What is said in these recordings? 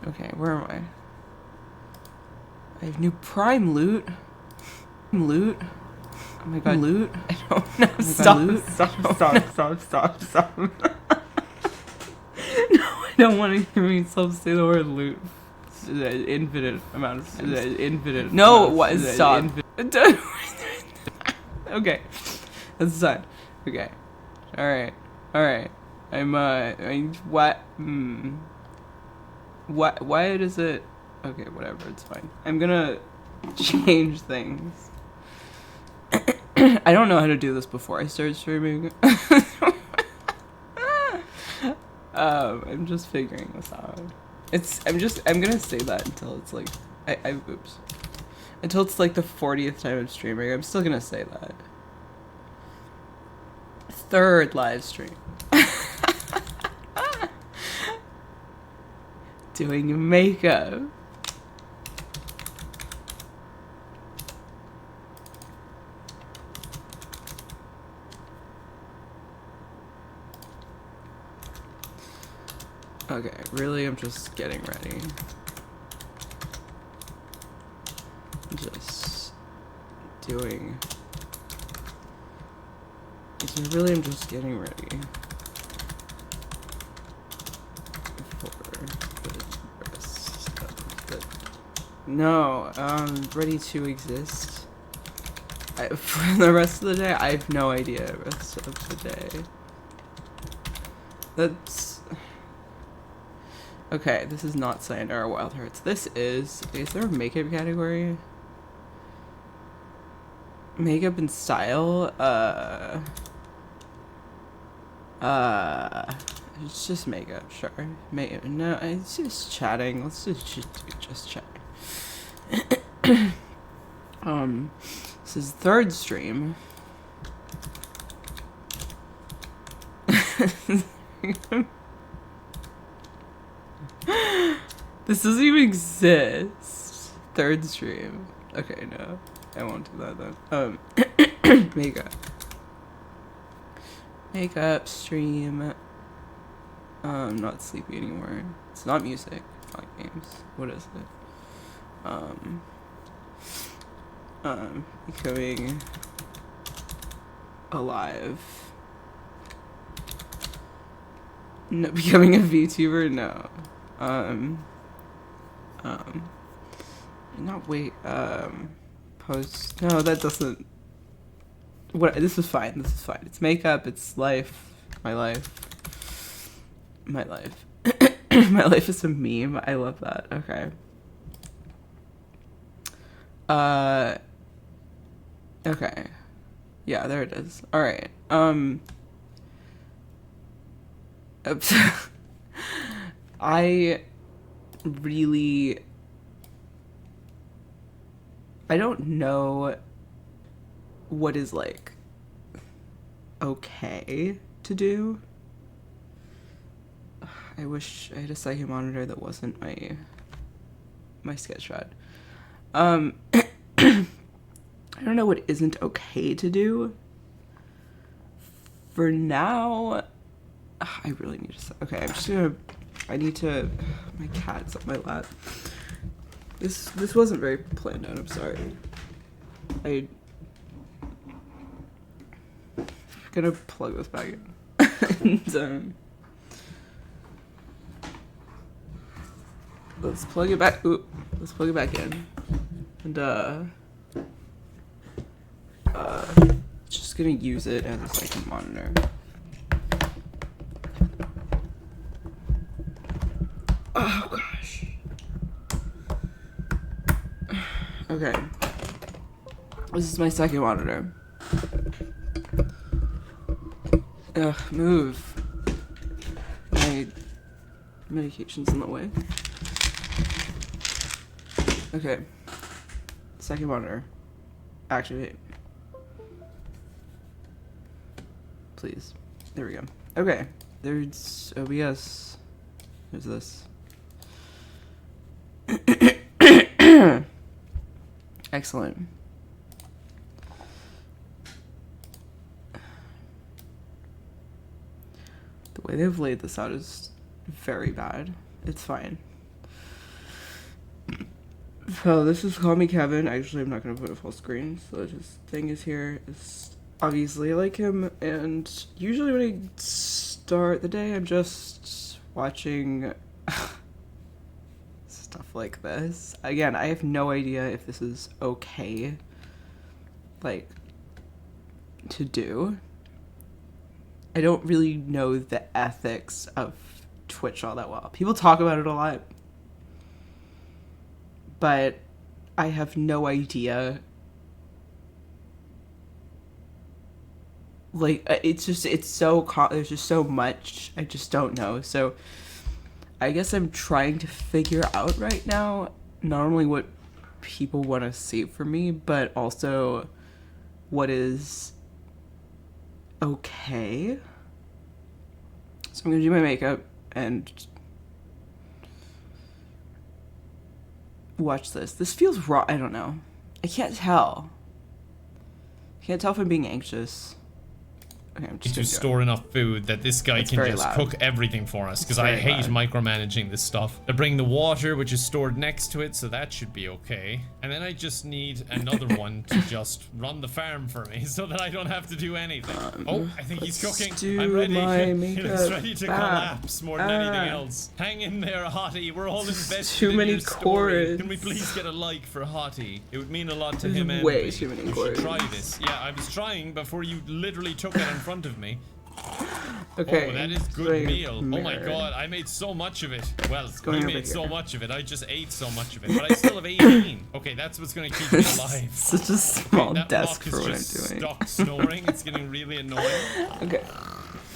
Okay, where am I? I have new prime loot. Loot. Oh my god. Loot. I don't know. Oh stop, loot. Stop. No, I don't want to hear myself say the word loot. Infinite amount of times. Infinite. No, what? Stop. Okay. That's done. Okay. Alright. Why does it... Okay, whatever, it's fine. I'm gonna change things. I don't know how to do this before I start streaming. I'm just figuring this out. I'm gonna say that until it's like... oops. Until it's like the 40th time I'm streaming, I'm still gonna say that. Third live stream. Doing makeup. Okay, really, I'm just getting ready. Just doing... Really, I'm just getting ready for the rest of the... No, ready to exist. For the rest of the day, I have no idea rest of the day. That's... Okay, this is not slander or wild hearts. This is there a makeup category? Makeup and style? It's just makeup, sure. No, it's just chatting. Let's just chat. This is third stream. This doesn't even exist. Third stream. Okay, no. I won't do that then. Makeup stream. I'm not sleepy anymore. It's not music. It's not games. What is it? Becoming alive. No, becoming a VTuber? No. Not wait, post. No, that doesn't. What? This is fine. This is fine. It's makeup. It's life. My life. My life. My life is a meme. I love that. Okay. Okay. Yeah, there it is. All right. I don't know what is like okay to do. I wish I had a second monitor that wasn't my sketchpad. I don't know what isn't okay to do. For now, I really need to... Okay, I'm just gonna... I need to... My cat's up my lap. This wasn't very planned out, I'm sorry. I'm gonna plug this back in. And, let's plug it back... Ooh, let's plug it back in. And, just gonna use it as a second monitor. Oh gosh. Okay. This is my second monitor. Ugh, move. My medication's in the way. Okay. Second monitor. Activate. Please. There we go. Okay. There's OBS. There's this. Excellent. The way they've laid this out is very bad. It's fine. So this is Call Me Kevin. Actually, I'm not gonna put a full screen. So his thing is here. Is obviously I like him, and usually when I start the day, I'm just watching stuff like this. Again, I have no idea if this is okay, like, to do. I don't really know the ethics of Twitch all that well. People talk about it a lot, but I have no idea. Like, it's so, there's just so much, I just don't know. So I guess I'm trying to figure out right now, not only what people want to see from me, but also what is okay. So I'm gonna do my makeup and watch this. This feels raw. I don't know. I can't tell. I can't tell if I'm being anxious. Okay, I'm just to store enough food that this guy can just cook everything for us, because I hate micromanaging this stuff. I bring the water, which is stored next to it, so that should be okay. And then I just need another one to just run the farm for me, so that I don't have to do anything. Oh, I think he's cooking. I'm ready. He's ready to collapse more than anything else. Hang in there, Hottie. We're all invested in your story. Can we please get a like for Hottie? It would mean a lot to him and way too many chords. You should try this. Yeah, I was trying before you literally took it in front of me. Okay. Oh, that is good meal. Oh my god, I made so much of it. Well, you made so much of it. I just ate so much of it, but I still have 18. Okay, that's what's gonna keep me alive. Such a small desk for what I'm doing. Stuck snoring. It's getting really annoying. Okay.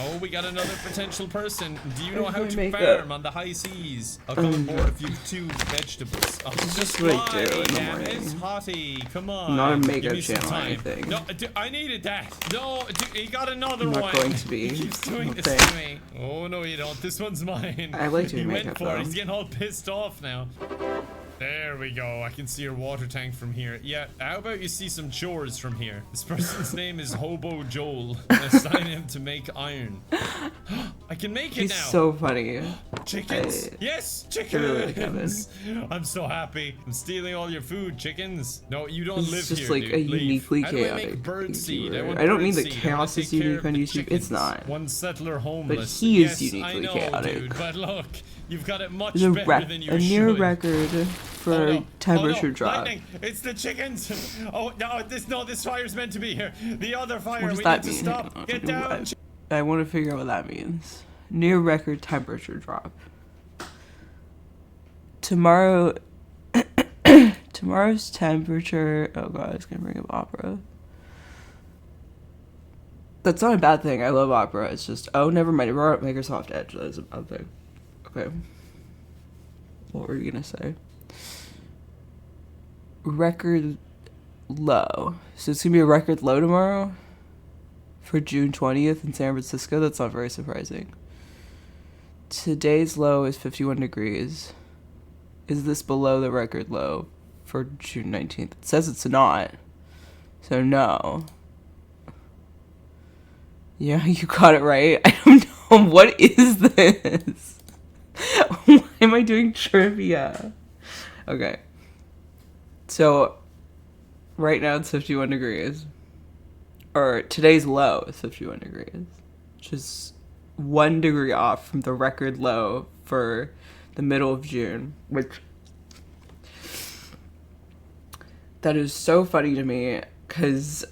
Oh, we got another potential person. Do you know how to farm on the high seas? I'll come aboard if you have 2 vegetables. Oh, just what I do in the morning. Hottie, come on. Not a makeup channel or anything. No, I needed that. No, he got another I'm one. not going to be. He keeps doing this to me. Oh, no, you don't. This one's mine. I like doing makeup, went for though. it. He's getting all pissed off now. There we go. I can see your water tank from here. Yeah, how about you see some chores from here? This person's name is Hobo Joel. Assign him to make iron. I can make it now. He's so funny. Chickens. Yes, chickens. I'm so happy. I'm stealing all your food, chickens. No, you don't live just here, like dude. a uniquely chaotic YouTuber. I don't mean that chaos is unique on YouTube. It's not. One settler homeless. But he is yes, uniquely I know, chaotic. Dude, but look, you've got it much There's better than you should. A near record for temperature drop. Lightning. It's the chickens. Oh no, this fire's meant to be here. The other fire. What does we that need mean? to stop. Get down. I want to figure out what that means. Near record temperature drop. Tomorrow. Tomorrow's temperature. Oh god, it's gonna bring up opera. That's not a bad thing. I love opera. It's just, oh, never mind. We're at Microsoft Edge. That's a bad thing. Okay. What were you gonna say? Record low. So it's gonna be a record low tomorrow for June 20th in San Francisco. That's not very surprising. Today's low is 51 degrees. Is this below the record low for June 19th? It says it's not. So no. Yeah, you got it right. I don't know. What is this? Why am I doing trivia? Okay. So, right now it's 51 degrees. Or today's low is 51 degrees. Which is 1 degree off from the record low for the middle of June. Which, that is so funny to me. Because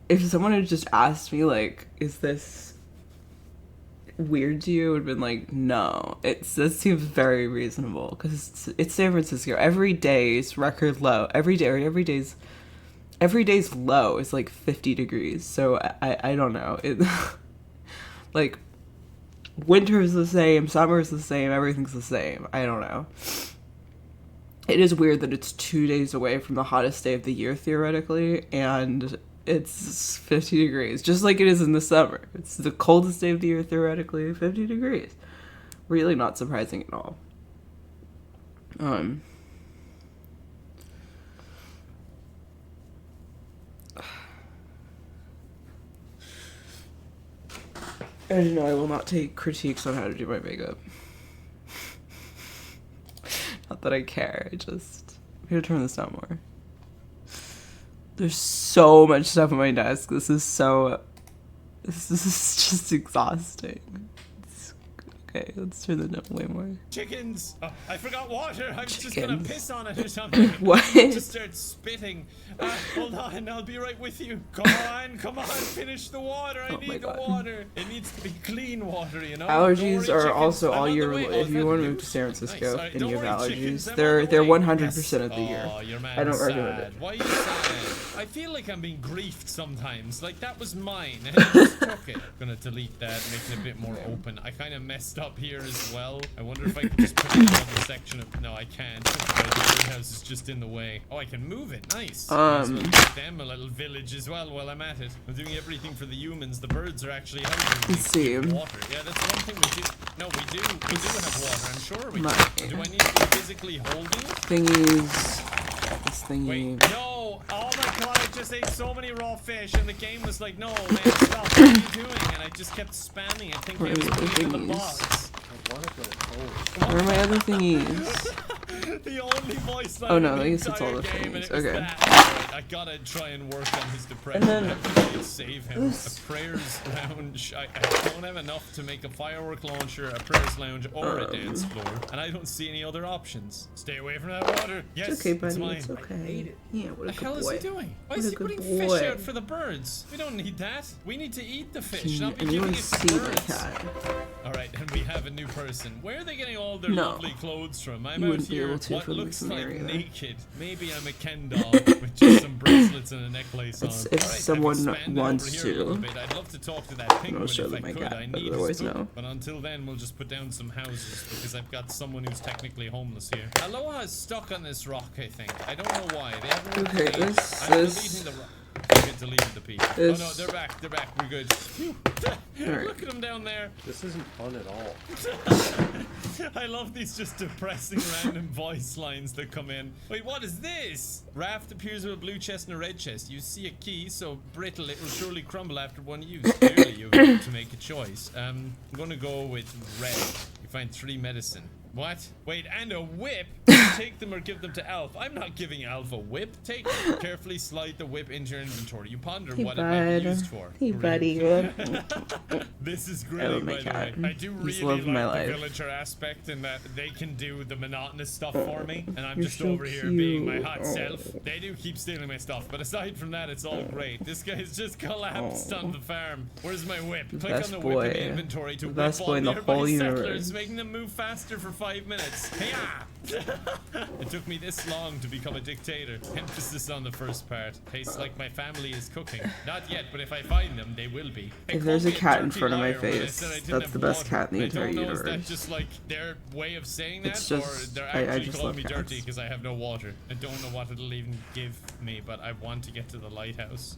if someone had just asked me, like, is this weird to you? It would have been like, no. This seems very reasonable. Because it's San Francisco. Every day's record low. Every day's low is like 50 degrees. So I don't know. Like, winter is the same. Summer is the same. Everything's the same. I don't know. It is weird that it's 2 days away from the hottest day of the year, theoretically. And it's 50 degrees, just like it is in the summer. It's the coldest day of the year, theoretically, 50 degrees. Really not surprising at all. I don't know, I will not take critiques on how to do my makeup. Not that I care, gotta turn this down more. There's so much stuff on my desk. This is just exhausting. Okay, let's turn it up way more. Chickens! Oh, I forgot water. I was just gonna piss on it or something. What? Just start spitting. Hold on, I'll be right with you. Come on, finish the water. I need the water. It needs to be clean water, you know. Allergies are also all year. If you want to move to San Francisco and you have allergies, they're 100% of the year. I don't argue with it. Why are you sad? I feel like I'm being griefed sometimes. Like that was mine. And I just took it. I'm gonna delete that, make it a bit more open. I kind of messed up here as well. I wonder if I can just put another section of. No, I can't. The greenhouse is just in the way. Oh, I can move it. Nice. Give them a little village as well while I'm at it. I'm doing everything for the humans. The birds are actually helping me. Let's see. Water. Yeah, that's one thing we do. No, we do have water. I'm sure we do. Do I need to be physically holding it? This thingy. Wait, no. Oh my god, I just ate so many raw fish and the game was like, no, man, stop. What are you doing? And I just kept spamming it, thinking it was putting in the box. Where are my other thingies? The only voice line oh no, in I the guess it's all the entire game, things. and it was Okay. that. Right, I gotta try and work on his depression. And then I have to save him. A prayers lounge. I don't have enough to make a firework launcher, a prayers lounge, or a dance floor. And I don't see any other options. Stay away from that water. Yes, it's okay, buddy. it's mine. It's okay. Yeah, what a good boy. What the hell is he doing? Why is he putting fish out for the birds? We don't need that. We need to eat the fish, not be giving it to birds. Alright, and we have a new person. Where are they getting all their lovely clothes from? I'm out here, what looks like naked. Maybe I'm a Ken doll with just some bracelets and a necklace on. If someone wants to, I'd love to talk to that penguin if I could. I need his food. No. But until then, we'll just put down some houses because I've got someone who's technically homeless here. Aloha is stuck on this rock, I think. I don't know why. They haven't I'm deleting the rock. I deleted the people. Oh no, they're back. They're back. We're good. Look at them down there. This isn't fun at all. I love these just depressing random voice lines that come in. Wait, what is this? Raft appears with a blue chest and a red chest. You see a key, so brittle it will surely crumble after one use. Clearly, you have to make a choice. I'm gonna go with red. You find 3 medicine. What? Wait, and a whip? Take them or give them to Alf. I'm not giving Alf a whip. Take them. Carefully slide the whip into your inventory. You ponder what it might be used for. Hey, buddy. This is great, by the way. I do really like the villager aspect in that they can do the monotonous stuff for me, and I'm just over here being my hot self. They do keep stealing my stuff, but aside from that, it's all great. This guy's just collapsed on the farm. Where's my whip? Click on the whip in the inventory to whip all nearby settlers, making them move faster for 5 minutes. Hey-ya! It took me this long to become a dictator. Emphasis on the first part. Tastes like my family is cooking. Not yet, but if I find them, they will be. If there's a cat in front of my face, that's the best cat in the entire universe. Is that just like their way of saying that, it's just, or they're actually I just calling me cats. dirty because I have no water? I don't know what it'll even give me, but I want to get to the lighthouse.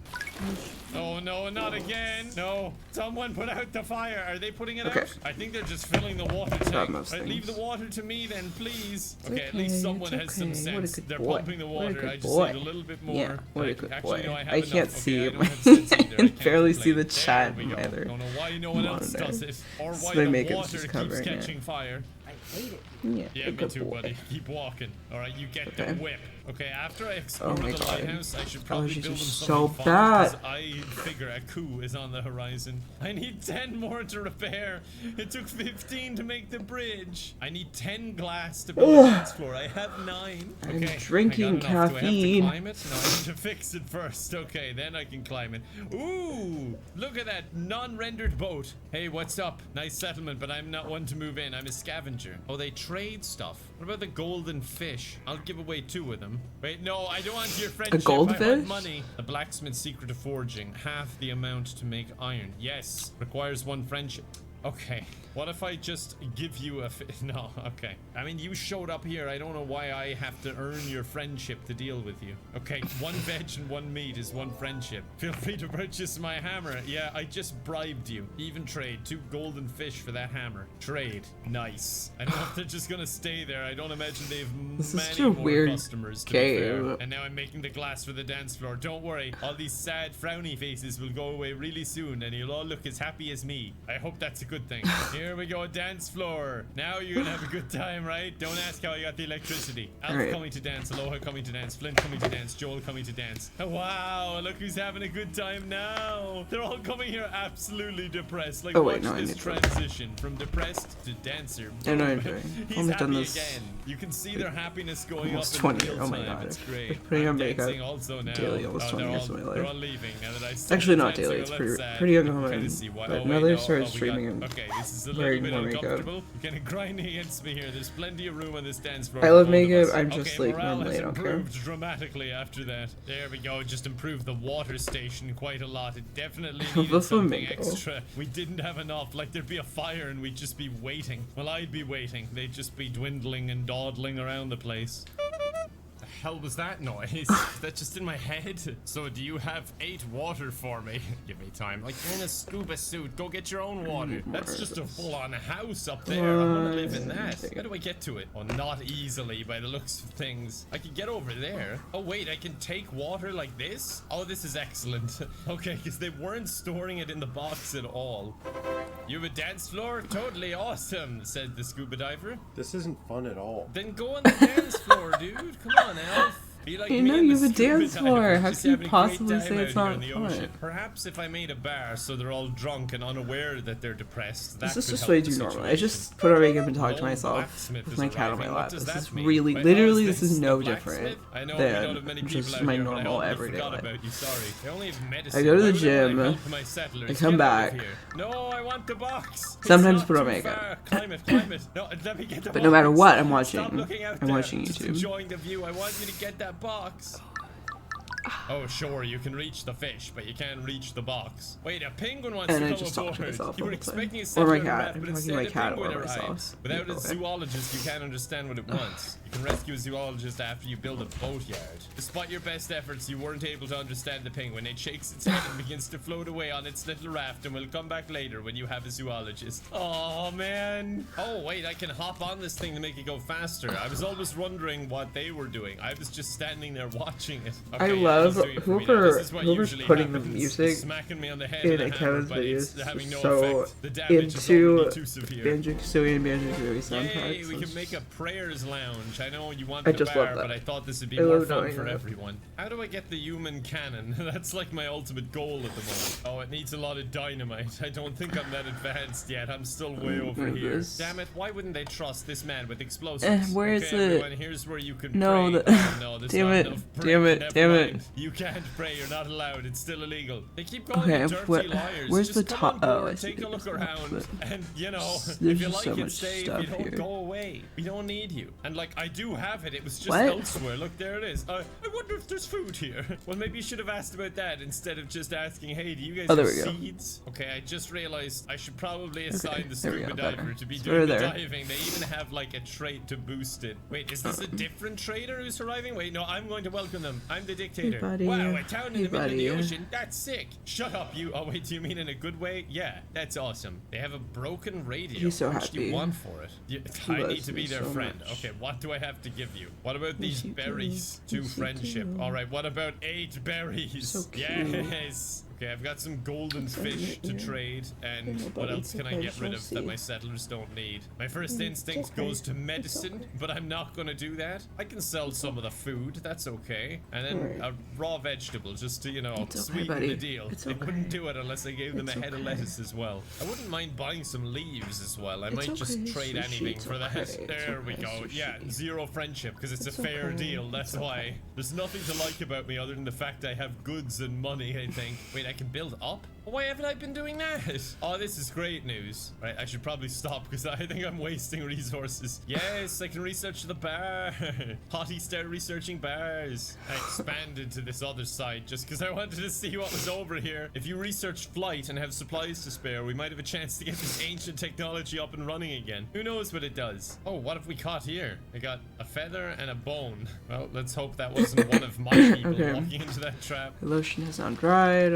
Oh no, not again! No, someone put out the fire. Are they putting it out? I think they're just filling the water tank. Right, leave the water to me then, please. Okay, at least someone has some sense. They're pumping the water. I just need a little bit more. Yeah, what a good actually, boy. No, I can't see I can barely see the chat in my other don't know why no one else does it, or why my the makeup's water just keeps catching fire. I hate it. Yeah, me too, buddy. Keep walking. Alright, you get the whip. Okay, after I explore the lighthouse, I should probably build them something fun, because I figure a coup is on the horizon. I need 10 more to repair. It took 15 to make the bridge. I need 10 glass to build the dance floor. I have 9. Okay, I'm drinking caffeine. Do I have to climb it? No, I need to fix it first. Okay, then I can climb it. Ooh, look at that non-rendered boat. Hey, what's up? Nice settlement, but I'm not one to move in. I'm a scavenger. Oh, they trade stuff. What about the golden fish? I'll give away 2 of them. Wait, no, I don't want your friendship. A goldfish? I want money. The blacksmith's secret of forging. Half the amount to make iron. Yes. Requires 1 friendship. Okay. What if I just give you a no, okay. I mean, you showed up here. I don't know why I have to earn your friendship to deal with you. Okay, 1 veg and 1 meat is 1 friendship. Feel free to purchase my hammer. Yeah, I just bribed you. Even trade. 2 golden fish for that hammer. Trade. Nice. I don't know if they're just gonna stay there. I don't imagine they have many more customers, to be fair. And now I'm making the glass for the dance floor. Don't worry. All these sad, frowny faces will go away really soon, and you'll all look as happy as me. I hope that's a good good thing. Here we go, dance floor. Now you're gonna have a good time, right? Don't ask how I got the electricity. Alf coming to dance, Aloha coming to dance, Flint coming to dance, Joel coming to dance. Oh, wow, look who's having a good time now. They're all coming here absolutely depressed. Like, watch this transition from depressed to dancer. I know I'm doing. He's happy again. You can see their happiness going up in 20. real Oh my time. god. It's great. Putting on dancing makeup also now. daily almost 20 years of my They're all life. leaving now that I Actually, not dancing. daily. It's Well, pretty uncommon. But But now they started streaming and okay, this is a little wearing bit more makeup. uncomfortable. You're kind of grinding against me here. There's plenty of room on this dance floor. I love for both of makeup. us. I'm just okay, like morale normally has I don't care. improved dramatically after that. There we go. Just improved the water station quite a lot. It definitely needed something extra. We didn't have enough. Like there'd be a fire and we'd just be waiting. Well, I'd be waiting. They'd just be dwindling and dawdling around the place. The hell was that noise? That's just in my head. So do you have 8 water for me? Give me time. Like you're in a scuba suit. Go get your own water. That's just a full-on house up there. I want to live in that. How do I get to it? Oh, not easily by the looks of things. I can get over there. Oh wait, I can take water like this? Oh, this is excellent. Okay, because they weren't storing it in the box at all. You have a dance floor? Totally awesome, said the scuba diver. This isn't fun at all. Then go on the dance floor, dude. Come on, Elf. Be like you me know and you the have a scuba dance diver, floor. How just can you having a great possibly time say out it's here not in the fun? ocean. Perhaps if I made a bar so they're all drunk and unaware that they're depressed, that This is could just help what I the do normally. I situation. just put on makeup and talk to Lone myself blacksmith with is my cat on my arriving. What lap. does This that is mean? really, Wait, literally, is this is the no blacksmith? different I know we don't have than many people just out my here, but I normal already everyday forgot life. about you. Sorry. I only have medicine. I go to Why the would I gym, help my settlers? I come Get out of back. here. No, I want the box. It's Sometimes not put on too makeup. far. Climb it, climb it. No, let me get the box. But no matter what, I'm Stop watching. looking out I'm there. watching Just YouTube. enjoying the view. I want you to get that box. Oh, sure, you can reach the fish, but you can't reach the box. Wait, a penguin wants And I to just come talk to aboard. myself You all were the time. expecting a Or settler my on a cat. raft, I'm but talking instead to my a cat penguin or arrives. myself. Without a Either way. zoologist, you can't understand what it wants. You can rescue a zoologist after you build a boatyard. Despite your best efforts, you weren't able to understand the penguin. It shakes its head and begins to float away on its little raft and will come back later when you have a zoologist. Oh, man. Oh, wait, I can hop on this thing to make it go faster. I was always wondering what they were doing. I was just standing there watching it. Okay, I love he's doing it for me now. This is what whoever's usually putting the happens. music Smacking me on the head in with a a hammer, Kevin's but it's videos having no so effect. The damage is into already too severe. Banjo-Kazooie and Banjo-Kazooie Yay, soundtracks. we can make a prayers lounge. I know you I wanted a just bar, love that. but I thought this would be I more love fun knowing for that. everyone. How do I get the human cannon? That's like my ultimate goal at the moment. Oh, it needs a lot of dynamite. I don't think I'm that advanced yet. I'm still way over here. Damn it, why wouldn't they trust this man with explosives? Where is okay, it? everyone, here's where you can No, pray. the- Oh, no, there's damn not it, enough damn praying. it, Never damn mind. it. You can't pray, you're not allowed. It's still illegal. They keep calling Okay, you dirty liars. where's Just the come top? on Oh, board, I see. take a look There's around, but and you know, there's if you just like so it, much stay. If stuff you don't, here. go away. We don't need you. And like, I do have it. It was just What? elsewhere. Look, there it is. I wonder if there's food here. Well, maybe you should have asked about that instead of just asking, hey, do you guys Oh, have there we go. seeds? Okay, I just realized I should probably assign the there we scuba go, diver better. to be It's doing the over there. diving. They even have like a trait to boost it. Wait, is this a different trader who's arriving? Wait, no, I'm going to welcome them. I'm the dictator. buddy. Wow, a town in Hey, the middle of the buddy. ocean. That's sick. Shut up, you. Oh, wait, do you mean in a good way? Yeah, that's awesome. They have a broken radio. He's so How much do you happy. want for it? I loves need to be me their so friend. much. Okay, what do I have to give you? What about these you do. berries? To Yes, you friendship. do. All right, what about 8 berries? So cute. Yes. Okay, I've got some golden fish to trade, and what else can I get rid of that my settlers don't need? My first instinct goes to medicine, but I'm not gonna do that. I can sell some of the food, that's okay. And then a raw vegetable, just to, you know, It's okay, sweeten buddy. the deal. It's They okay. wouldn't do it unless I gave them It's a head of okay. lettuce as well. I wouldn't mind buying some leaves as well. I It's might just okay, trade sushi, anything it's for that. okay, it's There we okay, go. sushi. Yeah, zero friendship, because it's It's a fair okay, deal, that's it's why. There's nothing to like about me other than the fact I have goods and money, I think. Wait, I can build up? Why haven't I been doing that? Oh, this is great news. Right, I should probably stop because I think I'm wasting resources. Yes, I can research the bar. Hottie started researching bars. I expanded to this other side just because I wanted to see what was over here. If you research flight and have supplies to spare, we might have a chance to get this ancient technology up and running again. Who knows what it does? Oh, what have we caught here? I got a feather and a bone. Well, let's hope that wasn't one of my people Okay. walking into that trap. The lotion has not dried.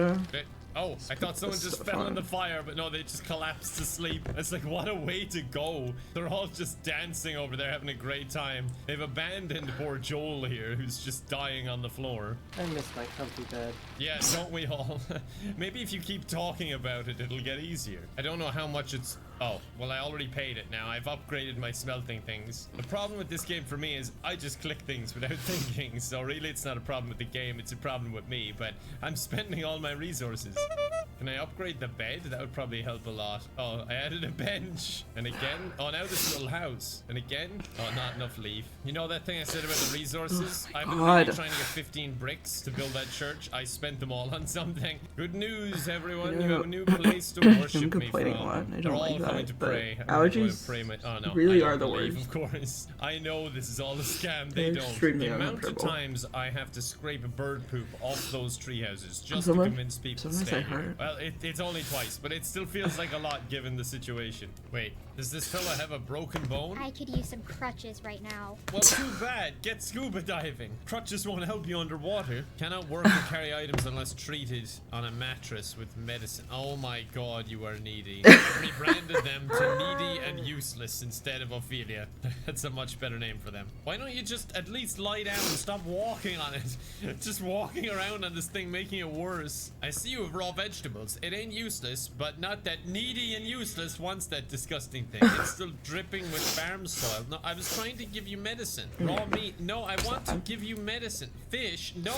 Oh, I thought someone That's just so fell in fun. the fire, but no, they just collapsed to sleep. It's like, what a way to go. They're all just dancing over there, having a great time. They've abandoned poor Joel here, who's just dying on the floor. I miss my comfy bed. Yeah, don't we all? Maybe if you keep talking about it, it'll get easier. I don't know how much it's Oh, well, I already paid it now. I've upgraded my smelting things. The problem with this game for me is I just click things without thinking. So really, it's not a problem with the game. It's a problem with me. But I'm spending all my resources. Can I upgrade the bed? That would probably help a lot. Oh, I added a bench. And again. Oh, now this little house. And again. Oh, not enough leaf. You know that thing I said about the resources? I've been really trying to get 15 bricks to build that church. I spent them all on something. Good news, everyone. You have a new place to worship me from. I don't like that. To pray. Allergies really are the worst. Of course. I know this is all a scam. They don't. The amount of times I have to scrape a bird poop off those tree houses just to convince people to stay here. Well, it's only twice, but it still feels like a lot given the situation. Wait, does this fella have a broken bone? I could use some crutches right now. Well, too bad. Get scuba diving. Crutches won't help you underwater. Cannot work or carry items unless treated on a mattress with medicine. Oh my god, you are needy. Rebranded them to needy and useless instead of Ophelia. That's a much better name for them. Why don't you just at least lie down and stop walking on it? Just walking around on this thing making it worse. I see you have raw vegetables. It ain't useless, but not that needy and useless wants that disgusting thing. It's still dripping with farm soil. No, I was trying to give you medicine. Raw meat. No, I want to give you medicine. Fish. No.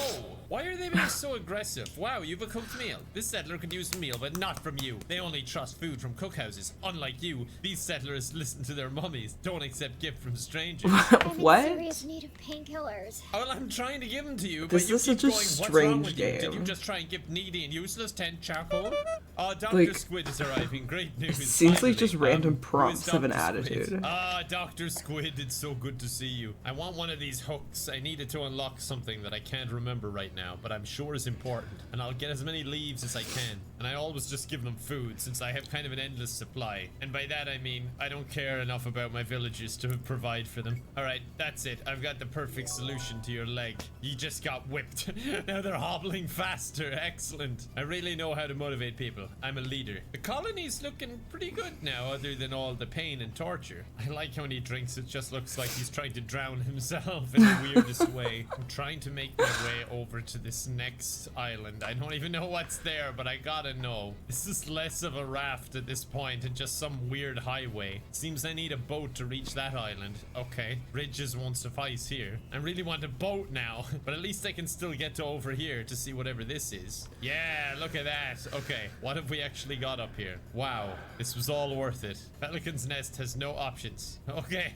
Why are they being so aggressive? Wow, you've a cooked meal. This settler could use a meal, but not from you. They only trust food from cookhouses. Unlike you, these settlers listen to their mummies. Don't accept gift from strangers. What? I'm in serious need of painkillers. Oh, well, I'm trying to give them to you, but This you is keep such a going, what's wrong strange with you? game. Did you just try and give needy and useless 10 charcoal? Oh, Dr. Like, Squid is arriving. Great news. Seems Finally. like just random Who is prompts of an Dr. Squid? attitude. Ah, Dr. Squid, it's so good to see you. I want one of these hooks. I needed to unlock something that I can't remember right now, but I'm sure is important. And I'll get as many leaves as I can. And I always just give them food, since I have kind of an endless supply. And by that I mean, I don't care enough about my villagers to provide for them. Alright, that's it. I've got the perfect solution to your leg. You just got whipped. Now they're hobbling faster. Excellent. I really know how to motivate people. I'm a leader. The colony's looking pretty good now, other than all the pain and torture. I like how when he drinks, it just looks like he's trying to drown himself in the weirdest way. I'm trying to make my way over to this next island. I don't even know what's there, but I gotta know. This is less of a raft at this point and just some weird highway. Seems I need a boat to reach that island. Okay, bridges won't suffice here. I really want a boat now, but at least I can still get to over here to see whatever this is. Yeah, look at that. Okay, what have we actually got up here? Wow, this was all worth it. Pelican's Nest has no options. Okay,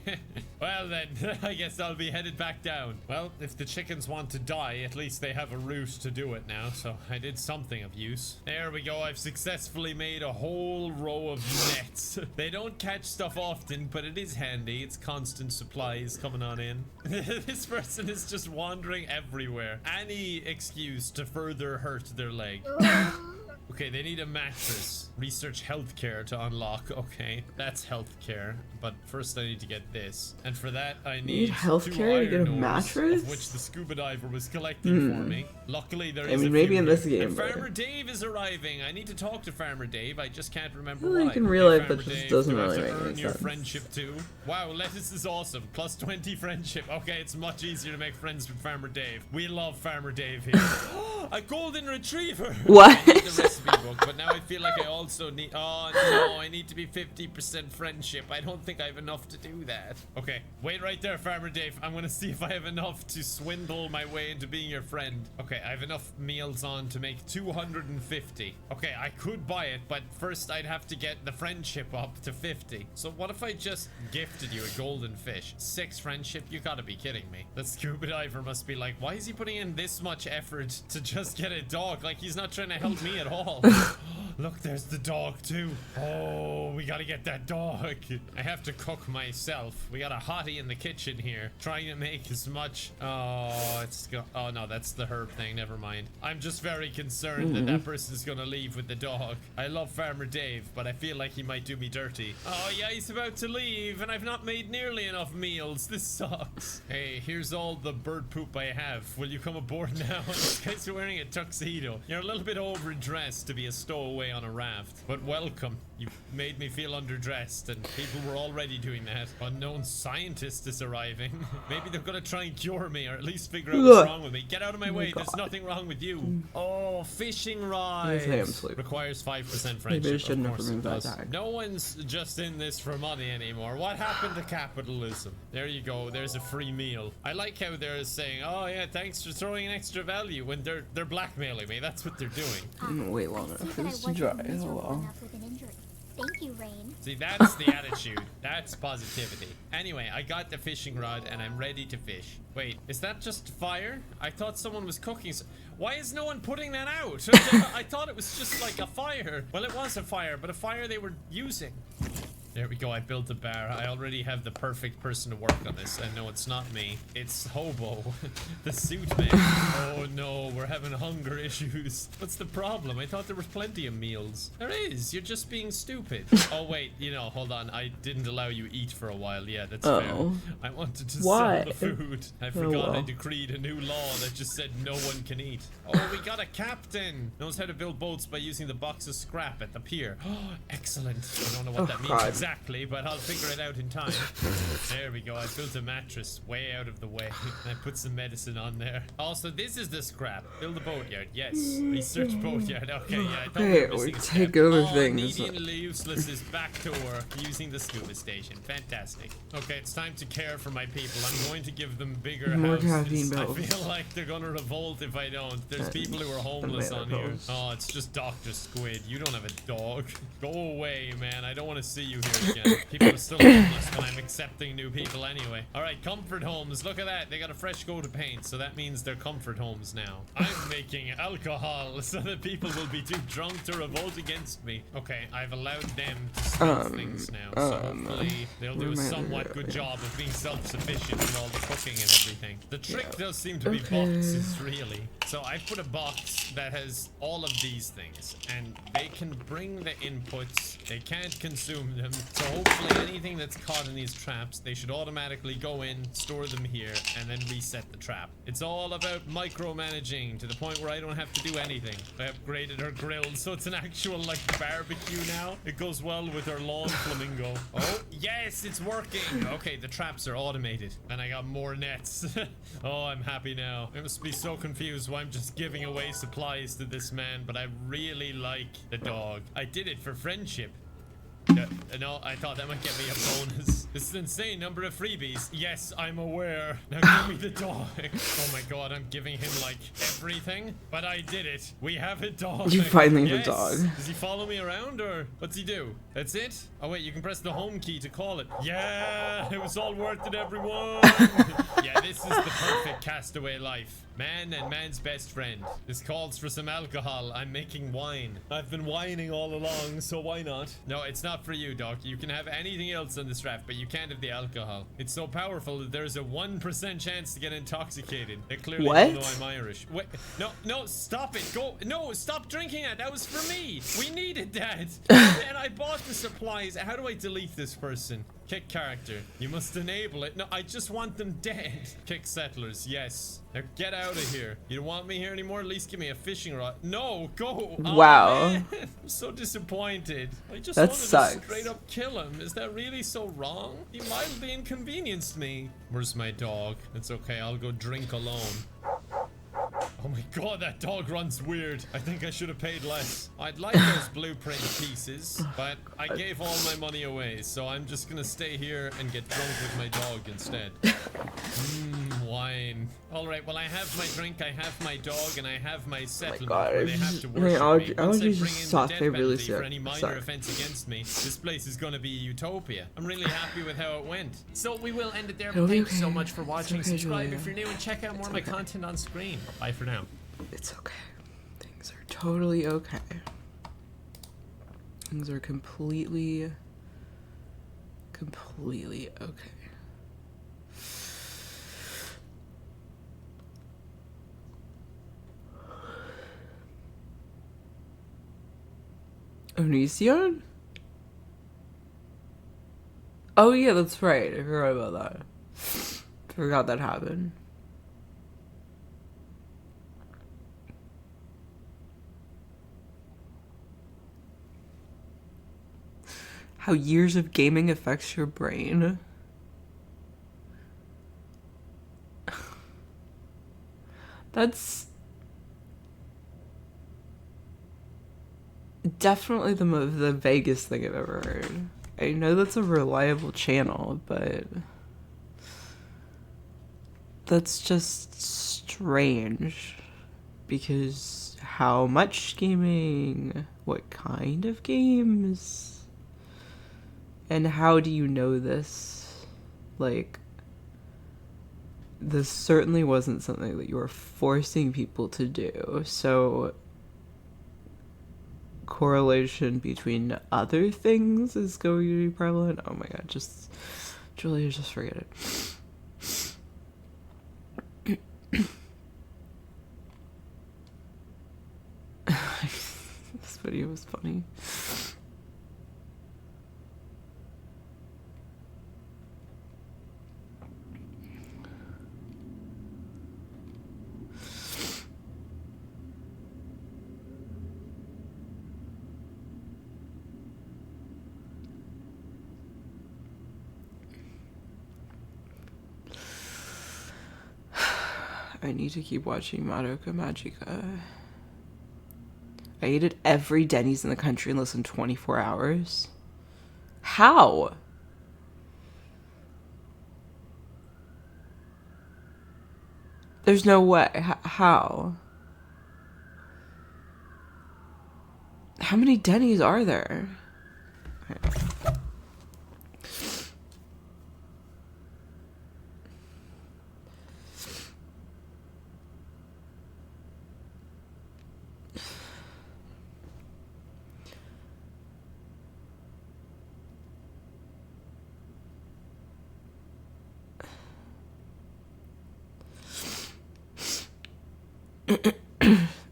well then, I guess I'll be headed back down. Well, if the chickens want to die, at least they have a route to do it now, so I did something of use. There we go, I've successfully made a whole row of nets. They don't catch stuff often, but it is handy. It's constant supplies coming on in. This person is just wandering everywhere. Any excuse to further hurt their leg. Okay, they need a mattress. Research healthcare to unlock. Okay, that's healthcare. But first I need to get this. And for that, I need healthcare to get a mattress? Of which the scuba diver was collecting for me. Luckily, there is maybe in this game. And Farmer Dave is arriving. I need to talk to Farmer Dave. I just can't remember why. Like in real life, Farmer that just Dave, doesn't do I have really to make earn any your sense. friendship too. Wow, lettuce is awesome. Plus 20 friendship. Okay, it's much easier to make friends with Farmer Dave. We love Farmer Dave here. A golden retriever. What? I need the recipe book, but now I feel like I also need. Oh no, I need to be 50% friendship. I don't think I have enough to do that. Okay, wait right there, Farmer Dave. I'm gonna see if I have enough to swindle my way into being your friend. Okay, I have enough meals on to make 250. Okay, I could buy it, but first I'd have to get the friendship up to 50. So what if I just gifted you a golden fish? 6 friendship? You gotta be kidding me. The scuba diver must be like, why is he putting in this much effort to just get a dog? Like, he's not trying to help me at all. Look, there's the dog too. Oh, we gotta get that dog. I have to cook myself. We got a hottie in the kitchen here, trying to make as much. Oh, oh no, that's the herb thing. Never mind. I'm just very concerned that that person's gonna leave with the dog. I love Farmer Dave, but I feel like he might do me dirty. Oh yeah, he's about to leave, and I've not made nearly enough meals. This sucks. Hey, here's all the bird poop I have. Will you come aboard now? This guy's wearing a tuxedo. You're a little bit overdressed to be a stowaway on a raft, but welcome. You made me feel underdressed, and people were already doing that. Unknown scientist is arriving. Maybe they're gonna try and cure me, or at least figure out what's wrong with me. Get out of my way. There's nothing wrong with you. Oh, fishing rod. Requires 5% friendship. Maybe I shouldn't of course have it does. that. No one's just in this for money anymore. What happened to capitalism? There you go. There's a free meal. I like how they're saying, "Oh yeah, thanks for throwing an extra value," when they're blackmailing me. That's what they're doing. Wait long enough for this to dry. Hello. Thank you, Rain. See, that's the attitude. That's positivity. Anyway, I got the fishing rod and I'm ready to fish. Wait, is that just fire? I thought someone was cooking. Why is no one putting that out? I thought it was just like a fire. Well, it was a fire, but a fire they were using. There we go, I built a bar. I already have the perfect person to work on this. And no, it's not me. It's Hobo, the suit man. Oh no, we're having hunger issues. What's the problem? I thought there was plenty of meals. There is, you're just being stupid. Oh wait, you know, hold on. I didn't allow you eat for a while. Yeah, that's fair. I wanted to sell the food. I forgot I decreed a new law that just said no one can eat. Oh, we got a captain. Knows how to build boats by using the box of scrap at the pier. Oh, excellent. I don't know what that means. Exactly, but I'll figure it out in time. There we go. I built a mattress way out of the way. I put some medicine on there. Also, this is the scrap. Build a boatyard. Yes. Research boatyard. Okay, yeah. I thought we were missing a step. Take over things. Medianly useless is back to work using the scuba station. Fantastic. Okay, it's time to care for my people. I'm going to give them bigger houses. I feel like they're gonna revolt if I don't. There's people who are homeless on here. Oh, it's just Dr. Squid. You don't have a dog. Go away, man. I don't want to see you here again. People are still homeless, but I'm accepting new people anyway. Alright, comfort homes. Look at that. They got a fresh coat of paint, so that means they're comfort homes now. I'm making alcohol so that people will be too drunk to revolt against me. Okay, I've allowed them to steal things now, so hopefully they'll do a somewhat good job of being self-sufficient with all the cooking and everything. The trick does seem to be boxes, really. So I put a box that has all of these things, and they can bring the inputs. They can't consume them. So hopefully anything that's caught in these traps, they should automatically go in, store them here, and then reset the trap. It's all about micromanaging to the point where I don't have to do anything. I upgraded her grill, so it's an actual like barbecue now. It goes well with her lawn flamingo. Oh, yes, it's working. Okay, the traps are automated, and I got more nets. Oh, I'm happy now. I must be so confused why I'm just giving away supplies to this man, but I really like the dog. I did it for friendship. No, I thought that might get me a bonus. This is an insane number of freebies. Yes, I'm aware. Now give me the dog. Oh my god, I'm giving him like everything. But I did it. We have a dog. You finally have a dog. Does he follow me around or what's he do? That's it? Oh wait, you can press the home key to call it. Yeah, it was all worth it, everyone. Yeah, this is the perfect castaway life. Man and man's best friend. This calls for some alcohol. I'm making wine. I've been whining all along, so why not? No, it's not for you, Doc. You can have anything else on this raft, but you can't have the alcohol. It's so powerful that there's a 1% chance to get intoxicated. They clearly don't know I'm Irish. Wait, no, stop it. Go. No, stop drinking it. That was for me. We needed that. And I bought the supplies. How do I delete this person? Kick character. You must enable it. No, I just want them dead. Kick settlers. Yes. Now get out of here. You don't want me here anymore? At least give me a fishing rod. No, go. Wow. Oh, man. I'm so disappointed. I just that wanted sucks. to straight up kill him. Is that really so wrong? He mildly inconvenienced me. Where's my dog? It's okay. I'll go drink alone. Oh my god, that dog runs weird. I think I should have paid less. I'd like those blueprint pieces, but I gave all my money away, so I'm just gonna stay here and get drunk with my dog instead. Wine. Alright, well I have my drink, I have my dog, and I have my settlement where they have to worship me. Once I bring in the death penalty for any minor offense against me, this place is gonna be a utopia. I'm really happy with how it went. So we will end it there, but thank you so much for watching. Subscribe if you're new and check out more of my content on screen. Bye for now. It's okay. Things are totally okay. Things are completely okay. Onision? Oh yeah, that's right. I forgot about that. Forgot that happened. How years of gaming affects your brain. That's definitely the vaguest thing I've ever heard. I know that's a reliable channel, but that's just strange. Because how much gaming? What kind of games? And how do you know this? Like, this certainly wasn't something that you were forcing people to do. So, correlation between other things is going to be prevalent. Oh my god, Julia, just forget it. This video was funny. I need to keep watching Madoka Magica. I ate at every Denny's in the country in less than 24 hours. How? There's no way. How? How many Denny's are there? Okay.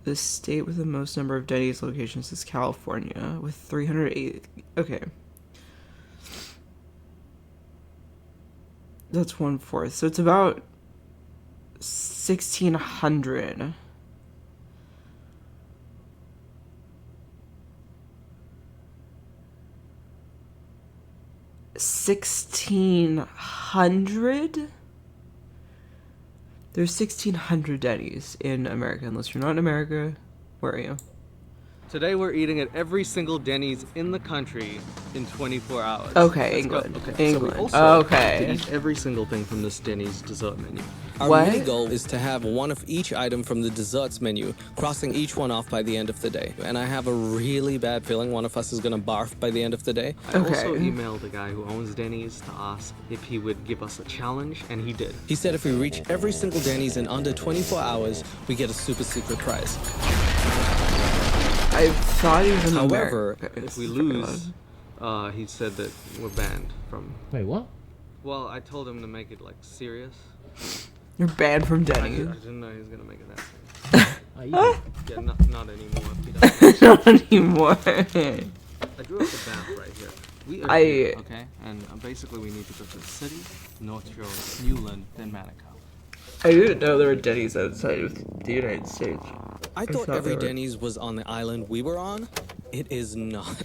The state with the most number of Denny's locations is California, with 308. Okay. That's 1/4. So it's about 1,600. There's 1,600 Denny's in America. Unless you're not in America, where are you? Today we're eating at every single Denny's in the country in 24 hours. Okay, England. Okay. England. So we also Okay. have to eat every single thing from this Denny's dessert menu. Our What? mini goal is to have one of each item from the desserts menu, crossing each one off by the end of the day. And I have a really bad feeling one of us is gonna barf by the end of the day. I also Okay. emailed the guy who owns Denny's to ask if he would give us a challenge, and he did. He said if we reach every single Denny's in under 24 hours, we get a super secret prize. I thought he was in However, America. If we lose, he said that we're banned from... Wait, what? Well, I told him to make it, like, serious. You're banned from I Denny's. didn't know he was gonna make it that serious. Yeah, not anymore. If he doesn't. Not anymore. I drew up the map right here. We are I- here, okay? And basically we need to go to the city, North Shore, Newland, then Manukau. I didn't know there were Denny's outside of the United States. I thought thought every they were- Denny's was on the island we were on. It is not.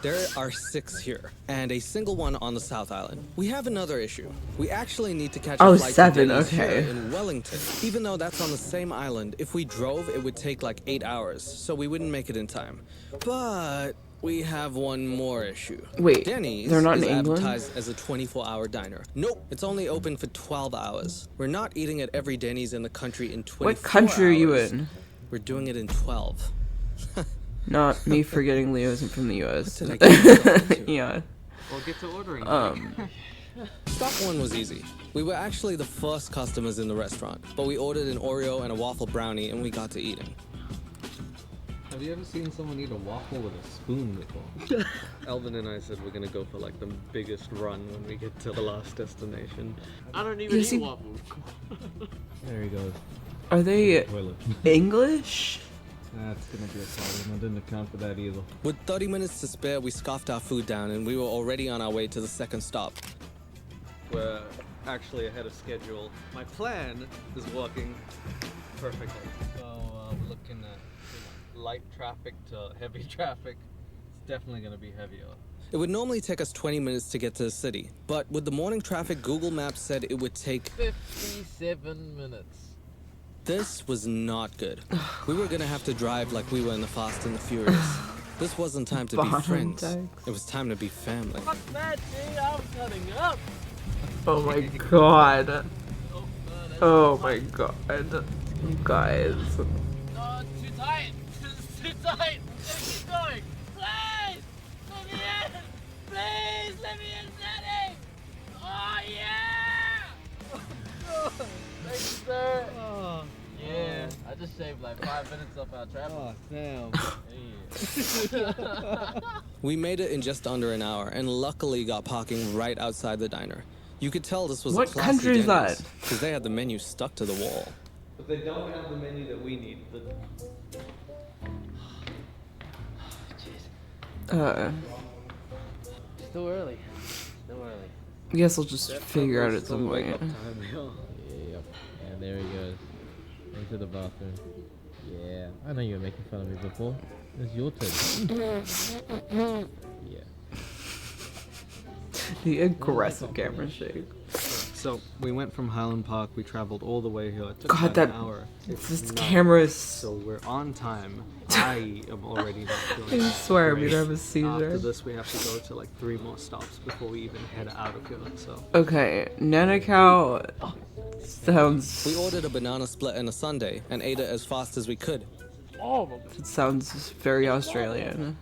There are 6 here, and a single one on the South Island. We have another issue. We actually need to catch Oh, a flight 7, to Denny's okay. here in Wellington. Even though that's on the same island, if we drove, it would take like 8 hours, so we wouldn't make it in time. But we have one more issue. Wait, Denny's they're not is in England? advertised as a 24-hour diner. Nope, it's only open for 12 hours. We're not eating at every Denny's in the country in 24 What country are you hours. in? We're doing it in 12. Not me forgetting Leo isn't from the US. What did I get myself into? Yeah. We'll get to ordering. Stop one was easy. We were actually the first customers in the restaurant, but we ordered an Oreo and a waffle brownie and we got to eating. Have you ever seen someone eat a waffle with a spoon before? Elvin and I said we're gonna go for like the biggest run when we get to the last destination. I don't even You eat see- waffles. There he goes. Are they Toilet. English? That's gonna be a problem. I didn't account for that either. With 30 minutes to spare, we scoffed our food down and we were already on our way to the second stop. We're actually ahead of schedule. My plan is working perfectly. So we're looking at light traffic to heavy traffic. It's definitely gonna be heavier. It would normally take us 20 minutes to get to the city, but with the morning traffic, Google Maps said it would take 57 minutes. This was not good. We were gonna have to drive like we were in the Fast and the Furious. This wasn't time to be Bottom friends. decks. It was time to be family. Fuck that, dude. I'm cutting up. Oh my god. Oh, Oh my god. You guys. no, too tight. Too tight. Keep going. Please, let me in. Please, let me in, Daddy. Oh yeah. Thank you, sir. Oh, Yeah, I just saved like 5 minutes off our travel. damn. We made it in just under an hour and luckily got parking right outside the diner. You could tell this was What a classy country is that? Because they had the menu stuck to the wall. But they don't have the menu that we need. Still early. Still early. I guess I'll just figure out at some point. Yep. And there he goes. Into the bathroom. Yeah. I know you were making fun of me before. It's your turn. Yeah. The aggressive camera shake. So we went from Highland Park. We traveled all the way here. It took God, about that an hour. this nuts. camera is. So we're on time. I am already not feeling. I swear I'm great. gonna have a seizure. After this, we have to go to like 3 more stops before we even head out of here. So Okay, Nanakau sounds. We ordered a banana split and a sundae and ate it as fast as we could. It sounds very Australian.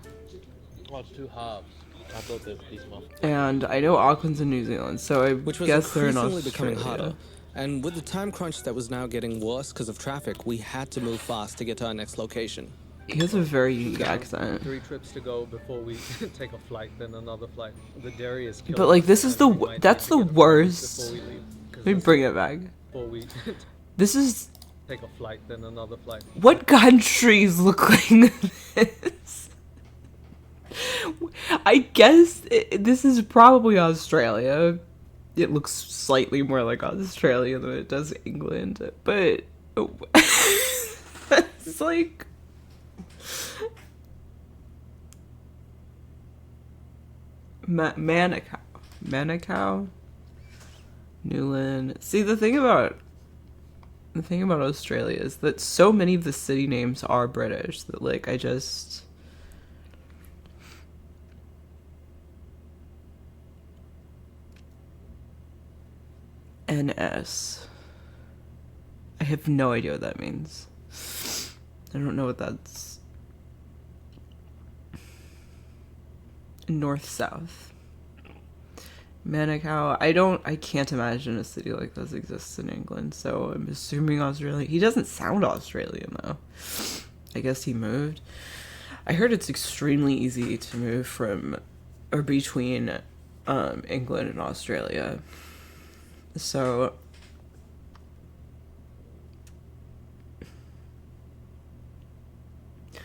Oh, it's 2 halves. I thought there was these muffins. And I know Auckland's in New Zealand, so I Which was guess they're in increasingly Australia. becoming harder. And with the time crunch that was now getting worse because of traffic, we had to move fast to get to our next location. He has a very unique accent. 3 trips to go before we take a flight, then another flight. The dairy is killing But like us, this is and the we might that's need to the get a friend worst. before we leave, 'cause Let me this bring is it back. Before we This is take a flight, then another flight. what countries look like this? I guess this is probably Australia. It looks slightly more like Australia than it does England, but it's like Manukau, Newland. See, the thing about Australia is that so many of the city names are British that like I just NS. I have no idea what that means. I don't know what that's. North-south. Manukau. I can't imagine a city like this exists in England, so I'm assuming Australia. He doesn't sound Australian though. I guess he moved. I heard it's extremely easy to move from or between England and Australia. So I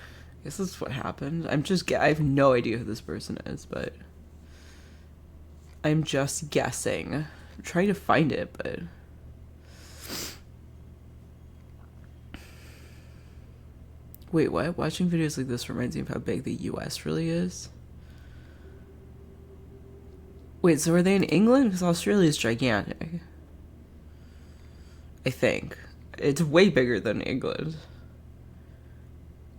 guess that's what happened. I have no idea who this person is, but I'm just guessing. I'm trying to find it, but wait, what? Watching videos like this reminds me of how big the US really is. Wait, so are they in England? Because Australia is gigantic. I think. It's way bigger than England.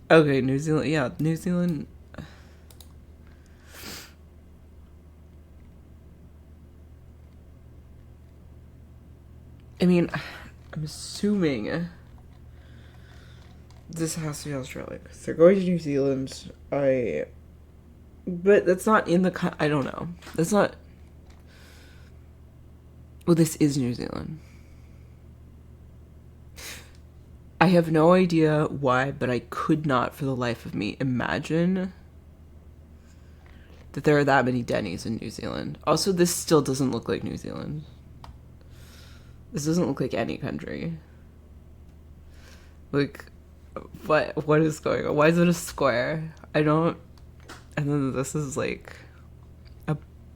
Okay, New Zealand. Yeah, New Zealand. I mean, I'm assuming this has to be Australia. So they're going to New Zealand. But that's not in the. I don't know. That's not. Well, this is New Zealand. I have no idea why, but I could not for the life of me imagine that there are that many Denny's in New Zealand. Also, this still doesn't look like New Zealand. This doesn't look like any country. Like, what is going on? Why is it a square? I don't... And then this is like...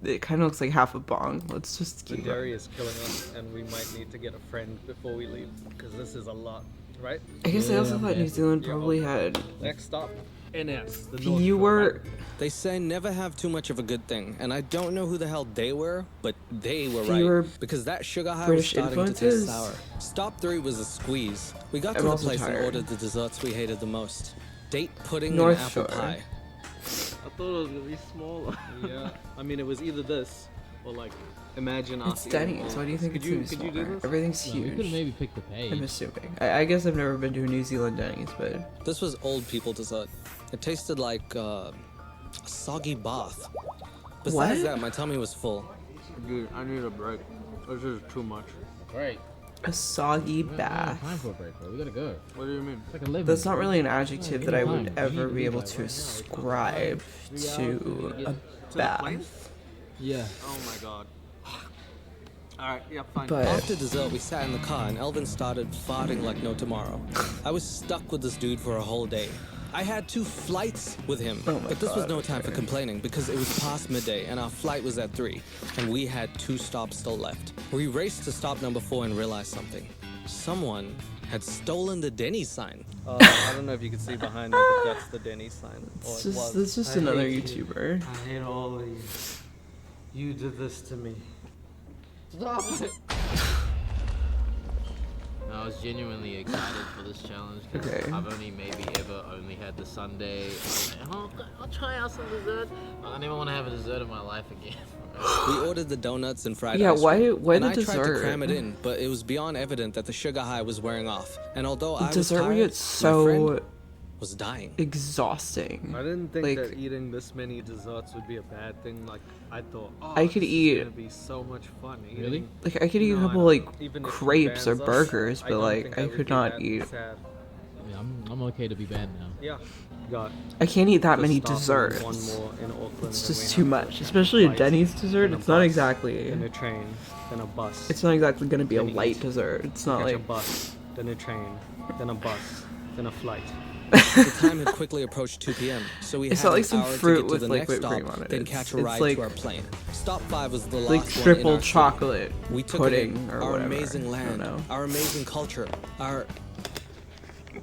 It kind of looks like half a bong. Let's just The keep dairy is killing us, and we might need to get a friend before we leave, because this is a lot, right? I guess I also thought New Zealand Yeah, probably okay. had... Next stop. NS. The North You Shore, were. right? They say never have too much of a good thing, and I don't know who the hell they were, but they were You right. were Because that sugar high British was starting to influences? taste sour. Stop 3 was a squeeze. We got I'm to the also place and tired. ordered the desserts we hated the most. Date pudding North and apple Shore. pie. I thought it was gonna be smaller. Yeah. I mean, it was either this or like, imagine us. It's Denny's. Why do you think Could it's you, gonna be could you do smaller? this? Everything's No, we could huge. maybe pick the page. I'm assuming. I guess I've never been to a New Zealand Denny's, but This was old people dessert. It tasted like a soggy bath. Besides What? that, my tummy was full. Dude, I need a break. This is too much. Right. a soggy We don't bath. have time for a break, bro. We gotta go. What do you mean? It's like a living. That's not really an adjective that I would Time. ever We be need able to to leave, ascribe to a bath. Yeah. Oh my god. Alright, yeah, fine. But After dessert, we sat in the car and Elvin started farting like no tomorrow. I was stuck with this dude for a whole day. I had 2 flights with him, Oh my but this was God, no time for okay. complaining because it was past midday and our flight was at 3, and we had 2 stops still left. We raced to stop number 4 and realized something. Someone had stolen the Denny's sign. I don't know if you can see behind me, but that's the Denny's sign. it's just another YouTuber. I hate all of you. You did this to me. Stop it! I was genuinely excited for this challenge because Okay. I've only had the Sunday. Oh, I'll try out some dessert. I never want to have a dessert in my life again. We ordered the donuts and fried Yeah, ice cream. why and the I tried to dessert? cram it in, but it was beyond evident that the sugar high was wearing off. And although I was Dessert tired, gets my so friend was dying. exhausting. I didn't think Like- that eating this many desserts would be a bad thing. Like, I thought, oh, I could this eat- is gonna be so much fun. Eating. Really? Like I could eat a No, I couple know. like Even if he crepes or bans us, burgers, I but don't like think I would could be not that eat. sad. Yeah, I'm okay to be banned now. Yeah, God. I can't eat that Just many stop with desserts. One more in Auckland. It's then just we too have much, to especially a flight, Denny's dessert. then a It's not bus, exactly. Then a train, then a bus. It's not exactly gonna be a Denny's. light dessert. It's not Catch a like. bus, then a train, then a bus, then a flight. The time had quickly approached 2 p.m., so we It's had not like an some hour fruit to get to with, the like, next whipped stop, cream on it. then It's- catch a it's ride like- to our plane. Stop 5 was the last Like one in triple our city. chocolate We took it pudding in. or Our whatever. amazing I don't land, know. our amazing culture, our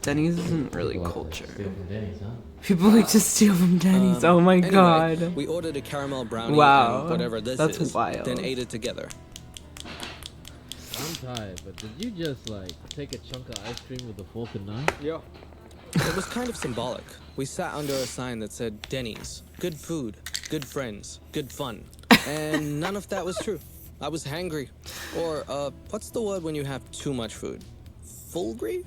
Denny's isn't really People out there culture. steal from Denny's, huh? People like to steal from Denny's. Oh my anyway, god. We ordered a caramel brownie Wow, and whatever this that's is, wild. then ate it together. I'm tired, but did you just like take a chunk of ice cream with a fork and knife? Yeah. It was kind of symbolic. We sat under a sign that said Denny's, good food, good friends, good fun. And none of that was true. I was hangry. Or, what's the word when you have too much food? Fullgry?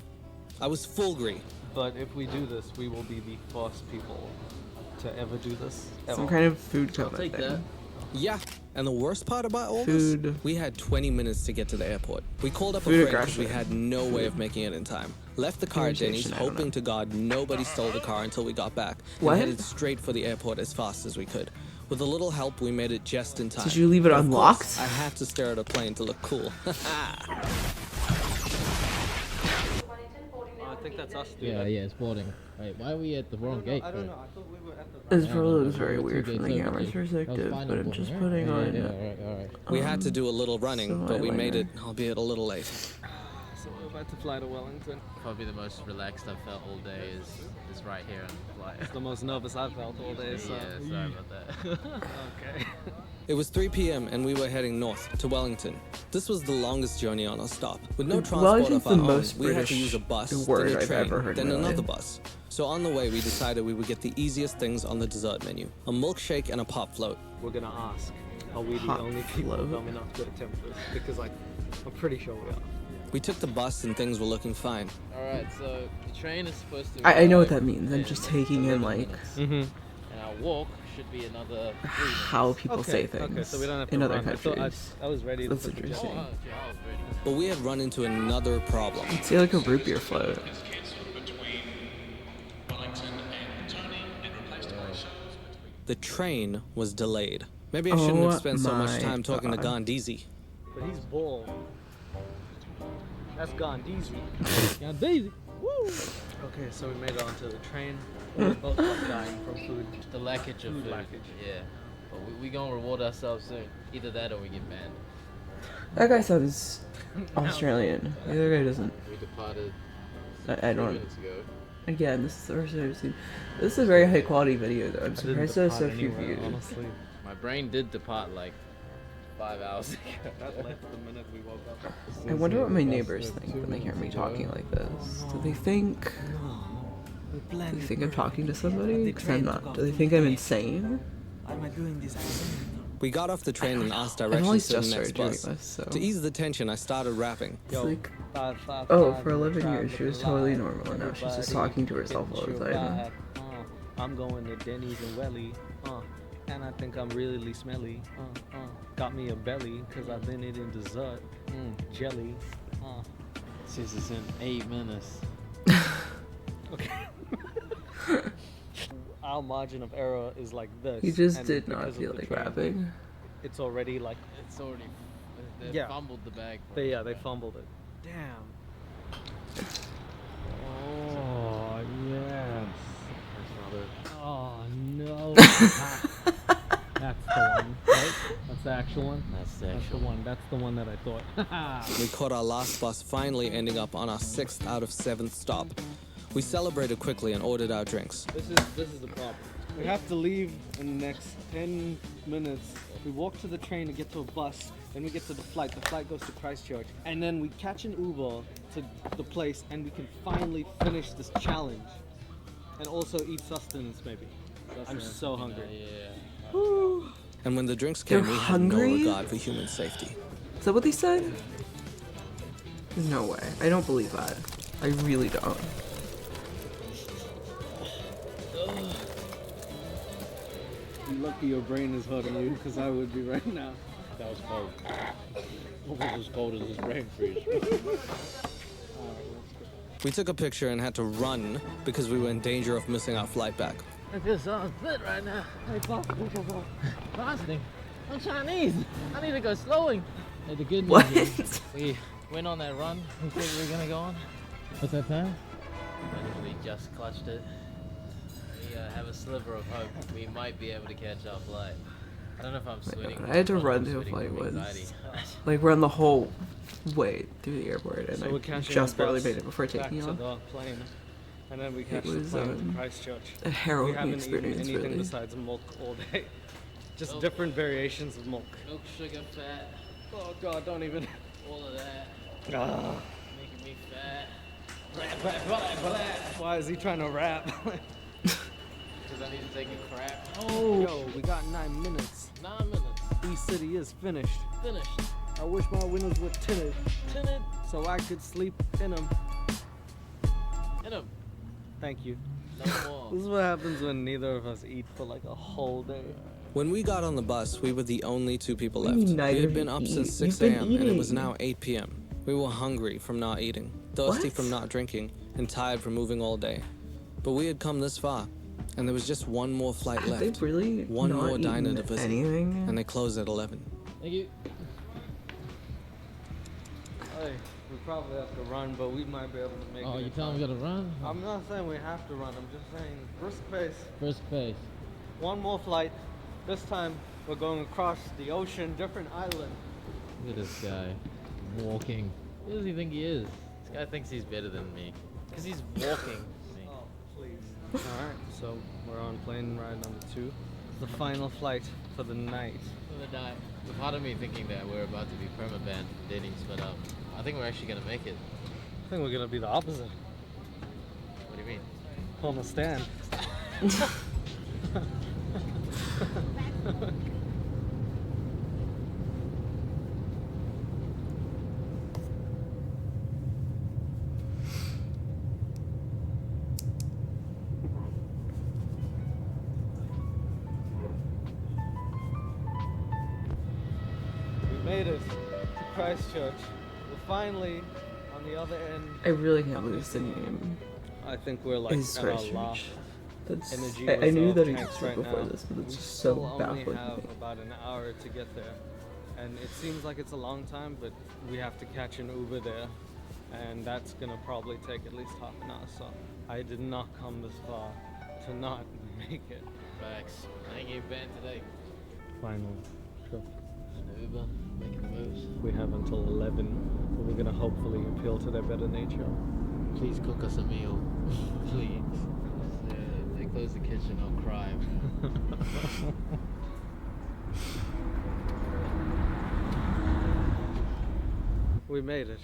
I was fullgry. But if we do this, we will be the first people to ever do this. Some Ever. kind of food coma take thing. that. Yeah, and the worst part about all Food. this, we had 20 minutes to get to the airport. We called up Food a friend because we aggression. had no way of making it in time. Left the car at Denny's, Irritation, I don't hoping know. to God nobody stole the car until we got back. What? And headed straight for the airport as fast as we could. With a little help, we made it just in time. Did you leave it But of unlocked? course, I had to stare at a plane to look cool. I think that's us, dude. Yeah, it's boarding. Wait, why are we at the wrong gate? I don't know. bro? I thought we were at the. This Yeah, probably no, looks no, very no, weird two from the gates over, camera's okay. That was perspective, final but I'm boarding, just right? putting Yeah, on. alright. We had to do a little running, so but we made eyeliner. it, albeit a little late. So we're about to fly to Wellington. Probably the most relaxed I've felt all day is right here on the flight. It's the most nervous I've felt all day. So. Yeah, sorry about that. Okay. It was 3 p.m. and we were heading north to Wellington. This was the longest journey on our stop. With no transport Wellington's of our the own, most we had to British use a bus, word then a I've train, ever heard then in my another life. bus. So on the way, we decided we would get the easiest things on the dessert menu: a milkshake and a pop float. We're gonna ask, are we the Hot only people float. dumb enough to attempt this? Because like, I'm pretty sure we are. We took the bus and things were looking fine. Alright, so the train is supposed to. I know what arrive that means. I'm in just taking in 11 like minutes. Mm-hmm. And our walk should be another 3 minutes. how people say things Okay, so we don't have to in other run. countries. I was ready That's to put the interesting. jet. Oh, okay, I was ready. But we had run into another problem. See, like a root beer float. The train was delayed. Maybe I shouldn't Oh have spent so much my time talking to God. Gandhizi. But he's bald. That's Gandhizi. Yeah, Daisy. Okay, so we made it onto the train. We're both dying from food. The lackage of Food food. lackage. Yeah. But we gonna reward ourselves soon. Either that or we get banned. That guy sounds Australian. The other guy doesn't. We departed I 3 don't. minutes ago. Again, this is the first time I've seen. This is a very high quality video though. I'm surprised there's so few views. Honestly, my brain did depart like 5 hours ago. That left the minute we woke up. I wonder what my neighbors think when they hear me talking like this. Do they think I'm talking to somebody? Because I'm not. Do they think I'm insane? We got off the train and asked I've only directions to just the next started doing bus. this, so. To ease the tension, I started rapping. It's like, oh, for 11 years she was totally normal, and now she's just talking to herself all the time. I'm going to Denny's and Welly, and I think I'm really smelly. Got me a belly, cause I've been eating dessert, jelly. This is in 8 minutes. Okay. Our margin of error is like this. He just and did not because of feel the like train, rapping. It's already like, It's already. They Yeah. fumbled the bag. they fumbled it. Damn. Oh yes. Oh no. That's the one, right? That's the actual one. That's the one. That's the one that I thought. We caught our last bus, finally ending up on our 6th out of 7th stop. We celebrated quickly and ordered our drinks. This is the problem. We have to leave in the next 10 minutes. We walk to the train to get to a bus, then we get to the flight. The flight goes to Christchurch, and then we catch an Uber to the place, and we can finally finish this challenge, and also eat sustenance maybe. I'm so hungry. Yeah. And when the drinks came, They're we had no hungry? regard for human safety. Is that what they said? No way. I don't believe that. I really don't. You're lucky your brain is hurting you, because I would be right now. That was cold. Almost as cold as this brain freeze. We took a picture and had to run because we were in danger of missing our flight back. I feel so unfit right now. Hey, fasting. I'm Chinese. I need to go slowing. Hey, the good news What? is we went on that run we said we were gonna go on. What's that time? And we just clutched it. We have a sliver of hope. We might be able to catch our flight. I don't know if I'm sweating. I had to or if run I'm to a sweating flight from anxiety. once. Like run the whole way through the airport, and So we're I catching just a barely bus made it before back taking to off. the plane, and then we catch the was, plane to Christchurch. A We harrowing haven't experience, eaten anything really. besides milk all day. Just Milk. different variations of milk. Milk, sugar, fat, Oh God, don't even. all of that. Ah. Making me fat. Why is he trying to rap? Because I need to take a crap. Oh, yo, we got 9 minutes. 9 minutes. E-City is finished. Finished. I wish my windows were tinted Tinted. so I could sleep in them. In them. Thank you. No more. This is what happens when neither of us eat for like a whole day. When we got on the bus, we were the only 2 people What do left. you mean We neither had been of up you since eat? 6 You've been a.m. and it was eating. now 8 p.m. We were hungry from not eating, thirsty What? from not drinking, and tired from moving all day. But we had come this far, and there was just one more flight Have left. they really One not more diner to eaten visit, anything? and they closed at 11. Thank you. Hey, we probably have to run, but we might be able to make it. Oh, you in telling me we time. gotta run? I'm not saying we have to run. I'm just saying brisk pace. First phase. One more flight. This time we're going across the ocean, different island. Look at this guy walking. Who does he think he is? This guy thinks he's better than me. Because he's walking. me. Oh, please. All right, so we're on plane ride number 2. The final flight for the night. I'm gonna die. There's part of me thinking that we're about to be permabanned from Denny's, but I think we're actually gonna make it. I think we're gonna be the opposite. What do you mean? On the stand. We made it to Christchurch. We're finally on the other end. I really can't believe the name I think we're like is at our Christchurch. last That's, energy I knew that tanks existed right before now. this, but it's We just still so only baffling to have me. about an hour to get there, and it seems like it's a long time, but we have to catch an Uber there, and that's gonna probably take at least half an hour. So I did not come this far to not make it. Facts. I ain't getting banned today. Final trip. An Uber, making the moves. We have until 11, but we're gonna hopefully appeal to their better nature. Please cook us a meal. Please. If they close the kitchen, I'll cry. We made it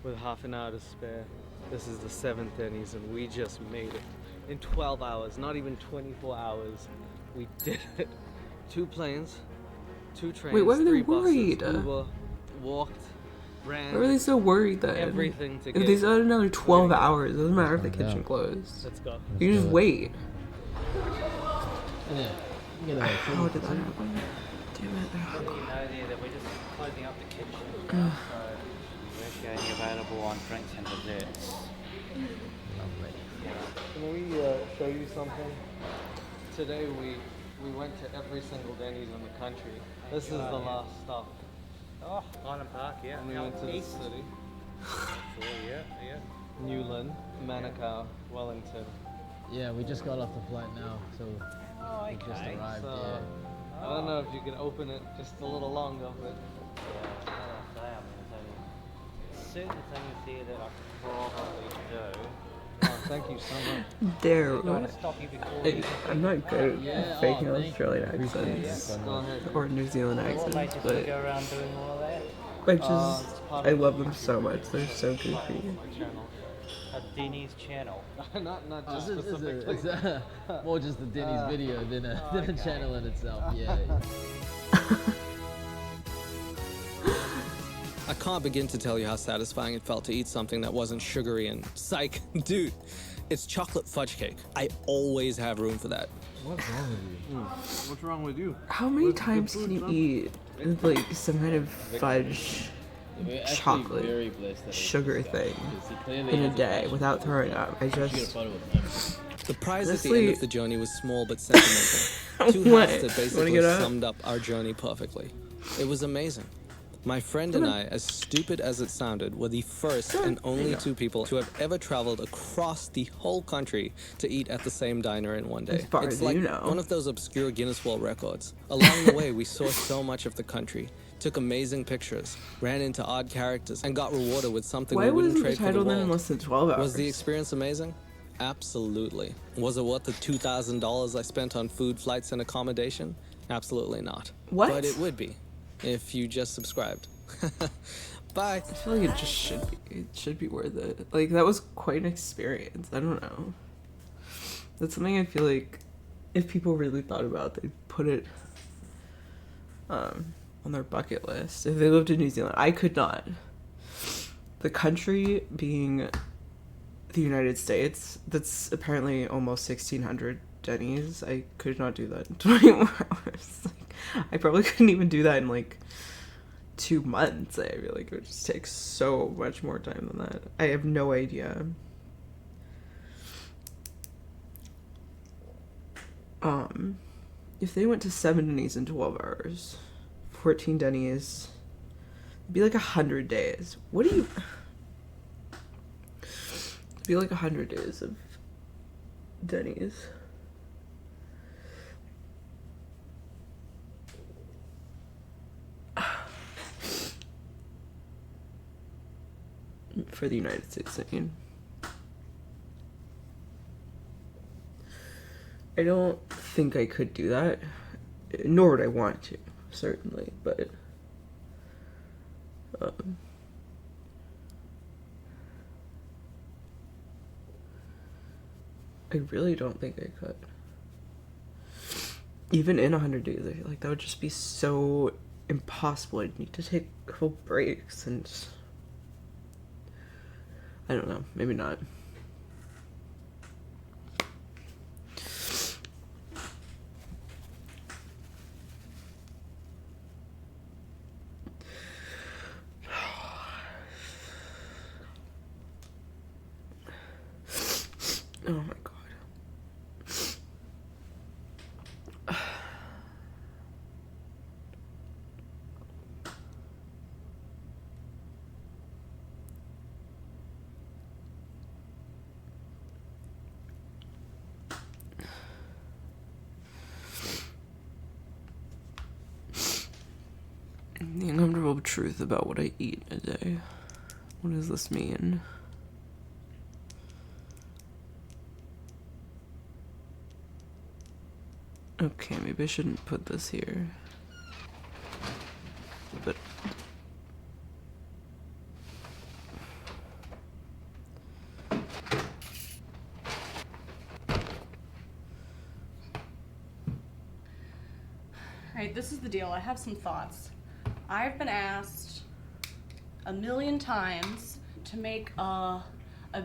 with half an hour to spare. This is the 7th Denny's and we just made it. In 12 hours, not even 24 hours, we did it. 2 planes, 2 trains, Wait, why are they 3 buses, worried? Uber, walked, ran. Why are they so worried then? Everything to If get they said another 12 hours, it doesn't matter if the kitchen closed. Let's go. You just wait. Yeah. How did that happen? Damn it. That we're just closing up the kitchen. So we're only available on drinks and desserts. Can we show you something? Today we went to every single Denny's in the country. This is the last stop. Oh, Highland Park, yeah. And we went to the city. Yeah. Newland, Manukau, Wellington. Yeah, we just got off the flight now, so Oh, we just okay. arrived. So, I don't know if you can open it just a little longer, but Certain things here that I could probably do. thank you so much. Dare. I want to stop you before you I'm not good Yeah, at faking thank Australian you. accents Go ahead. or New Zealand what made accents, you but go around doing all of that? I love them so much. They're so goofy. A Denny's channel. not just It's specifically. more just the Denny's video than a channel in itself. Yeah. I can't begin to tell you how satisfying it felt to eat something that wasn't sugary and psych, dude. It's chocolate fudge cake. I always have room for that. What's wrong with you? What's wrong with you? How many times can you eat like some kind of fudge chocolate sugar thing in a day without throwing up? I just The prize at the Honestly- end of the journey was small but sentimental. Two What? halves that Wanna basically get up? summed up our journey perfectly. It was amazing. My friend and I, as stupid as it sounded, were the first and only 2 people to have ever traveled across the whole country to eat at the same diner in one day. As far It's as like you know. one of those obscure Guinness World Records. Along the way, we saw so much of the country, took amazing pictures, ran into odd characters, and got rewarded with something why we wouldn't wasn't the trade for the title then in world. less than 12 hours? Was the experience amazing? Absolutely. Was it worth the $2,000 I spent on food, flights, and accommodation? Absolutely not. What? But it would be, if you just subscribed. Bye. I feel like it just should be. It should be worth it. Like, that was quite an experience. I don't know. That's something I feel like if people really thought about, they'd put it on their bucket list. If they lived in New Zealand, I could not. The country being the United States, that's apparently almost 1,600 Denny's. I could not do that in 24 hours. Like, I probably couldn't even do that in like 2 months. I feel like it would just take so much more time than that. I have no idea. If they went to 7 Denny's in 12 hours, 14 Denny's, it'd be like 100 days. What do you... It'd be like 100 days of Denny's. For the United States, I mean. I don't think I could do that, nor would I want to, certainly, but I really don't think I could. Even in 100 days, I feel like that would just be so impossible. I'd need to take full breaks and I don't know, maybe not. Oh my god. The uncomfortable truth about what I eat a day. What does this mean? Okay, maybe I shouldn't put this here. But Alright, this is the deal. I have some thoughts. I've been asked a million times to make a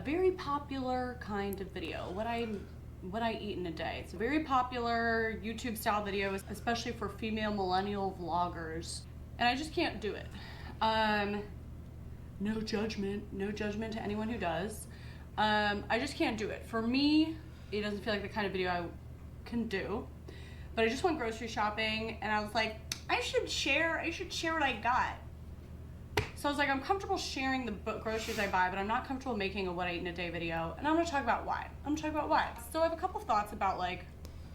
very popular kind of video. What I eat in a day. It's a very popular YouTube style video, especially for female millennial vloggers. And I just can't do it. No judgment to anyone who does. I just can't do it. For me, it doesn't feel like the kind of video I can do. But I just went grocery shopping and I was like, I should share what I got. So I was like, I'm comfortable sharing the groceries I buy, but I'm not comfortable making a what I eat in a day video. And I'm gonna talk about why. So I have a couple thoughts about like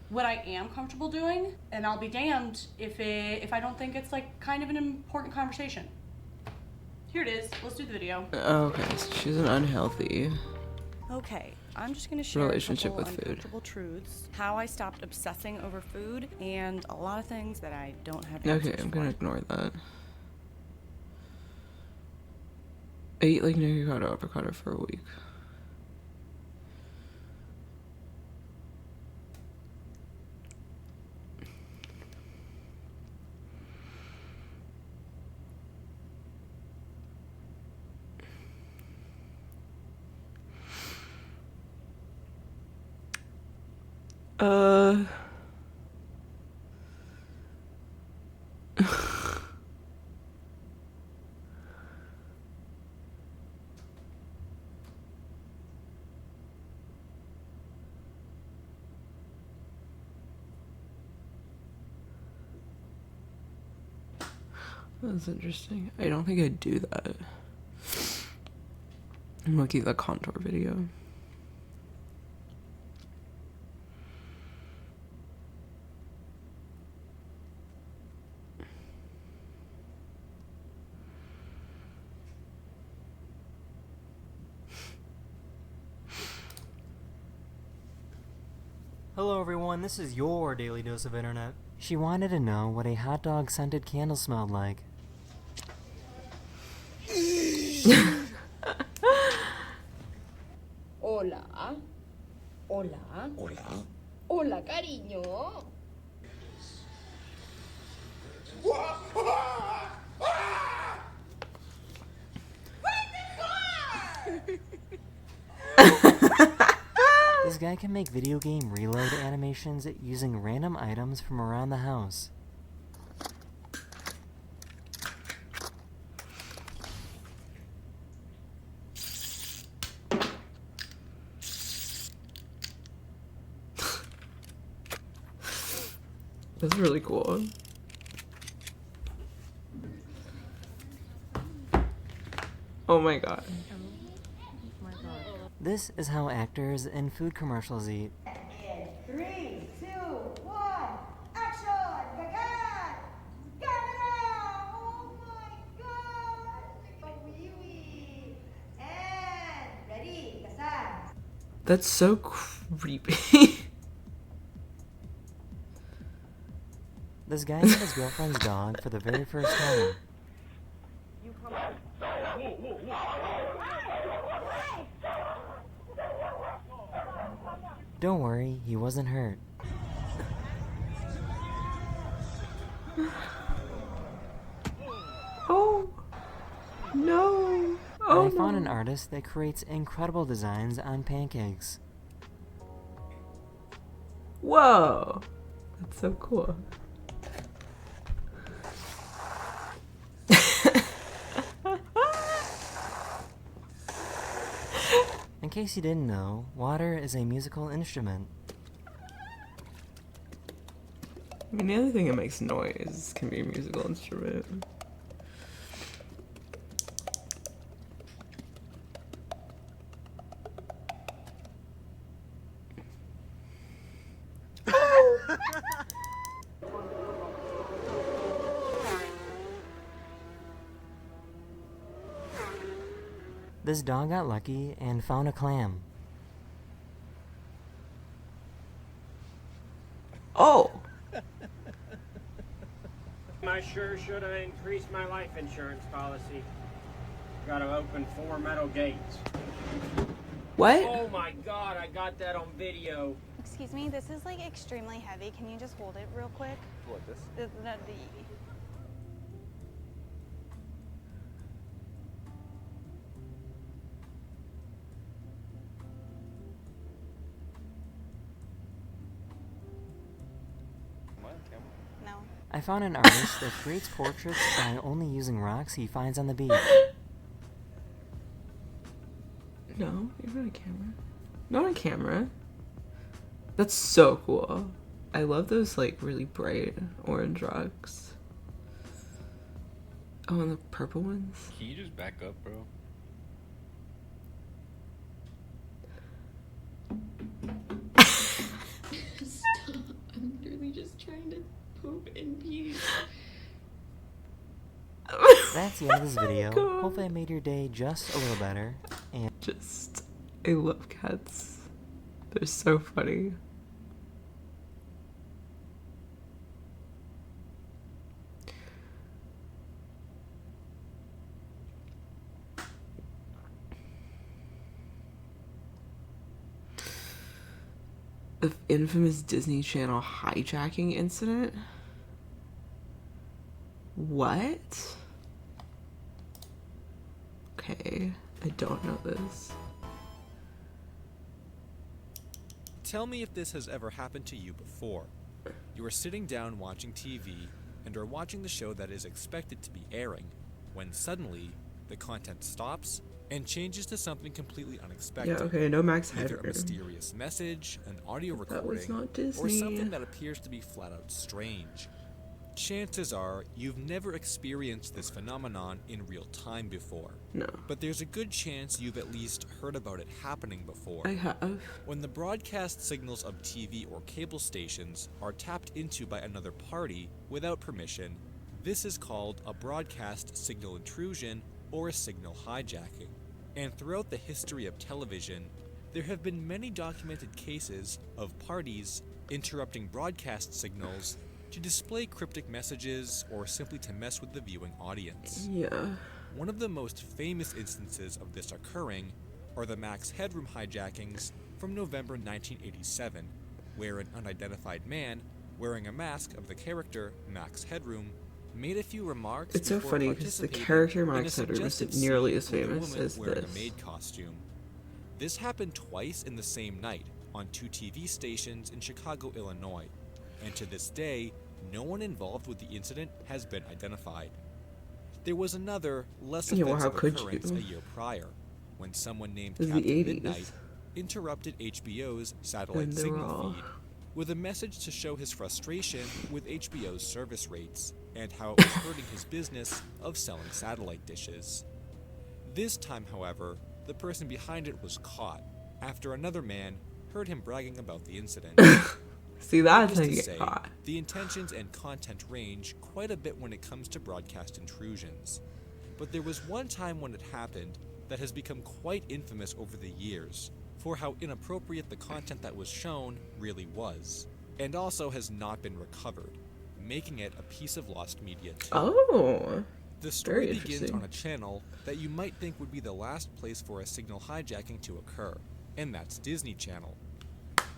what I am comfortable doing, and I'll be damned if I don't think it's like kind of an important conversation. Here it is, let's do the video. okay, so she's an unhealthy Okay, I'm just gonna share relationship a with couple food. uncomfortable truths, how I stopped obsessing over food, and a lot of things that I don't have Okay, answers I'm for. gonna ignore that. I eat like no avocado for a week. That's interesting. I don't think I'd do that. I'm gonna keep the contour video. Hello everyone, this is your daily dose of internet. She wanted to know what a hot dog scented candle smelled like. Hola. Hola. Hola. Hola, cariño. This guy can make video game reload animations using random items from around the house. That's really cool. Oh my god. This is how actors in food commercials eat. In 3, 2, 1, action! Gagan! Camera! Oh my god! Wee wee! And ready, Kasan! That's so creepy. This guy met his girlfriend's dog for the very first time. Don't worry, he wasn't hurt. Oh no! Oh I found no. an artist that creates incredible designs on pancakes. Whoa! That's so cool. In case you didn't know, water is a musical instrument. I mean, the other thing that makes noise can be a musical instrument. This dog got lucky and found a clam. Oh! I sure should have increased my life insurance policy. Gotta open 4 metal gates. What? Oh my god, I got that on video. Excuse me, this is like extremely heavy. Can you just hold it real quick? What, this? No. I found an artist that creates portraits by only using rocks he finds on the beach. No, you're not on camera. Not on camera. That's so cool. I love those like really bright orange rocks. Oh, and the purple ones. Can you just back up, bro? Stop. I'm really just trying to poop in peace. That's the end of this video. Hopefully I made your day just a little better. And I love cats. They're so funny. The infamous Disney Channel hijacking incident? What? Okay, I don't know this. Tell me if this has ever happened to you before. You are sitting down watching TV and are watching the show that is expected to be airing, when suddenly the content stops and changes to something completely unexpected. Yeah, okay, no Max Either Headroom. a mysterious message, an audio That was recording, not Disney. or something that appears to be flat out strange. Chances are you've never experienced this phenomenon in real time before. No. But there's a good chance you've at least heard about it happening before. I have. When the broadcast signals of TV or cable stations are tapped into by another party without permission, this is called a broadcast signal intrusion or a signal hijacking. And throughout the history of television, there have been many documented cases of parties interrupting broadcast signals to display cryptic messages or simply to mess with the viewing audience. Yeah. One of the most famous instances of this occurring are the Max Headroom hijackings from November 1987, where an unidentified man wearing a mask of the character Max Headroom made a few remarks. It's so funny because the character Max Headroom isn't nearly as famous as wearing this. a maid costume. This happened twice in the same night on 2 TV stations in Chicago, Illinois, and to this day, no one involved with the incident has been identified. There was another, less offensive occurrence a year prior, when someone named This is Captain the 80s. Midnight interrupted HBO's satellite And they're signal all- feed with a message to show his frustration with HBO's service rates and how it was hurting his business of selling satellite dishes. This time, however, the person behind it was caught after another man heard him bragging about the incident. See, that's how Needless you to get say, caught. the intentions and content range quite a bit when it comes to broadcast intrusions. But there was one time when it happened that has become quite infamous over the years for how inappropriate the content that was shown really was, and also has not been recovered, making it a piece of lost media too. Oh, the story very begins interesting. on a channel that you might think would be the last place for a signal hijacking to occur, and that's Disney Channel.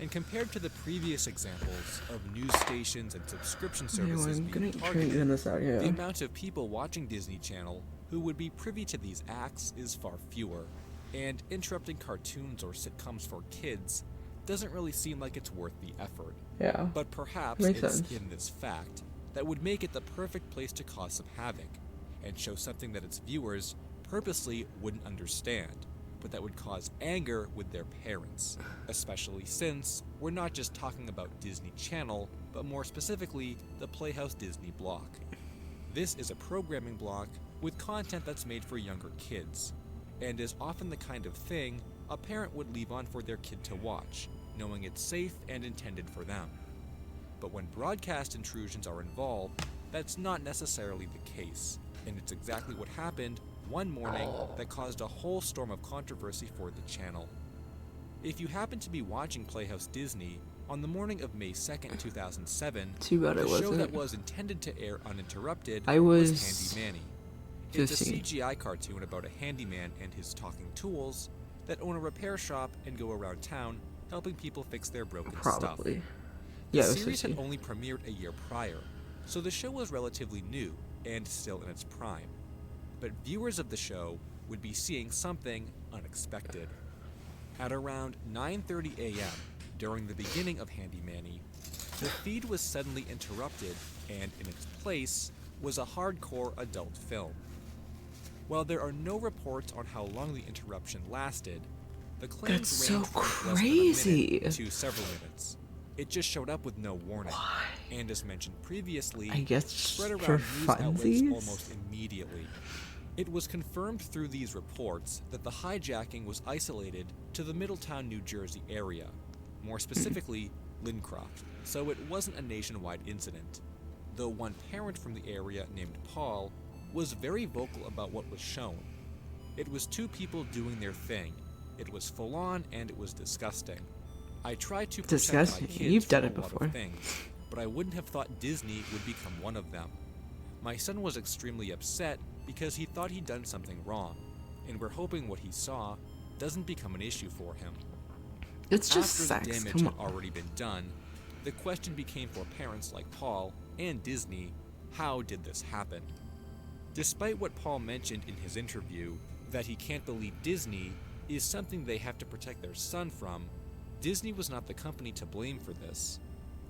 And compared to the previous examples of news stations and subscription services I'm being gonna targeted, turn this out, yeah. the amount of people watching Disney Channel who would be privy to these acts is far fewer, and interrupting cartoons or sitcoms for kids doesn't really seem like it's worth the effort. Yeah. But perhaps Makes it's sense. in this fact that would make it the perfect place to cause some havoc, and show something that its viewers purposely wouldn't understand, but that would cause anger with their parents, especially since we're not just talking about Disney Channel, but more specifically, the Playhouse Disney block. This is a programming block with content that's made for younger kids, and is often the kind of thing a parent would leave on for their kid to watch, knowing it's safe and intended for them. But when broadcast intrusions are involved, that's not necessarily the case, and it's exactly what happened one morning that caused a whole storm of controversy for the channel. If you happen to be watching Playhouse Disney, On the morning of May 2nd, 2007, Too bad the I show wasn't. that was intended to air uninterrupted I was was Handy Manny. It's a 15. CGI cartoon about a handyman and his talking tools that own a repair shop and go around town helping people fix their broken stuff. Probably. The Yeah, it was series 15. had only premiered a year prior, so the show was relatively new and still in its prime. But viewers of the show would be seeing something unexpected. At around 9:30 a.m., during the beginning of Handy Manny, the feed was suddenly interrupted, and in its place was a hardcore adult film. While there are no reports on how long the interruption lasted, the claims That's so range from less than a crazy. minute to several minutes. It just showed up with no warning, and as mentioned previously, I guess spread for around news outlets funsies? almost immediately. It was confirmed through these reports that the hijacking was isolated to the Middletown, New Jersey area, more specifically Lincroft, so it wasn't a nationwide incident. Though one parent from the area named Paul was very vocal about what was shown. It was two people doing their thing. It was full on and it was disgusting. I try to protect Disgusting. my kids You've done from it a lot before. of things, but I wouldn't have thought Disney would become one of them. My son was extremely upset because he thought he'd done something wrong, and we're hoping what he saw doesn't become an issue for him. It's just After sex. the damage Come had on. already been done, the question became for parents like Paul and Disney, how did this happen? Despite what Paul mentioned in his interview, that he can't believe Disney is something they have to protect their son from, Disney was not the company to blame for this.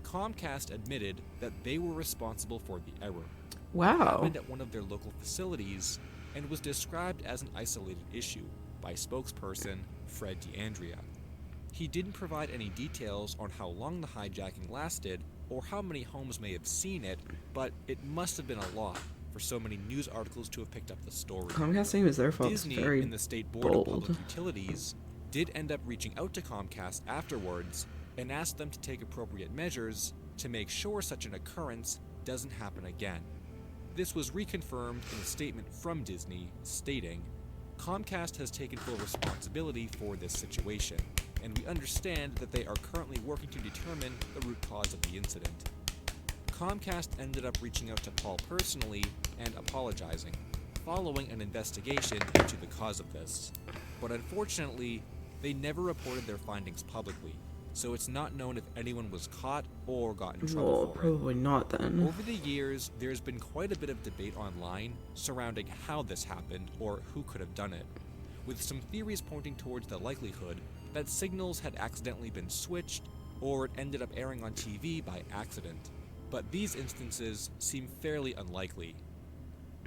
Comcast admitted that they were responsible for the error. Wow. It happened at one of their local facilities and was described as an isolated issue by spokesperson Fred DeAndrea. He didn't provide any details on how long the hijacking lasted or how many homes may have seen it, but it must have been a lot for so many news articles to have picked up the story. Comcast saying it was their fault. It's Disney very and the State Board bold. of Public Utilities did end up reaching out to Comcast afterwards and asked them to take appropriate measures to make sure such an occurrence doesn't happen again. This was reconfirmed in a statement from Disney stating, Comcast has taken full responsibility for this situation, and we understand that they are currently working to determine the root cause of the incident. Comcast ended up reaching out to Paul personally and apologizing, following an investigation into the cause of this. But unfortunately, they never reported their findings publicly, so it's not known if anyone was caught or got in trouble Well, for it. probably not then. Over the years, there's been quite a bit of debate online surrounding how this happened or who could have done it, with some theories pointing towards the likelihood that signals had accidentally been switched or it ended up airing on TV by accident. But these instances seem fairly unlikely.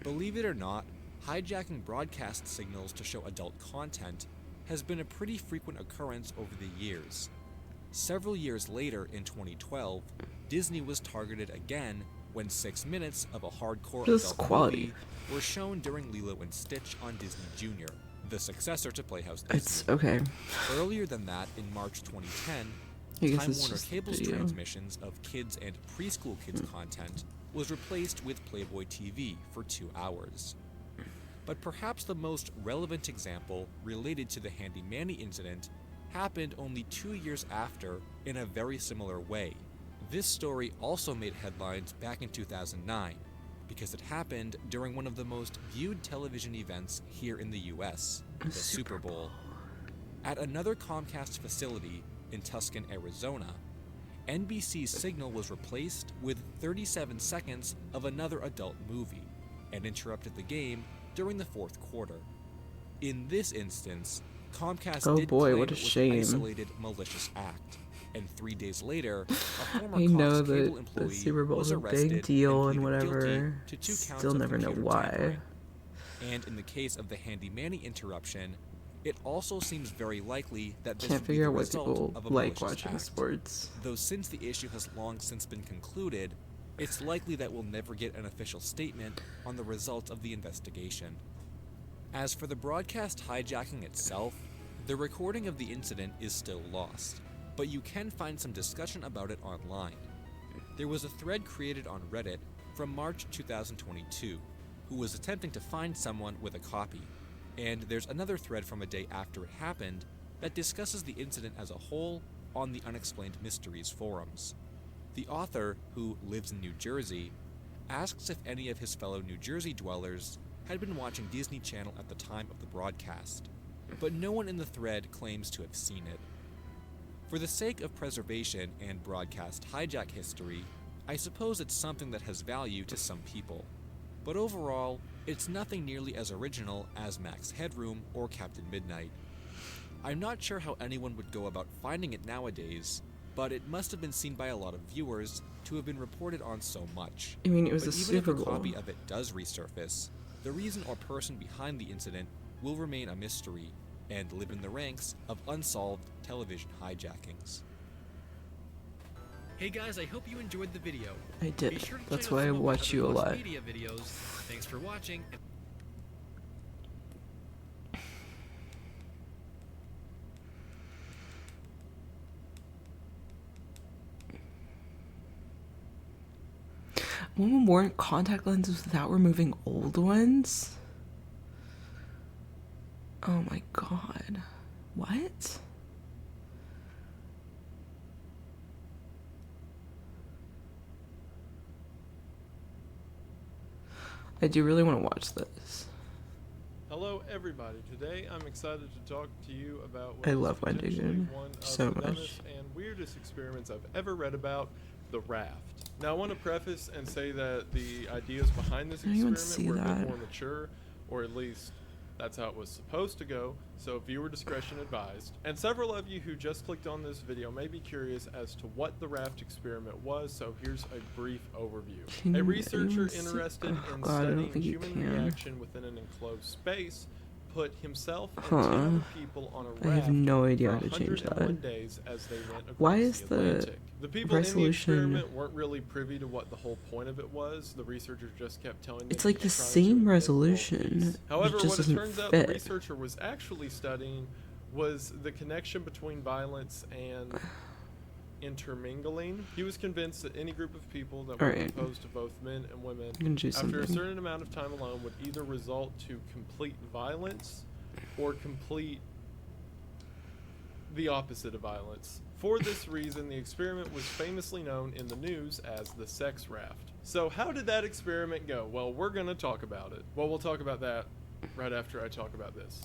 Believe it or not, hijacking broadcast signals to show adult content has been a pretty frequent occurrence over the years. Several years later, in 2012, Disney was targeted again when 6 minutes of a hardcore Just adult quality. movie were shown during Lilo and Stitch on Disney Junior, the successor to Playhouse Disney. It's okay. Earlier than that, in March 2010, I guess Time it's Warner just Cable's video. transmissions of kids and preschool kids content was replaced with Playboy TV for 2 hours. But perhaps the most relevant example related to the Handy Manny incident happened only 2 years after in a very similar way. This story also made headlines back in 2009 because it happened during one of the most viewed television events here in the US, the Super Bowl. At another Comcast facility in Tucson, Arizona, NBC's signal was replaced with 37 seconds of another adult movie and interrupted the game during the fourth quarter. In this instance, Comcast Oh did boy, claim what a it was shame. an isolated malicious act, and 3 days later, a former I know Cox Cable that employee the Super Bowl was is a arrested big deal and pleaded whatever. guilty to 2 counts Still of never know computer why. tampering. And in the case of the Handy Manny interruption, it also seems very likely that this Can't would be figure the out why result people of a like malicious watching act. sports. Though since the issue has long since been concluded, it's likely that we'll never get an official statement on the results of the investigation. As for the broadcast hijacking itself, the recording of the incident is still lost, but you can find some discussion about it online. There was a thread created on Reddit from March 2022, who was attempting to find someone with a copy, and there's another thread from a day after it happened that discusses the incident as a whole on the Unexplained Mysteries forums. The author, who lives in New Jersey, asks if any of his fellow New Jersey dwellers had been watching Disney Channel at the time of the broadcast, but no one in the thread claims to have seen it. For the sake of preservation and broadcast hijack history, I suppose it's something that has value to some people. But overall, it's nothing nearly as original as Max Headroom or Captain Midnight. I'm not sure how anyone would go about finding it nowadays, but it must have been seen by a lot of viewers to have been reported on so much. I mean, it was but a even Super if a Bowl. copy of it does resurface, the reason or person behind the incident will remain a mystery and live in the ranks of unsolved television hijackings. Hey guys, I hope you enjoyed the video. I did. Be sure to That's check out why I some of my watch other you a Plus lot. Media videos. Thanks for watching. Women weren't contact lenses without removing old ones? Oh my god. What? I do really want to watch this. Hello everybody. Today I'm excited to talk to you about what I is love Wendy potentially Goon one of so the much. dumbest and weirdest experiments I've ever read about, the raft. Now I want to preface and say that the ideas behind this I didn't even experiment see were a that. bit more mature, or at least that's how it was supposed to go, so viewer discretion advised. And several of you who just clicked on this video may be curious as to what the raft experiment was, so here's a brief overview. Can A you researcher see- interested oh in God, I don't studying think you human can. reaction within an enclosed space put himself and Huh. 10 other people on a raft I have no idea for how to change 101 that. days as they went across Why is the the Atlantic. The people in the resolution? experiment weren't really privy to what the whole point of it was. The researchers just kept telling them It's he like the was trying to same invent world resolution. peace. However, it just what it doesn't turns out fit. the researcher was actually studying was the connection between violence and intermingling. He was convinced that any group of people that were Alright. composed of both men and women, I'm gonna do after a something. certain amount of time alone, would either result to complete violence or complete the opposite of violence. For this reason, the experiment was famously known in the news as the sex raft. So how did that experiment go? Well, we're going to talk about it. Well, we'll talk about that right after I talk about this.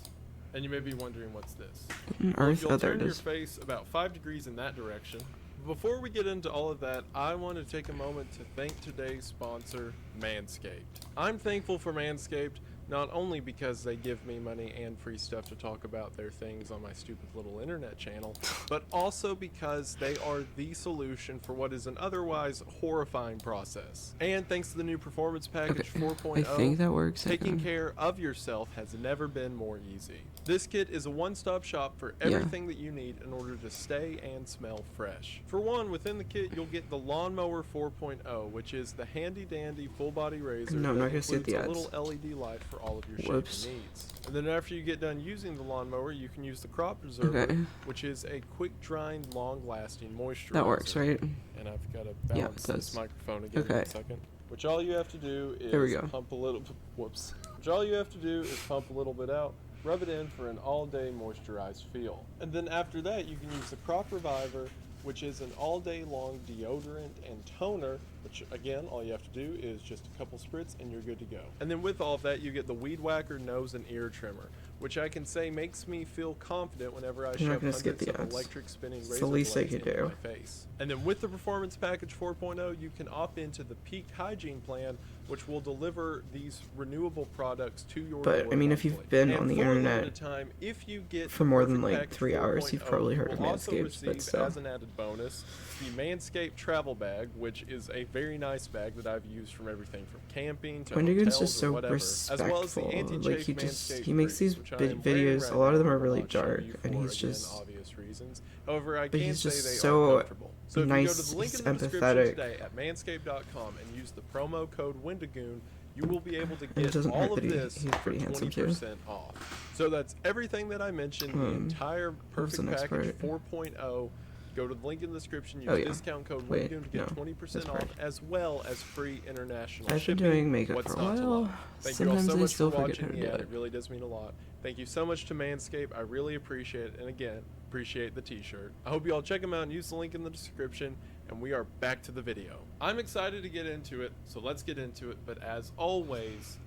And you may be wondering, what's this? On Well, Earth? you'll Oh, there turn it your is. face about 5 degrees in that direction. Before we get into all of that, I want to take a moment to thank today's sponsor, Manscaped. I'm thankful for Manscaped, not only because they give me money and free stuff to talk about their things on my stupid little internet channel, but also because they are the solution for what is an otherwise horrifying process. And thanks to the new Performance Package 4.0, I think that works. taking care of yourself has never been more easy. This kit is a one-stop shop for everything that you need in order to stay and smell fresh. For one, within the kit you'll get the Lawnmower 4.0, which is the handy-dandy full-body razor No, I'm that not gonna see includes the a ads. little LED light for all of your Whoops. shaving needs. And then after you get done using the lawnmower, you can use the Crop Preserver, Okay. which is a quick-drying, long-lasting moisturizer. That works, right? And I've got to Yeah, balance it this does. microphone again in Okay. a second. Which all you have to do is There we go. pump a little. Whoops. Which all you have to do is pump a little bit out, rub it in for an all-day moisturized feel. And then after that, you can use the Crop Reviver, which is an all-day long deodorant and toner, which again, all you have to do is just a couple spritz and you're good to go. And then with all of that, you get the Weed Whacker nose and ear trimmer, which I can say makes me feel confident whenever I I'm not shove gonna skip hundreds the of ads. electric spinning It's razor the least I blades could into do. my face. And then with the Performance Package 4.0, you can opt into the Peak Hygiene Plan, which will deliver these renewable products to your But, door I mean, if monthly. you've been And on the for a internet limited time, if you get for more than, Perfect like, Package 3 hours, you've 4.0, probably heard you of will also Manscaped, receive but still. as an added bonus the Manscaped travel bag, which is a very nice bag that I've used from everything from camping to Wendigoon's hotels just or so whatever, as well as the respectful. anti-chafe Like, Manscaped he makes grease, these which I big am wearing videos. right A lot of now them are and will really not show dark, you and for, he's again, just. obvious reasons. However, I But can he's say just they so are comfortable. So if you go nice, to the link he's in the description empathetic. today at manscaped.com and use the promo code Wendigoon, you will be able to it get doesn't hurt all of that this he's for pretty handsome, too. 20% off. So that's everything that I mentioned, the entire what was the Perfect next Package part? 4.0 Go to the link in the description, use Oh, yeah. discount code Wait, WINGDOOM to get no, 20% that's off, correct. as well as free international I've been shipping. doing makeup What's for a not to while. love? Thank you all Sometimes so I much still for forget how watching. to do Yeah, it. it really does mean a lot. Thank you so much to Manscaped. I really appreciate it. And again, appreciate the t-shirt. I hope you all check them out and use the link in the description. And we are back to the video. I'm excited to get into it, so let's get into it. But as always,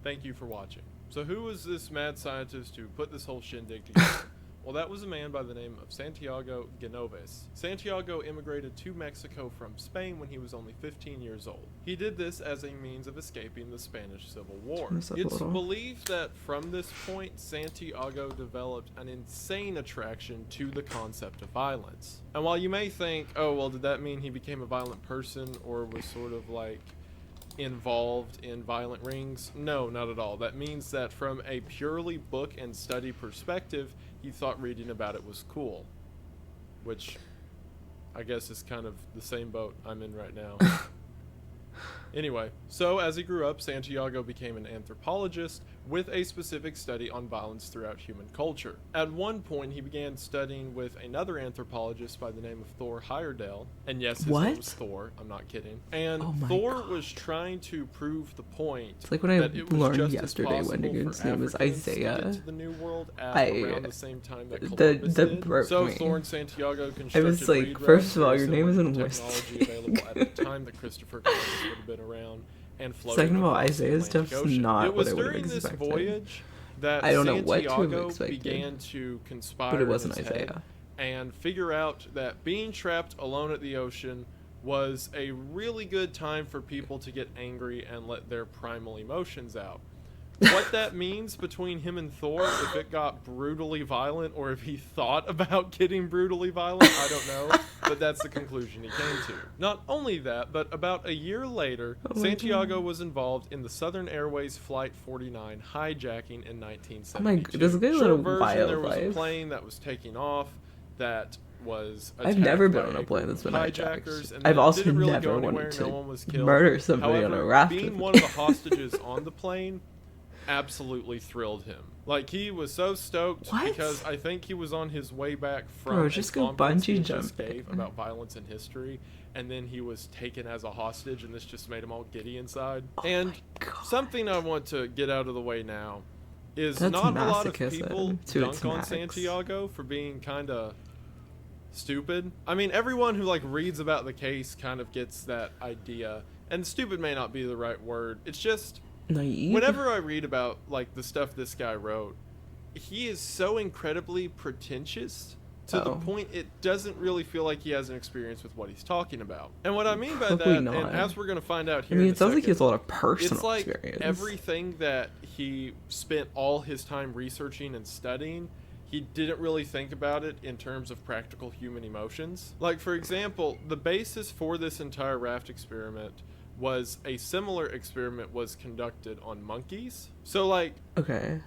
thank you for watching. So who was this mad scientist who put this whole shindig together? Well, that was a man by the name of Santiago Genoves. Santiago immigrated to Mexico from Spain when he was only 15 years old. He did this as a means of escaping the Spanish Civil War. It's believed that from this point, Santiago developed an insane attraction to the concept of violence. And while you may think, oh, well, did that mean he became a violent person or was sort of like involved in violent rings? No, not at all. That means that from a purely book and study perspective, he thought reading about it was cool, which I guess is kind of the same boat I'm in right now. Anyway, so as he grew up, Santiago became an anthropologist with a specific study on violence throughout human culture. At one point, he began studying with another anthropologist by the name of Thor Heyerdahl. And yes, his name was Thor, I'm not kidding. And Thor was trying to prove the point It's like when I that it was learned just yesterday as Wendigoon's possible name was for Africans to Isaiah. get into the New World at around the same time that Columbus that did. broke So me. Thor and Santiago I constructed was like, reed first of all, rafts your very name similar isn't to West. technology available at the time that Christopher Columbus would have been around and floating Second of all, across the Isaiah's Atlantic stuff's Ocean. not It was what I would have during this expected. voyage that I don't know what to have Santiago expected, began to conspire but it wasn't in his head Isaiah. and figure out that being trapped alone at the ocean was a really good time for people to get angry and let their primal emotions out. What that means between him and Thor, if it got brutally violent or if he thought about getting brutally violent, I don't know, but that's the conclusion he came to. Not only that, but about a year later, Santiago was involved in the Southern Airways Flight 49 hijacking in 1972. Oh my god, this guy Short a version, wild there was a life. plane that was taking off that was I've never attacked been by on a plane that's been hijackers, hijacked. and I've then also didn't really never go anywhere, wanted no one was killed. murder somebody on a However, raft. being one of the hostages on the plane absolutely thrilled him. Like, he was so stoked because I think he was on his way back from Bro, a just go conference he bungee just jumping. gave about violence in history, and then he was taken as a hostage, and this just made him all giddy inside. And something I want to get out of the way now is That's not a lot of masochism people to its dunk on max. Santiago for being kind of stupid. I mean, everyone who like reads about the case kind of gets that idea, and stupid may not be the right word. It's just Naive? whenever I read about like the stuff this guy wrote, he is so incredibly pretentious to the point it doesn't really feel like he has an experience with what he's talking about. And what I mean by Probably that, not. and as we're going to find out I here mean, in it sounds like he has a lot of it's personal like experience. everything that he spent all his time researching and studying, he didn't really think about it in terms of practical human emotions. Like, for example, the basis for this entire raft experiment was a similar experiment was conducted on monkeys. So like,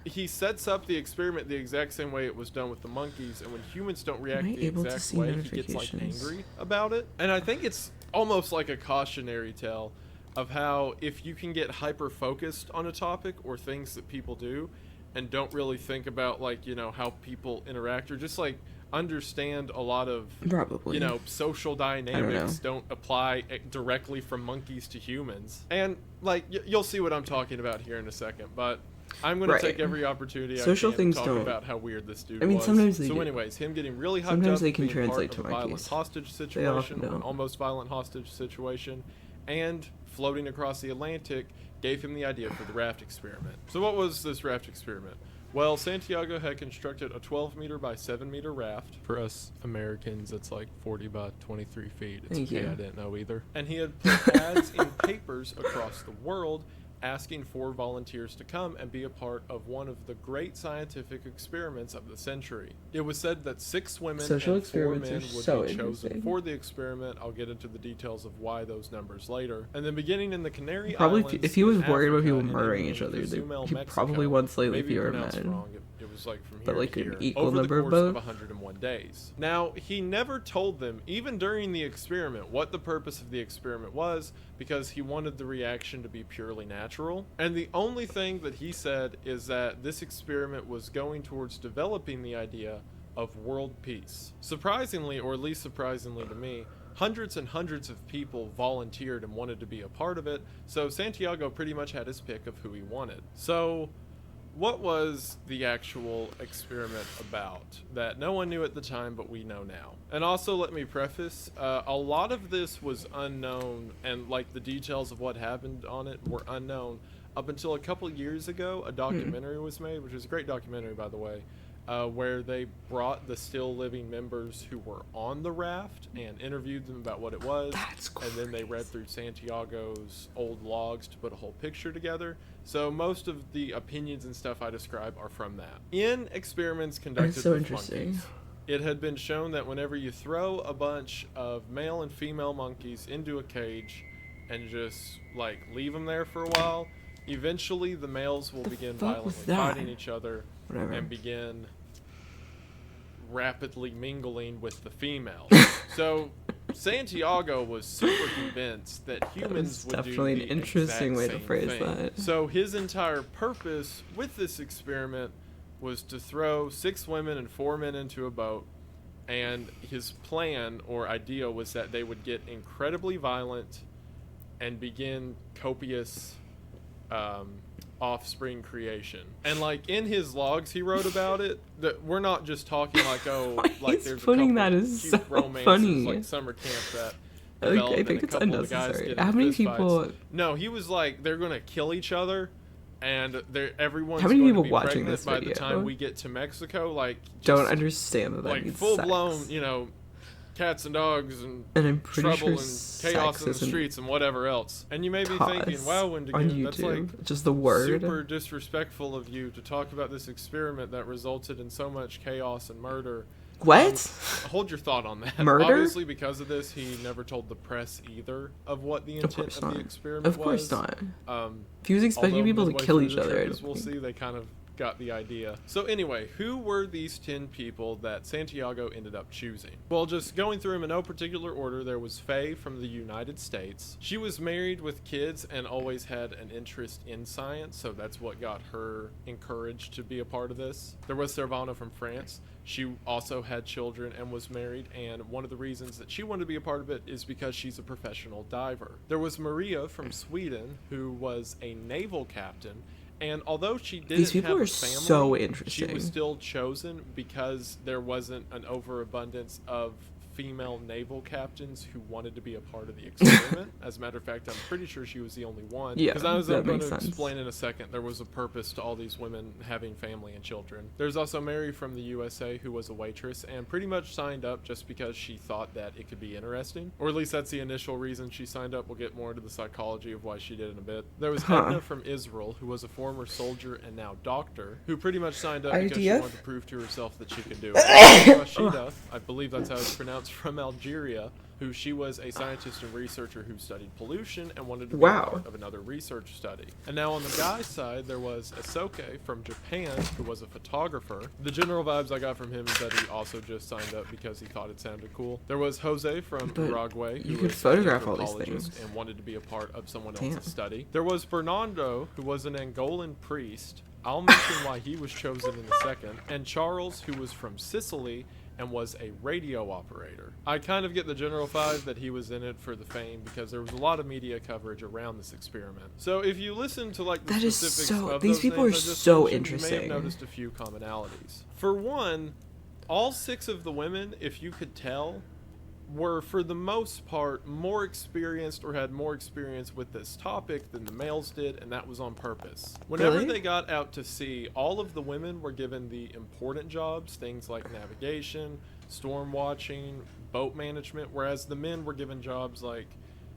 he sets up the experiment the exact same way it was done with the monkeys, and when humans don't react Am I the able to exact see way, he gets like notifications? angry about it. And I think it's almost like a cautionary tale of how if you can get hyper focused on a topic or things that people do and don't really think about like, you know, how people interact or just like understand a lot of Probably. you know, social dynamics don't apply directly from monkeys to humans. And like you'll see what I'm talking about here in a second, but I'm going to take every opportunity Social I can things to talk don't- about how weird this dude I mean, was. sometimes they so do. anyways, him getting really hyped Sometimes up they can being part translate of to a violent monkeys. hostage They often situation, or an don't. almost violent hostage situation, and floating across the Atlantic gave him the idea for the raft experiment. So what was this raft experiment? Well, Santiago had constructed a 12-meter by 7-meter raft. For us Americans, it's like 40 by 23 feet. It's Thank okay, you. I didn't know either. And he had put ads in papers across the world asking for volunteers to come and be a part of one of the great scientific experiments of the century. It was said that 6 women Social and 4 experiments men are would so be chosen interesting. for the experiment. I'll get into the details of why those numbers later. And then beginning in the Canary Probably, Islands, if he was in worried about Africa, people and murdering in each other, Cozumel, he Mexico, probably wants slightly maybe fewer pronounced men. wrong. It was like from here But like to an here, equal over number the of course of both? 101 days. Now, he never told them, even during the experiment, what the purpose of the experiment was, because he wanted the reaction to be purely natural. And the only thing that he said is that this experiment was going towards developing the idea of world peace. Surprisingly, or at least surprisingly to me, hundreds and hundreds of people volunteered and wanted to be a part of it, so Santiago pretty much had his pick of who he wanted. So, what was the actual experiment about that no one knew at the time, but we know now? And also, let me preface, a lot of this was unknown, and like the details of what happened on it were unknown up until a couple years ago. A documentary was made, which is a great documentary, by the way, where they brought the still living members who were on the raft and interviewed them about what it was. And then they read through Santiago's old logs to put a whole picture together. So most of the opinions and stuff I describe are from that. In experiments conducted with monkeys, it had been shown that whenever you throw a bunch of male and female monkeys into a cage and just like leave them there for a while, eventually the males will begin violently fighting each other and begin rapidly mingling with the females. So Santiago was super convinced that humans would do the interesting way to phrase thing. that. So his entire purpose with this experiment was to throw 6 women and 4 men into a boat, and his plan or idea was that they would get incredibly violent and begin copious offspring creation. And like in his logs he wrote about it, that we're not just talking like, oh, like there's a couple cute romances funny. like summer camp that Okay, I think it's unnecessary. How many people? No, he was like, they're gonna kill each other, and everyone's How many going people to be watching pregnant this by video the time we get to Mexico. Like, don't understand that like means full sex. blown, you know, cats and dogs and I'm pretty trouble sure and chaos in the sex streets and whatever else. And you may be taught thinking, wow, on Wendigoon, that's like YouTube. Just the word. super disrespectful of you to talk about this experiment that resulted in so much chaos and murder. What? Hold your thought on that. Murder? Obviously, because of this, he never told the press either of what the intent of the experiment was. Of course not. Um, If he was expecting although people to midway kill through each the other, trip, I as don't we'll think. see, they kind of got the idea. So anyway, who were these 10 people that Santiago ended up choosing? Well, just going through them in no particular order, there was Faye from the United States. She was married with kids and always had an interest in science, so that's what got her encouraged to be a part of this. There was Servana from France. She also had children and was married, and one of the reasons that she wanted to be a part of it is because she's a professional diver. There was Maria from Sweden, who was a naval captain, and although she didn't These people have are a family, so she interesting. was still chosen because there wasn't an overabundance of female naval captains who wanted to be a part of the experiment. As a matter of fact, I'm pretty sure she was the only one. Yeah, because as that I'm going makes to sense. explain in a second, there was a purpose to all these women having family and children. There's also Mary from the USA, who was a waitress and pretty much signed up just because she thought that it could be interesting, or at least that's the initial reason she signed up. We'll get more into the psychology of why she did in a bit. There was Edna from Israel, who was a former soldier and now doctor, who pretty much signed up because she IDF? wanted to prove to herself that she could do it. Rashida, I believe that's how it's pronounced, from Algeria, who she was a scientist and researcher who studied pollution and wanted to be a part of another research study. And now on the guy's side, there was Isoke from Japan, who was a photographer. The general vibes I got from him is that he also just signed up because he thought it sounded cool. There was Jose from But Uruguay, you who could was photograph an all these anthropologist things. and wanted to be a part of someone Damn. else's study. There was Fernando, who was an Angolan priest. I'll mention why he was chosen in a second. And Charles, who was from Sicily and was a radio operator. I kind of get the general vibe that he was in it for the fame because there was a lot of media coverage around this experiment. So if you listen to like the That is specifics so- of these those people names are I just so mentioned, you may interesting. have noticed a few commonalities. For one, all 6 of the women, if you could tell, were for the most part more experienced or had more experience with this topic than the males did, and that was on purpose. Whenever Really? they got out to sea, all of the women were given the important jobs, things like navigation, storm watching, boat management, whereas the men were given jobs like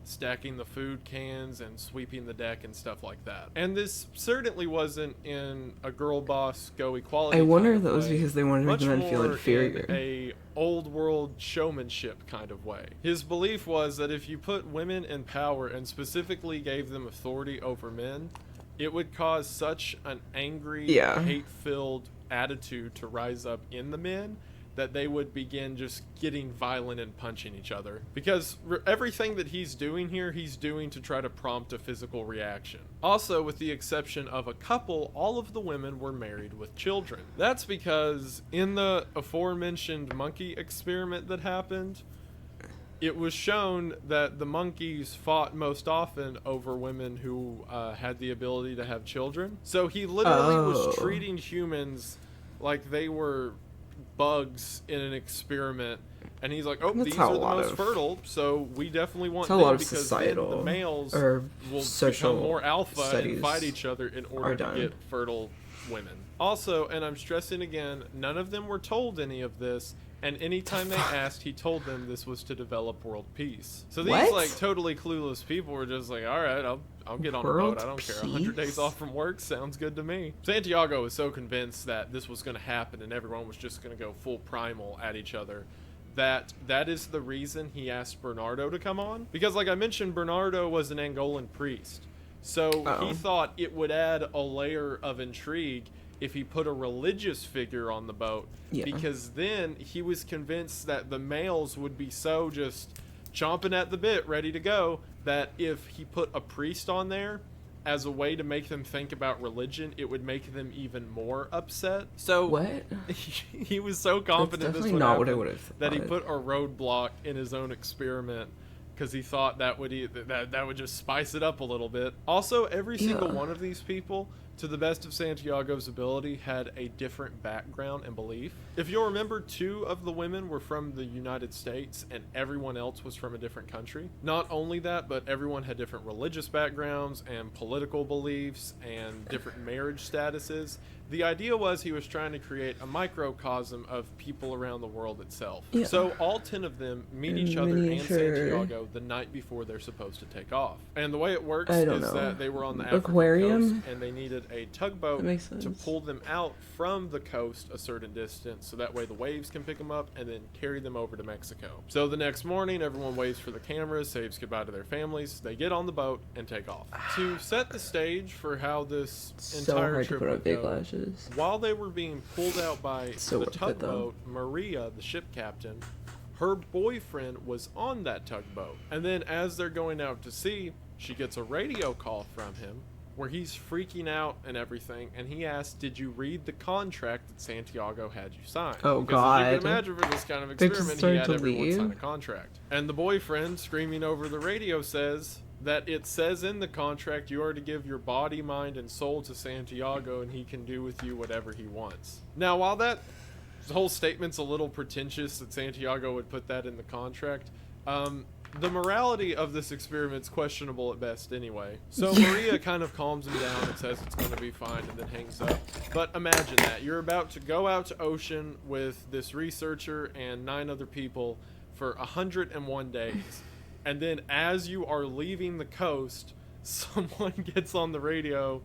stacking the food cans and sweeping the deck and stuff like that. And this certainly wasn't in a girl boss go equality I wonder kind if that of was way, because they wanted to make much the men feel more inferior. in a old world showmanship kind of way. His belief was that if you put women in power and specifically gave them authority over men, it would cause such an angry, Yeah. hate-filled attitude to rise up in the men that they would begin just getting violent and punching each other. Because everything that he's doing here, he's doing to try to prompt a physical reaction. Also, with the exception of a couple, all of the women were married with children. That's because in the aforementioned monkey experiment that happened, it was shown that the monkeys fought most often over women who had the ability to have children. So he literally was treating humans like they were bugs in an experiment, and he's like, oh, these are the most fertile, so we definitely want them because then the males will become more alpha and fight each other in order to get fertile women. Also, and I'm stressing again, none of them were told any of this, and anytime they asked, he told them this was to develop world peace. So these like totally clueless people were just like, all right, I'll get on a boat. I don't care. 100 days off from work sounds good to me. Santiago was so convinced that this was going to happen and everyone was just going to go full primal at each other that is the reason he asked Bernardo to come on. Because like I mentioned, Bernardo was an Angolan priest. So he thought it would add a layer of intrigue if he put a religious figure on the boat, because then he was convinced that the males would be so just chomping at the bit, ready to go, that if he put a priest on there as a way to make them think about religion, it would make them even more upset. So he was so confident this would happen that he put a roadblock in his own experiment, because he thought that would just spice it up a little bit. Also, every single one of these people, to the best of Santiago's ability, had a different background and belief. If you'll remember, 2 of the women were from the United States and everyone else was from a different country. Not only that, but everyone had different religious backgrounds and political beliefs and different marriage statuses. The idea was he was trying to create a microcosm of people around the world itself. So all 10 of them meet each other and Santiago the night before they're supposed to take off. And the way it works is that they were on the African coast and they needed a tugboat to pull them out from the coast a certain distance, so that way the waves can pick them up and then carry them over to Mexico. So the next morning, everyone waits for the cameras, saves goodbye to their families. They get on the boat and take off. To set the stage for how this entire trip would go, while they were being pulled out by the tugboat, Maria, the ship captain, her boyfriend was on that tugboat. And then as they're going out to sea, she gets a radio call from him where he's freaking out and everything, and he asked, did you read the contract that Santiago had you sign? Oh, because God. as you can imagine, for this kind of experiment, he had everyone sign a contract. And the boyfriend, screaming over the radio, says that it says in the contract you are to give your body, mind, and soul to Santiago, and he can do with you whatever he wants. Now, while that whole statement's a little pretentious that Santiago would put that in the contract, the morality of this experiment's questionable at best anyway. So Maria kind of calms him down and says it's going to be fine and then hangs up. But imagine that. You're about to go out to ocean with this researcher and 9 other people for 101 days. And then as you are leaving the coast, someone gets on the radio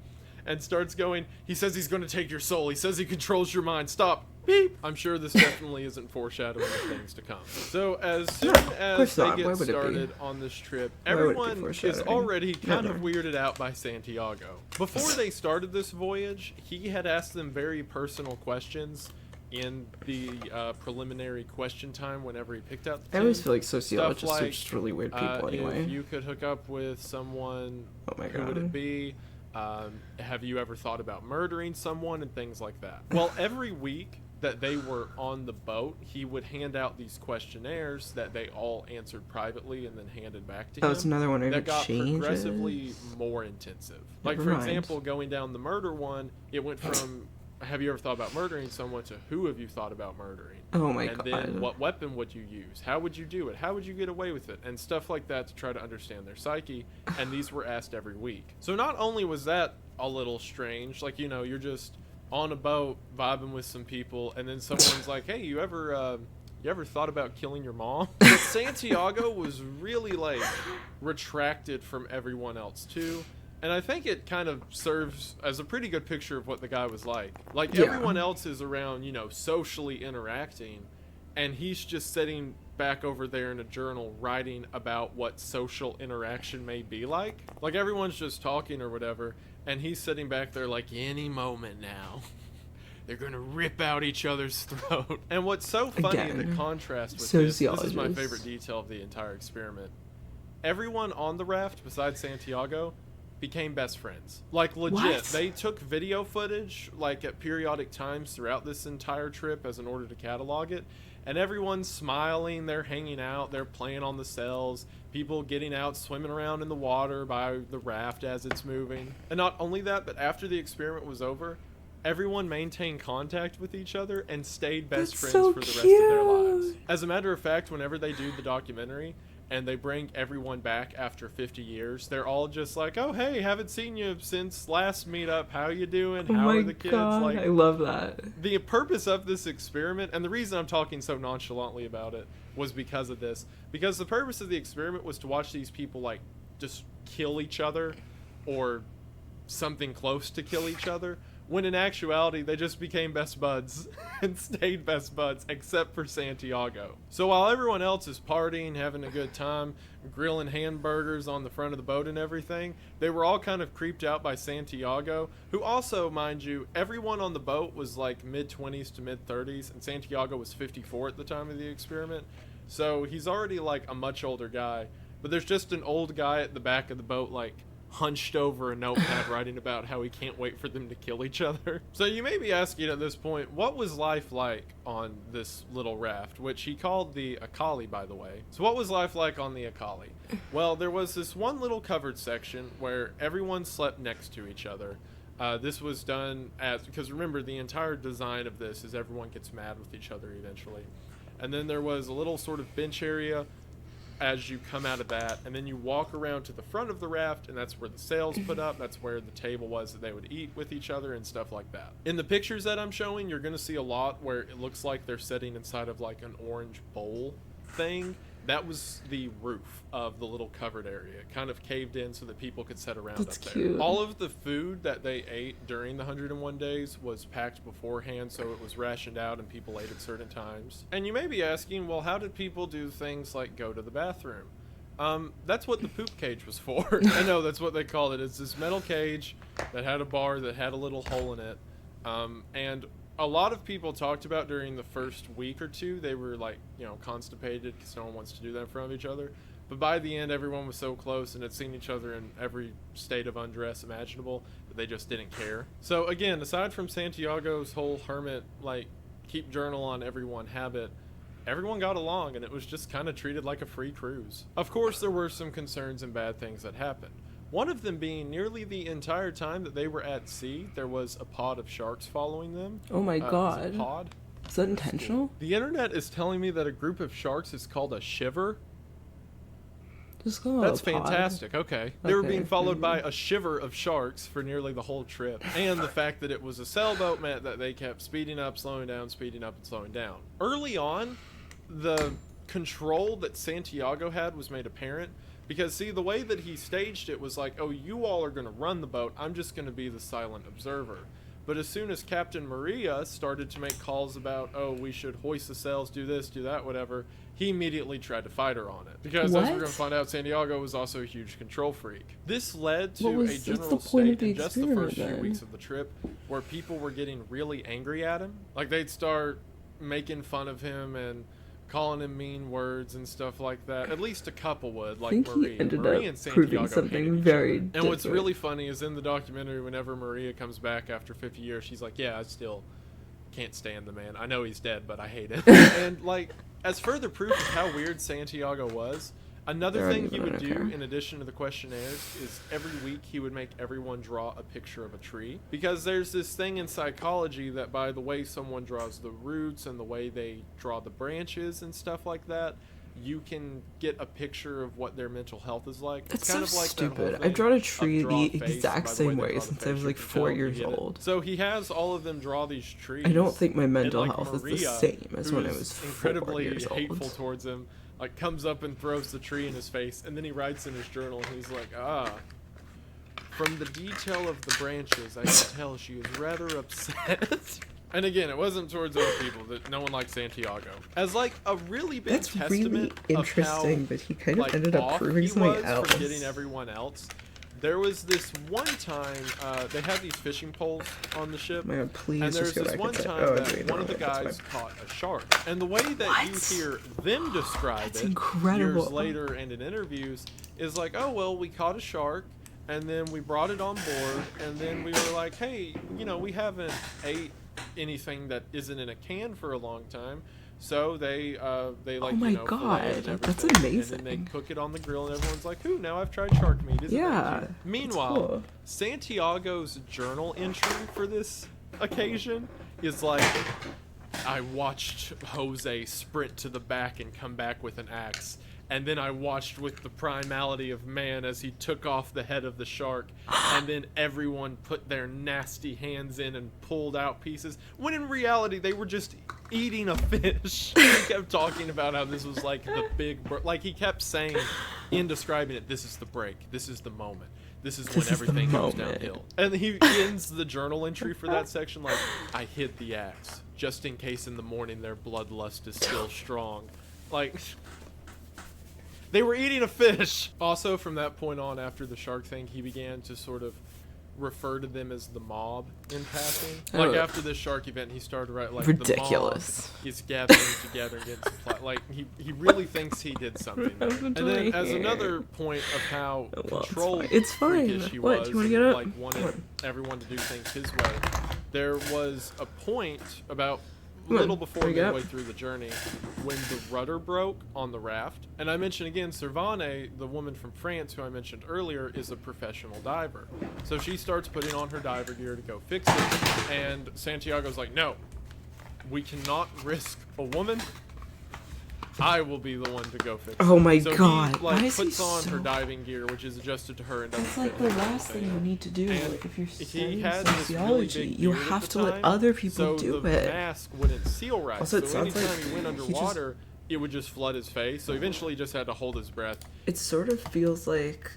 and starts going, he says he's going to take your soul. He says he controls your mind. Stop. Beep. I'm sure this definitely isn't foreshadowing of things to come. So as soon as they get started on this trip, everyone is already kind of weirded out by Santiago. Before they started this voyage, he had asked them very personal questions in the preliminary question time whenever he picked out the I always feel like Stuff sociologists like, are just really weird people anyway. If you could hook up with someone, who would it be? Have you ever thought about murdering someone, and things like that. Well, every week that they were on the boat, he would hand out these questionnaires that they all answered privately and then handed back to him. Oh, it's another one where that it got changes? progressively more intensive. Like, Never for mind. example, going down the murder one, it went from have you ever thought about murdering someone to who have you thought about murdering? Oh my and God. then what weapon would you use? How would you do it? How would you get away with it? And stuff like that to try to understand their psyche. And these were asked every week. So not only was that a little strange, like, you know, you're just on a boat vibing with some people, and then someone's like, hey, you ever thought about killing your mom? But Santiago was really, like, retracted from everyone else too. And I think it kind of serves as a pretty good picture of what the guy was like. Like, everyone else is around, you know, socially interacting, and he's just sitting back over there in a journal writing about what social interaction may be like. Like, everyone's just talking or whatever, and he's sitting back there like, any moment now, they're gonna rip out each other's throat. And what's so funny in the contrast with this is my favorite detail of the entire experiment. Everyone on the raft besides Santiago became best friends. Like legit, they took video footage like at periodic times throughout this entire trip as in order to catalog it, and everyone's smiling, they're hanging out, they're playing on the cells, people getting out, swimming around in the water by the raft as it's moving. And not only that, but after the experiment was over, everyone maintained contact with each other and stayed best friends for the rest of their lives. As a matter of fact, whenever they do the documentary and they bring everyone back after 50 years, they're all just like, oh, hey, haven't seen you since last meetup. How you doing? How are the kids? Like, I love that. The purpose of this experiment, and the reason I'm talking so nonchalantly about it, was because of this. Because the purpose of the experiment was to watch these people, like, just kill each other or something close to kill each other, when in actuality they just became best buds and stayed best buds, except for Santiago. So while everyone else is partying, having a good time, grilling hamburgers on the front of the boat and everything, they were all kind of creeped out by Santiago, who also, mind you, everyone on the boat was like mid-20s to mid-30s, and Santiago was 54 at the time of the experiment. So he's already like a much older guy, but there's just an old guy at the back of the boat, like hunched over a notepad writing about how he can't wait for them to kill each other. So you may be asking at this point, what was life like on this little raft, which he called the Akali, by the way. So what was life like on the Akali? Well, there was this one little covered section where everyone slept next to each other. This was done because remember, the entire design of this is everyone gets mad with each other eventually. And then there was a little sort of bench area as you come out of that, and then you walk around to the front of the raft, and that's where the sails put up. That's where the table was that they would eat with each other and stuff like that. In the pictures that I'm showing, you're going to see a lot where it looks like they're sitting inside of like an orange bowl thing. That was the roof of the little covered area. It kind of caved in so that people could sit around up there. Cute. All of the food that they ate during the 101 days was packed beforehand, so it was rationed out and people ate at certain times. And you may be asking, well, how did people do things like go to the bathroom? That's what the poop cage was for. I know, that's what they called it. It's this metal cage that had a bar that had a little hole in it. And a lot of people talked about during the first week or two, they were like, you know, constipated because no one wants to do that in front of each other. But by the end, everyone was so close and had seen each other in every state of undress imaginable that they just didn't care. So again, aside from Santiago's whole hermit, like, keep journal on everyone habit, everyone got along and it was just kind of treated like a free cruise. Of course, there were some concerns and bad things that happened. One of them being nearly the entire time that they were at sea, there was a pod of sharks following them. Oh my god. Pod? Is that intentional? The internet is telling me that a group of sharks is called a shiver. Just call That's it a pod. fantastic. Okay. They were being followed by a shiver of sharks for nearly the whole trip. And the fact that it was a sailboat meant that they kept speeding up, slowing down, speeding up, and slowing down. Early on, the control that Santiago had was made apparent. Because, see, the way that he staged it was like, oh, you all are going to run the boat, I'm just going to be the silent observer. But as soon as Captain Maria started to make calls about, oh, we should hoist the sails, do this, do that, whatever, he immediately tried to fight her on it. Because, as we're going to find out, Santiago was also a huge control freak. This led to a general state in just the first few weeks of the trip where people were getting really angry at him. Like, they'd start making fun of him and calling him mean words and stuff like that. At least a couple would, like Maria. Maria and Santiago something very different. And what's really funny is in the documentary, whenever Maria comes back after 50 years, she's like, yeah, I still can't stand the man. I know he's dead, but I hate him. And, like, as further proof of how weird Santiago was, another thing he would do in addition to the questionnaires is every week he would make everyone draw a picture of a tree. Because there's this thing in psychology that by the way someone draws the roots and the way they draw the branches and stuff like that, you can get a picture of what their mental health is like. That's it's kind so of like stupid. I've drawn a tree the exact same way since I was like 4 years old. So he has all of them draw these trees. I don't think my mental and, like, health Maria, is the same as when I was 4 incredibly years old. hateful towards him, like comes up and throws the tree in his face, and then he writes in his journal and he's like, from the detail of the branches I can tell she is rather upset. And again, it wasn't towards other people, that no one liked Santiago. As like a really big testament really interesting, of how, but he kind of like, ended up off proving he something was else. for getting everyone else. There was this one time, they had these fishing poles on the ship. Oh my God, please and just there's go this back one and time say, that one of the guys caught a shark. And the way that you hear them describe That's it incredible. years later and in interviews is like, oh, well, we caught a shark, and then we brought it on board, and then we were like, hey, you know, we haven't ate anything that isn't in a can for a long time. So they like, oh my you know, God, fillet it and that's everything, amazing. And then they cook it on the grill, and everyone's like, "Ooh, now I've tried shark meat." Isn't that cute? Meanwhile, cool. Santiago's journal entry for this occasion is like, I watched Jose sprint to the back and come back with an axe. And then I watched with the primality of man as he took off the head of the shark, and then everyone put their nasty hands in and pulled out pieces, when in reality they were just eating a fish. He kept talking about how this was like the big, like he kept saying in describing it, this is the break, this is the moment, this is when everything goes downhill. And he ends the journal entry for that section like, I hid the axe, just in case in the morning their bloodlust is still strong. Like... They were eating a fish! Also, from that point on, after the shark thing, he began to sort of refer to them as the mob in passing. Like, after this shark event, he started writing, like, ridiculous. The mob is gathering together and getting supply. Like, he really thinks he did something there. And then, as another point of how control it's fine. freakish he What? was, Do you want to get up? like, wanted everyone to do things his way, there was a point about... little before midway through the journey, when the rudder broke on the raft. And I mentioned again, Servane, the woman from France who I mentioned earlier, is a professional diver. So she starts putting on her diver gear to go fix it. And Santiago's like, no, we cannot risk a woman. I will be the one to go fix it. Oh my so God. He, like, Why is puts he on so... her diving gear, which is adjusted to her and doesn't That's like fit the him or last thing anything. you need to do. And Like, if you're he studying had this really sociology, big you beard at have the to let time, other people so do the it. mask wouldn't seal right. Also, it so sounds anytime like he went he just- underwater, it would just flood his face. So eventually he just had to hold his breath. It sort of feels like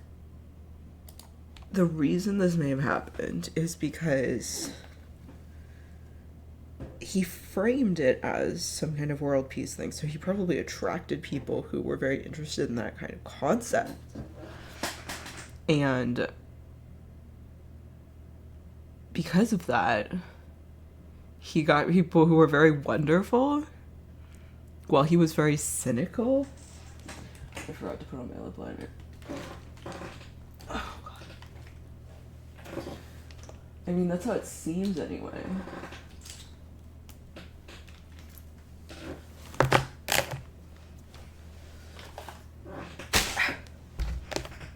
the reason this may have happened is because he framed it as some kind of world peace thing, so he probably attracted people who were very interested in that kind of concept. And because of that, he got people who were very wonderful, while he was very cynical. I forgot to put on my lip liner. Oh, God. I mean, that's how it seems anyway.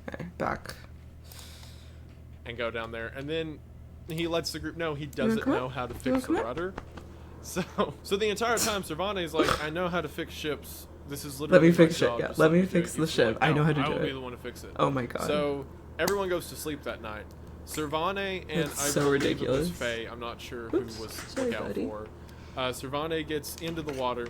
Okay, back. And go down there. And then he lets the group know he doesn't know how to fix the rudder. So the entire time, Servane's like, I know how to fix ships. This is literally Let me fix my it. job. Yeah, Just let me do fix it." the He's ship. like, I know "No, how to I do will be it." the one to fix it. Oh my God. So everyone goes to sleep that night. Servane and That's I so believe ridiculous. it was Faye. I'm not sure who was Sorry, lookout buddy. for. Servane gets into the water.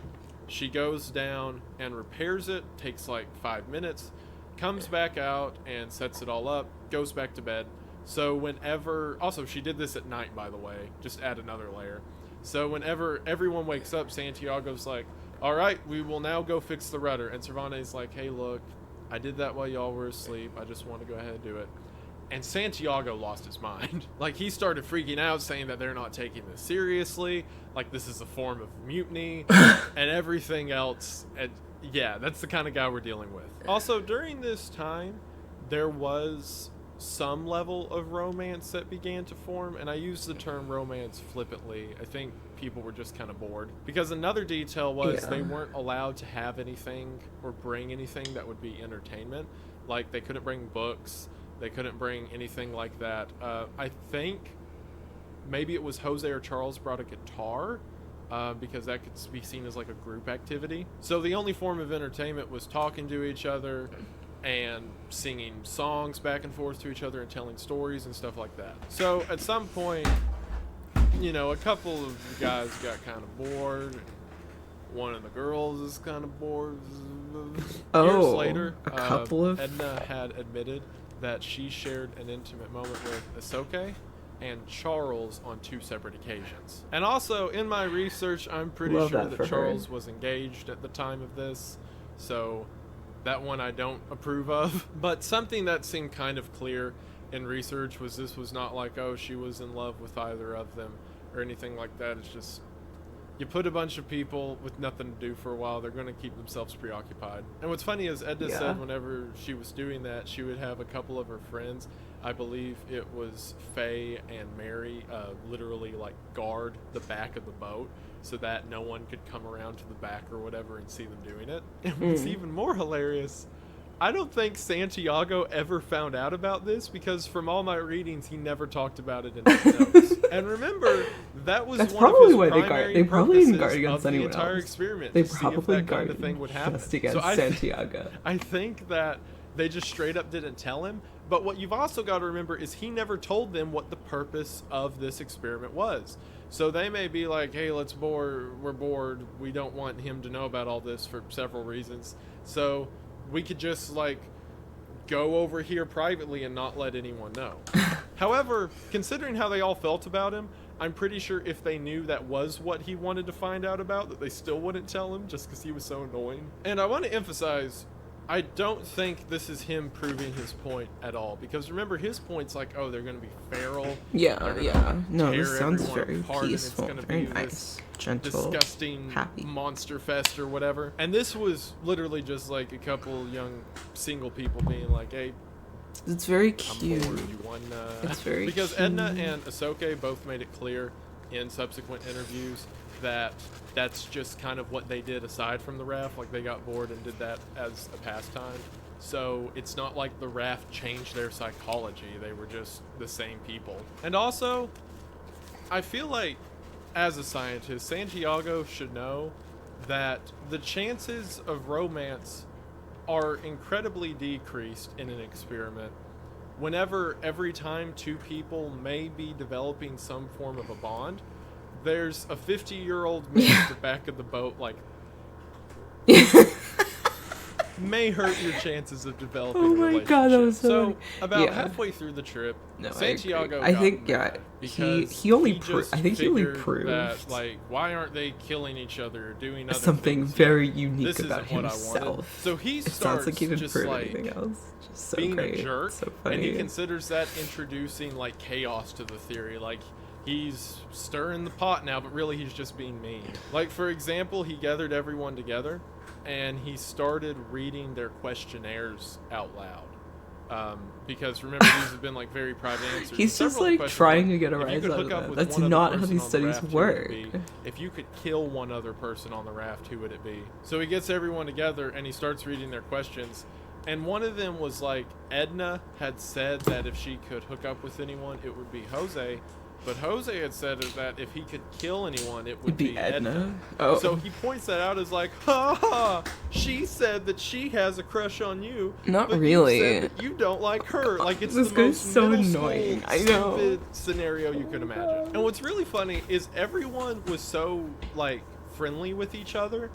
She goes down and repairs it. Takes like 5 minutes. Comes back out and sets it all up. Goes back to bed. So whenever... Also, she did this at night, by the way. Just add another layer. So whenever everyone wakes up, Santiago's like, all right, we will now go fix the rudder. And Servane's like, hey, look, I did that while y'all were asleep. I just want to go ahead and do it. And Santiago lost his mind. Like, he started freaking out, saying that they're not taking this seriously. Like, this is a form of mutiny and everything else. And yeah, that's the kind of guy we're dealing with. Also, during this time, there was some level of romance that began to form, and I use the term romance flippantly. I think people were just kind of bored, because another detail was they weren't allowed to have anything or bring anything that would be entertainment. Like, they couldn't bring books, they couldn't bring anything like that. I think maybe it was Jose or Charles brought a guitar, because that could be seen as like a group activity. So the only form of entertainment was talking to each other and singing songs back and forth to each other and telling stories and stuff like that. So at some point, you know, a couple of the guys got kind of bored. One of the girls is kind of bored. Years later, a couple of... Edna had admitted that she shared an intimate moment with Isoke and Charles on 2 separate occasions. And also, in my research, I'm pretty sure that Charles was engaged at the time of this, so that one I don't approve of. But something that seemed kind of clear in research was this was not like, oh, she was in love with either of them or anything like that. It's just, you put a bunch of people with nothing to do for a while, they're going to keep themselves preoccupied. And what's funny is Edna said whenever she was doing that, she would have a couple of her friends, I believe it was Faye and Mary, literally like guard the back of the boat so that no one could come around to the back or whatever and see them doing it. And what's even more hilarious, I don't think Santiago ever found out about this, because from all my readings, he never talked about it in his notes. And remember, that was That's one of probably his why primary they probably didn't guard purposes against of the anyone entire else. experiment. They to see if probably that kind guarded of thing would happen. just against So Santiago. I think that they just straight up didn't tell him. But what you've also got to remember is he never told them what the purpose of this experiment was. So they may be like, hey, we're bored. We don't want him to know about all this for several reasons. So we could just like go over here privately and not let anyone know. However, considering how they all felt about him, I'm pretty sure if they knew that was what he wanted to find out about, that they still wouldn't tell him just because he was so annoying. And I want to emphasize, I don't think this is him proving his point at all, because remember, his point's like, oh, they're going to be feral. Yeah. No, this tear sounds everyone very apart, and peaceful, it's gonna very be nice, this gentle, disgusting happy. monster fest or whatever. And this was literally just like a couple young single people being like, hey, it's very cute. I'm bored. You want, it's very because cute. Edna and Ahsoka both made it clear in subsequent interviews that that's just kind of what they did aside from the raft. Like, they got bored and did that as a pastime. So it's not like the raft changed their psychology. They were just the same people. And also, I feel like as a scientist, Santiago should know that the chances of romance are incredibly decreased in an experiment whenever every time two people may be developing some form of a bond, there's a 50-year-old man at the back of the boat, like, may hurt your chances of developing a relationship. Oh my god, that was so funny. About halfway through the trip, Santiago I think he only proved that, like, why aren't they killing each other or doing other something things? very unique This about isn't what I himself. wanted. So he It starts sounds like he didn't just prove like anything else. Just so being great. a jerk, So and he funny. considers that introducing like chaos to the theory. Like, he's stirring the pot now, but really he's just being mean. Like, for example, he gathered everyone together and he started reading their questionnaires out loud. Because remember, these have been like very private answers. He's just like trying to get a rise out of that. That's not how these studies work. If you could kill one other person on the raft, who would it be? So he gets everyone together and he starts reading their questions. And one of them was like, Edna had said that if she could hook up with anyone, it would be Jose. But Jose had said that if he could kill anyone, it would be Edna. Oh. So he points that out as like, ha ha, she said that she has a crush on you. Not but really. You said that you don't like her. Like, it's This the guy's most so middle annoying. school, I know. stupid scenario you could imagine. And what's really funny is everyone was so, like, friendly with each other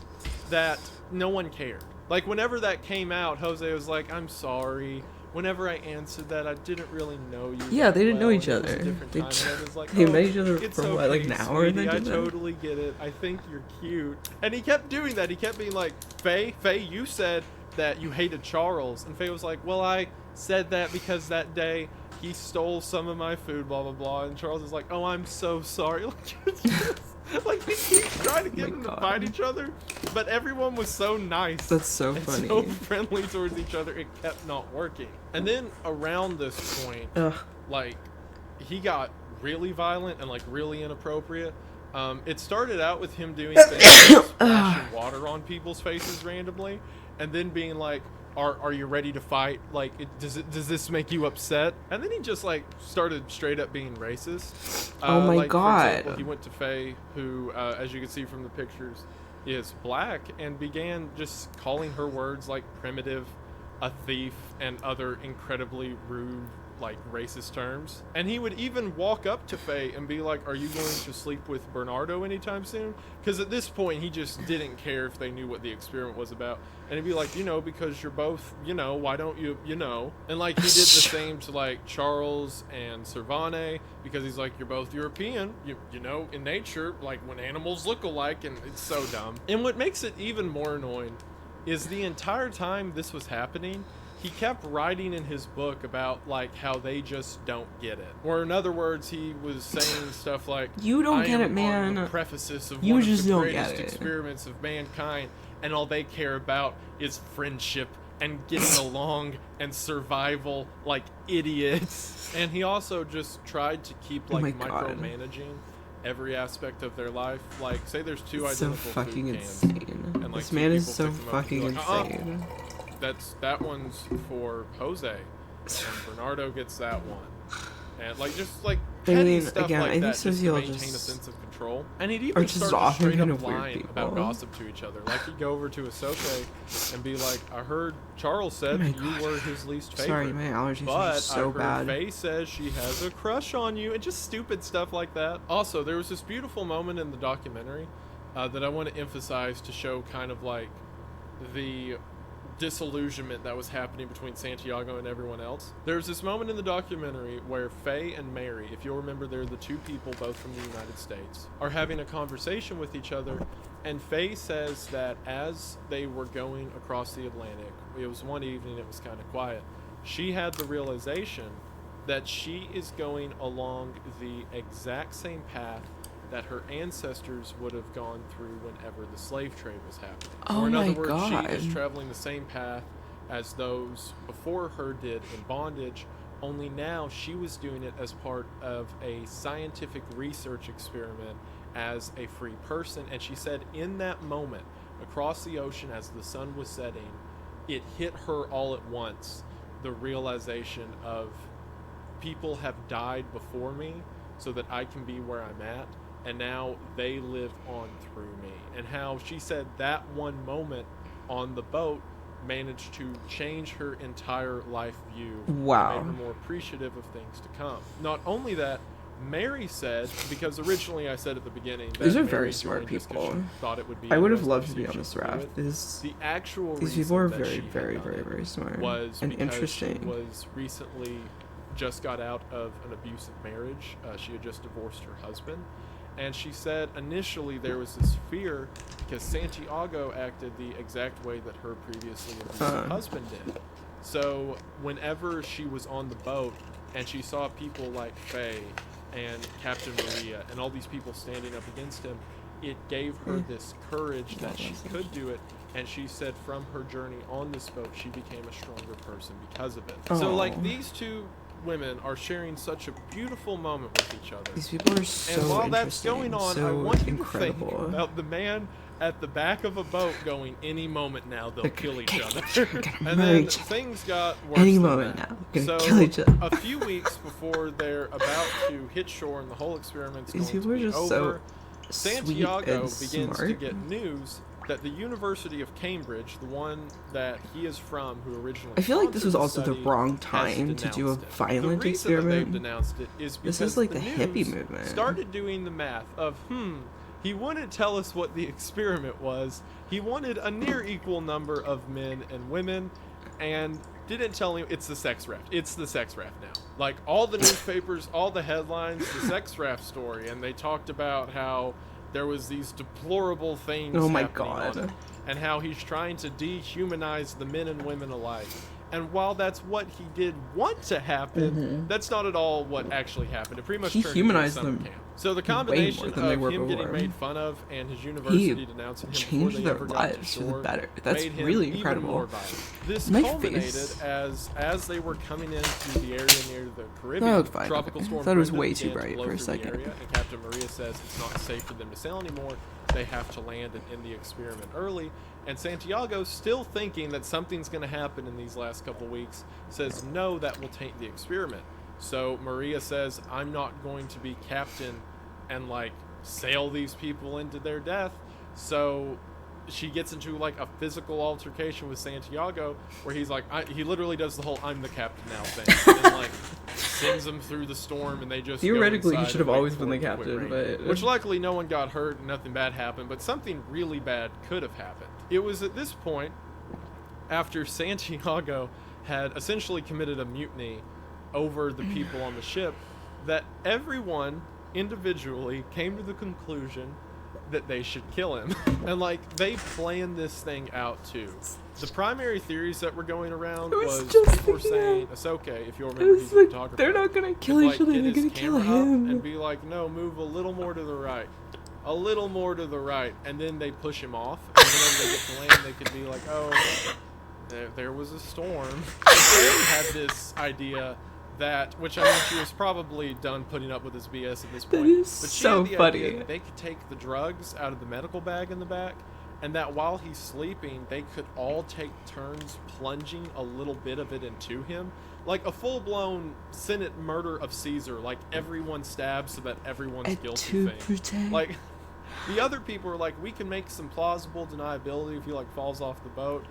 that no one cared. Like, whenever that came out, Jose was like, I'm sorry. Whenever I answered that, I didn't really know you. Yeah, they didn't know well, each and it was a other. different They time, and I was like, they "Oh, met each other it's for what, like okay, an hour and then sweetie, I did that? totally get it. I think you're cute. And he kept doing that. He kept being like, Faye, you said that you hated Charles. And Faye was like, well, I said that because that day he stole some of my food, blah, blah, blah. And Charles is like, oh, I'm so sorry. Like, he keeps trying to get them to fight each other, but everyone was so nice. That's so and funny. so friendly towards each other, it kept not working. And then around this point, like, he got really violent and like really inappropriate. It started out with him doing things like splashing water on people's faces randomly, and then being like, are you ready to fight? Like, does this make you upset? And then he just like started straight up being racist. Oh my like, god. For example, he went to Faye, who, as you can see from the pictures, is black, and began just calling her words like primitive, a thief, and other incredibly rude, like, racist terms. And he would even walk up to Faye and be like, are you going to sleep with Bernardo anytime soon? Because at this point, he just didn't care if they knew what the experiment was about. And he'd be like, because you're both, why don't you, And, like, he did the same to, like, Charles and Servane, because he's like, you're both European, in nature, like, when animals look alike, and it's so dumb. And what makes it even more annoying is the entire time this was happening, he kept writing in his book about like how they just don't get it. Or in other words, he was saying stuff like, You don't I get am it, man. on the prefaces of You one just of the don't greatest get it. experiments of mankind, and all they care about is friendship and getting along and survival like idiots. And he also just tried to keep Oh like my God. micromanaging every aspect of their life. Like, say there's two It's so identical fucking food cans, insane. and like This two man is people so pick them up and be fucking like, insane. that one's for Jose, and Bernardo gets that one, and like just like I petty mean, stuff again, like I think that just to maintain a sociologists sense of control. And he'd are even just start often straight kind up of weird lying people. about gossip to each other. Like he'd go over to Ahsoka and be like, "I heard Charles said Oh my that you God. were his least favorite. Sorry, my allergies but are just so I heard bad." Faye says she has a crush on you," and just stupid stuff like that. Also, there was this beautiful moment in the documentary that I want to emphasize to show kind of like the disillusionment that was happening between Santiago and everyone else. There's this moment in the documentary where Faye and Mary, if you'll remember, they're the two people, both from the United States, are having a conversation with each other, and Faye says that as they were going across the Atlantic, it was one evening, it was kind of quiet, she had the realization that she is going along the exact same path that her ancestors would have gone through whenever the slave trade was happening. Oh or in my other words, God. she is traveling the same path as those before her did in bondage, only now she was doing it as part of a scientific research experiment as a free person. And she said in that moment, across the ocean as the sun was setting, it hit her all at once, the realization of people have died before me so that I can be where I'm at, and now they live on through me. And how she said that one moment on the boat managed to change her entire life view. Wow. And made her more appreciative of things to come. Not only that, Mary said, because originally I said at the beginning that These are Mary very smart joined just 'cause people. she thought it would be I would have interesting loved to see be if on she this could do raft. it. The actual these reason people are that very, she had very, done very, it very smart was and because interesting. she was recently just got out of an abusive marriage. She had just divorced her husband, and she said initially there was this fear because Santiago acted the exact way that her previously abusive husband did. So whenever she was on the boat and she saw people like Faye and Captain Maria and all these people standing up against him, it gave her this courage that she could do it. And she said from her journey on this boat, she became a stronger person because of it. So like these two women are sharing such a beautiful moment with each other. These people are so And while that's interesting, going on, so I want you to incredible. think about the man at the back of a boat going, any moment now they'll kill each other. And murder then each other. things got worse Any than moment that. now, we're gonna So kill each other. a few weeks before they're about to hit shore and the whole experiment's These going people to are be just so over, sweet Santiago and begins to smart. get news that the University of Cambridge, the one that he is from, who originally I feel like this was sponsored also the the wrong has time to do a denounced it. violent The reason that experiment. they've denounced it is because This is like the the hippie news movement. started doing the math of, he wouldn't tell us what the experiment was. He wanted a near equal number of men and women, and didn't tell him it's the sex raft. It's the sex raft now. Like all the newspapers, all the headlines, the sex raft story, and they talked about how there was these deplorable things Oh my happening on God. it, and how he's trying to dehumanize the men and women alike. And while that's what he did want to happen, that's not at all what actually happened. It pretty much He turned into a humanized summer them camp. So the way more combination than they of were him getting before. made fun of and his university denouncing him before changed they their ever got to lives for the shore better. That's made him really even incredible. more violent. This My culminated face. as they were coming into the area near the Caribbean. That looked fine. Tropical Okay. storm Thought it was Brendan way too began to bright blow for a through the second. area, and Captain Maria says it's not safe for them to sail anymore. They have to land and end the experiment early. And Santiago, still thinking that something's going to happen in these last couple weeks, says no, that will taint the experiment. So Maria says, I'm not going to be captain and like sail these people into their death. So she gets into like a physical altercation with Santiago where he's like, he literally does the whole I'm the captain now thing and like sends them through the storm, and they just Theoretically, go he inside should have and wait always been for the it to quit captain, raining. but Which luckily no one got hurt and nothing bad happened, but something really bad could have happened. It was at this point, after Santiago had essentially committed a mutiny over the people on the ship, that everyone individually came to the conclusion that they should kill him. And like they planned this thing out too. the primary theories that were going around was was just people were saying Ahsoka, if you'll remember, he's a like, photographer. they're not gonna kill would, each like, other, get they're his gonna kill camera up him. and be like, no, move a little more to the right, a little more to the right, and then they push him off. And whenever they get to land, they could be like, oh, there was a storm. And Sam had this idea that, which I mean, she was probably done putting up with his BS at this point. That is but she so had the funny. idea that they could take the drugs out of the medical bag in the back, and that while he's sleeping, they could all take turns plunging a little bit of it into him. Like a full-blown Senate murder of Caesar, like everyone stabs so that everyone's guilty thing. Like, the other people are like, we can make some plausible deniability if he like falls off the boat.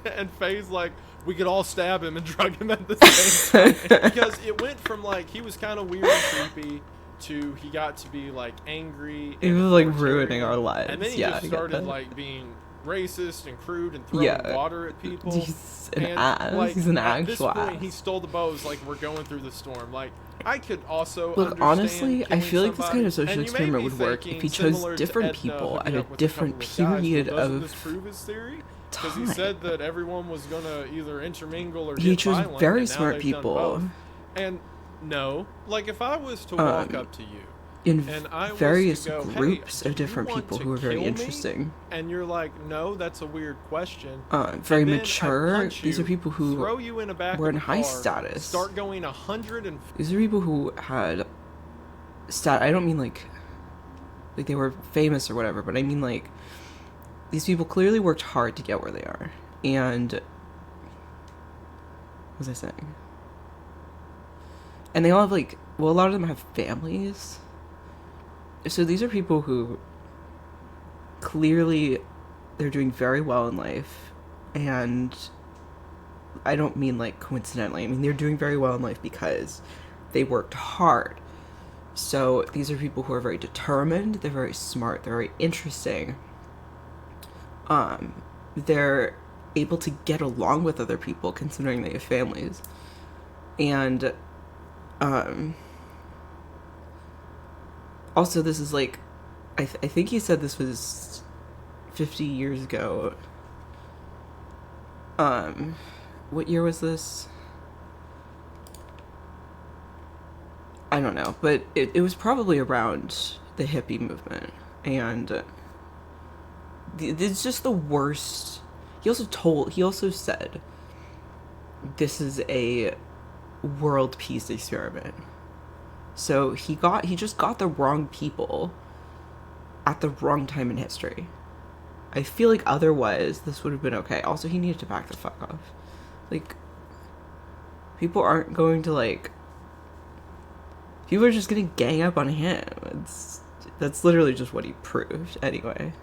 And Faye's like, we could all stab him and drug him at the same time. Because it went from like, he was kind of weird and creepy, to he got to be like angry. It was like ruining our lives. And then he just started like being racist and crude and throwing water at people. He's an and, ass. like, He's an at this actual point, ass. he stole the bows like we're going through the storm. Like, I could also Look, honestly, I feel like this kind of social and you may experiment be would work if he thinking, chose similar to different Edna people hooking at up a with different couple of guys, period well, doesn't of this prove his theory? Because time. he said that everyone was gonna either intermingle or He get chose violent, very and now smart they've done people. both. And no, like if I was to walk up to you in and I was various to go, groups hey, of different do you people want who are to very kill me? interesting. And you're like, no, that's a weird question. Very And then I mature. punch These you, are people who throw you in the back were of in the high car, status. Start going 100 and These are people who had I don't mean like they were famous or whatever, but I mean like these people clearly worked hard to get where they are. And what was I saying? And they all have like, well, a lot of them have families. So these are people who clearly they're doing very well in life, and I don't mean like coincidentally. I mean they're doing very well in life because they worked hard. So these are people who are very determined, they're very smart, they're very interesting. They're able to get along with other people considering they have families. And also this is like I think he said this was 50 years ago. What year was this? I don't know, but it was probably around the hippie movement, and it's just the worst. He also said this is a world peace experiment. So he just got the wrong people at the wrong time in history. I feel like otherwise this would have been okay. Also, he needed to back the fuck off. Like, people aren't going to like. People are just gonna gang up on him. That's literally just what he proved, anyway.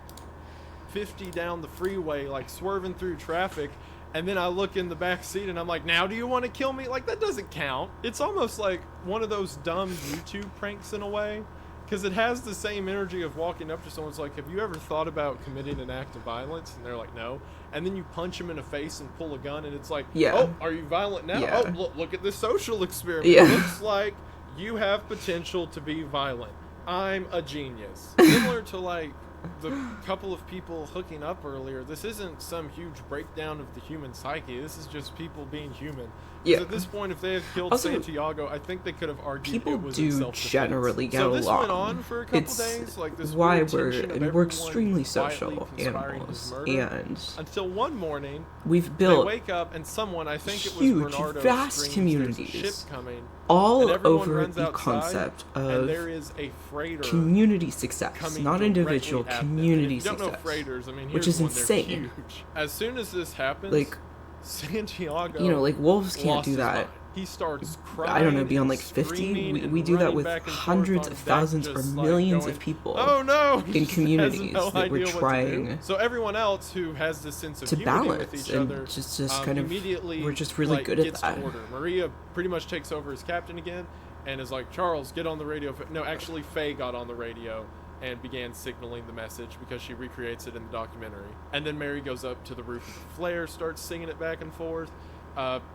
50 down the freeway, like swerving through traffic, and then I look in the back seat and I'm like, now do you want to kill me? Like, that doesn't count. It's almost like one of those dumb YouTube pranks in a way, because it has the same energy of walking up to someone's like, have you ever thought about committing an act of violence? And they're like, no. And then you punch them in the face and pull a gun, and it's like, oh, are you violent now? Yeah. Oh, look at this social experiment. Yeah. Looks like you have potential to be violent. I'm a genius. Similar to like the couple of people hooking up earlier, this isn't some huge breakdown of the human psyche. This is just people being human. Yeah. At this point, if they had killed Also, Santiago, I think they could have argued people it was do in self-defense. generally get so this along. went on for a couple It's days, like this why weird we're tension of we're everyone extremely quietly social conspiring animals, his murder, and until one morning we've built they wake up and someone, I think it was huge, Bernardo, vast screams, "There's a ship communities coming," all and everyone over runs the outside, concept and of there is a freighter community success, coming not directly individual at them. community If you don't success, know freighters, I mean, which here's is one, they're insane. huge. As soon as this happens, Like, Santiago, you know, like wolves can't lost do his that. mind. He starts crying. I don't know, beyond like and 50. screaming We and do that running with back and forth hundreds on of deck, thousands or just, like, millions going, of people oh no, he in has communities no that we're idea what to do. trying So everyone else who has this sense of to unity with balance each and other, just kind of immediately we're just really like, good at gets that. to order. Maria pretty much takes over as captain again and is like, Charles, get on the radio. No, actually, Faye got on the radio and began signaling the message because she recreates it in the documentary. And then Mary goes up to the roof of the flare, starts singing it back and forth.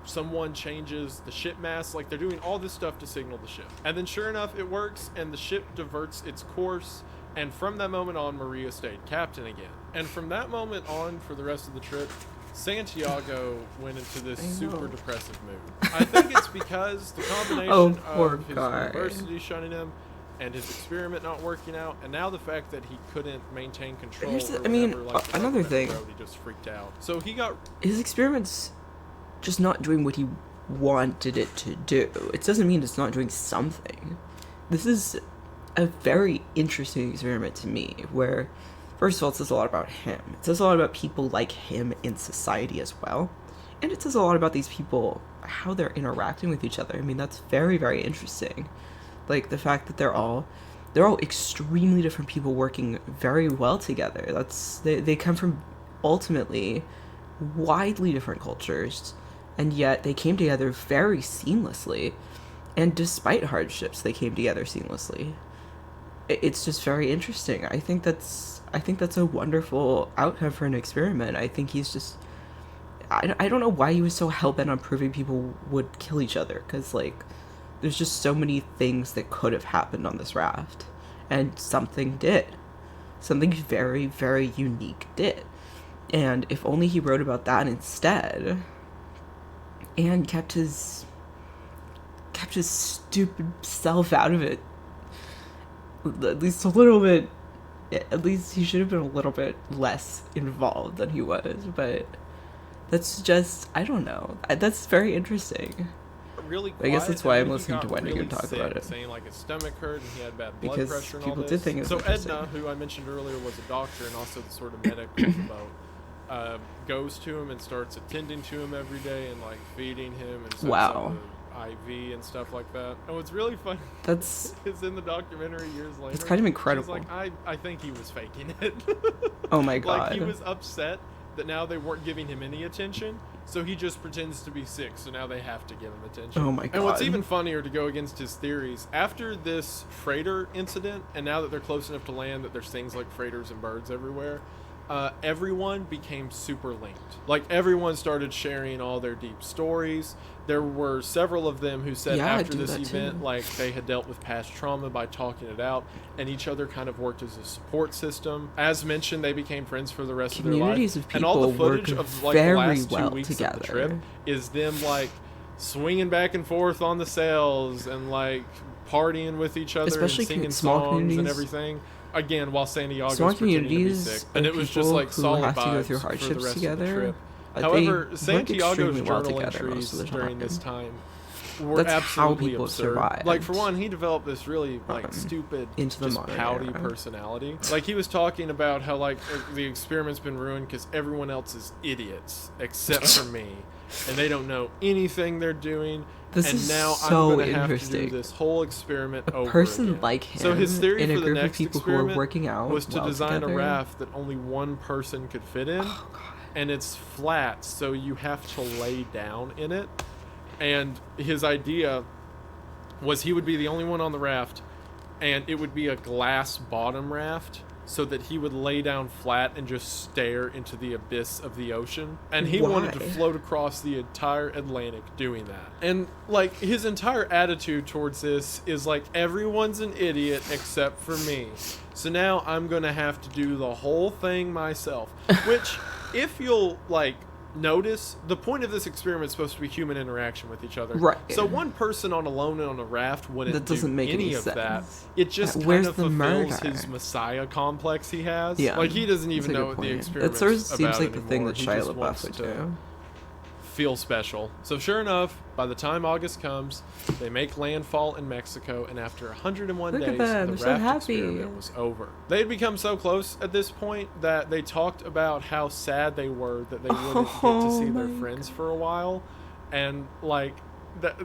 Someone changes the ship mast, like they're doing all this stuff to signal the ship. And then sure enough, it works, and the ship diverts its course And from that moment on, Maria stayed captain again. And from that moment on, for the rest of the trip, Santiago went into this super depressive mood. I think it's because the combination of his university shunning him and his experiment not working out, and now the fact that he couldn't maintain control. Another thing. He just freaked out. So he got his experiment's just not doing what he wanted it to do. It doesn't mean it's not doing something. This is a very interesting experiment to me, where, first of all, it says a lot about him. It says a lot about people like him in society as well. And it says a lot about these people, how they're interacting with each other. I mean, that's very, very interesting. Like, the fact that they're all extremely different people working very well together. They come from ultimately widely different cultures, and yet they came together very seamlessly. And despite hardships, they came together seamlessly. It's just very interesting. I think that's a wonderful outcome for an experiment. I think he's just... I don't know why he was so hell-bent on proving people would kill each other, because, like, there's just so many things that could have happened on this raft. And something did. Something very, very unique did. And if only he wrote about that instead, and kept his stupid self out of it, at least a little bit, at least he should have been a little bit less involved than he was. But that's just, I don't know, that's very interesting. Really I guess that's why I'm listening to Wendigo talk about it. Saying like his stomach hurt and he had bad blood Because pressure and people all did this. think it was So interesting. Edna, who I mentioned earlier, was a doctor and also the sort of medic on the boat, goes to him and starts attending to him every day and like feeding him and sets up the IV and stuff like that. And what's really funny is in the documentary years later. It's kind of incredible. She's like, I think he was faking it. Oh my god. Like he was upset that now they weren't giving him any attention, so he just pretends to be sick, so now they have to give him attention. Oh my god. And what's even funnier, to go against his theories, after this freighter incident, and now that they're close enough to land that there's things like freighters and birds everywhere, everyone became super linked. Like, everyone started sharing all their deep stories. There were several of them who said after this event, like, they had dealt with past trauma by talking it out, and each other kind of worked as a support system. As mentioned, they became friends for the rest of their life. Communities of people and all the footage of like the last 2 weeks together. of the trip is them like swinging back and forth on the sails and like partying with each other, especially and singing small songs and everything. Again, while Santiago's small pretending to be communities, sick, and it was just like solid have to go vibes through for the hardships rest together. of the trip. They However, work Santiago's extremely well journal together most entries of the during time. this time were That's how absolutely people absurd. survived. Like, for one, he developed this really like stupid, into the just modern pouty era. personality. Like, he was talking about how like the experiment's been ruined because everyone else is idiots except for me, and they don't know anything they're doing. This and is now so I'm gonna have to interesting. do this whole experiment over person again. like him So his theory in a for the group of next people who are experiment working out was to well design together. a raft that only one person could fit in, and it's flat, so you have to lay down in it. And his idea was he would be the only one on the raft, and it would be a glass bottom raft, so that he would lay down flat and just stare into the abyss of the ocean. And he wanted to Why? float across the entire Atlantic doing that. And like, his entire attitude towards this is like, everyone's an idiot except for me. So now I'm gonna have to do the whole thing myself. Which, if you'll like notice, the point of this experiment is supposed to be human interaction with each other. Right. So one person alone on a raft wouldn't That doesn't do make any any of sense. that. It just kind Where's of the fulfills murder? his messiah complex he has. Yeah, Like, he doesn't that's even a know good what the point. experiment That sort of seems about like the thing anymore. that He Shia just LaBeouf wants would to do. feel special. So sure enough, by the time August comes, they make landfall in Mexico, and after 101 Look at days, them, the they're so raft happy. experiment was over. They had become so close at this point that they talked about how sad they were that they wouldn't get to see their friends for a while. And like,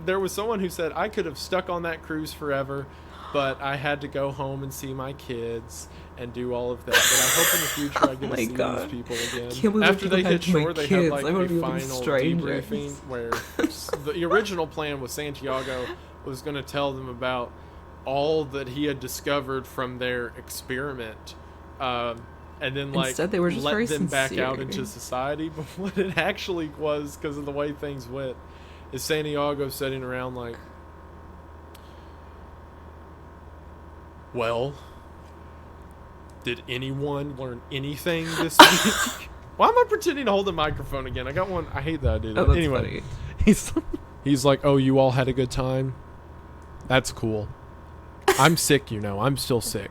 there was someone who said, I could have stuck on that cruise forever, but I had to go home and see my kids and do all of that. But I hope in the future I get to see these people again. Can't believe After they I hit had my shore, they kids. had like I wanna a be with final strangers. debriefing where the original plan was Santiago was going to tell them about all that he had discovered from their experiment. And then like Instead, they were just very let them back out sincere. into society. But what it actually was, because of the way things went, is Santiago sitting around like, well, Did anyone learn anything this week? Why am I pretending to hold the microphone again? I got one. I hate that I do that. Oh, that's Anyway, funny. he's like, oh, you all had a good time? That's cool. I'm sick, you know. I'm still sick.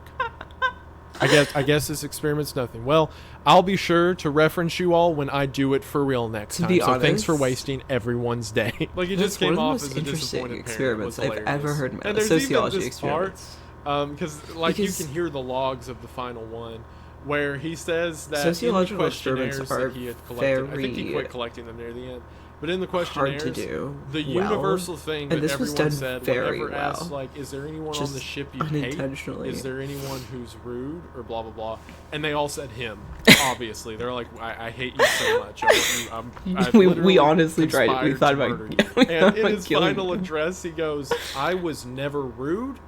I guess this experiment's nothing. Well, I'll be sure to reference you all when I do it for real next time. So thanks for wasting everyone's day. Like, it just came off as a disappointed experiments parent. I've ever heard in my and life. there's Sociology even this part, experiments. because you can hear the logs of the final one, where he says that sociological in the questionnaires experiments are that he had collected, I think he very quit collecting them near the end. But in the questionnaires, hard to do the well. universal thing And that this was everyone done said, very whenever asked, well. like, is there anyone on Just the ship you hate? unintentionally. Is there anyone who's rude or blah blah blah? And they all said him. Obviously, they're like, I hate you so much. I've we literally honestly tried it. We conspired thought to about murder yeah, we you. thought And in about his killing final him. address, he goes, "I was never rude,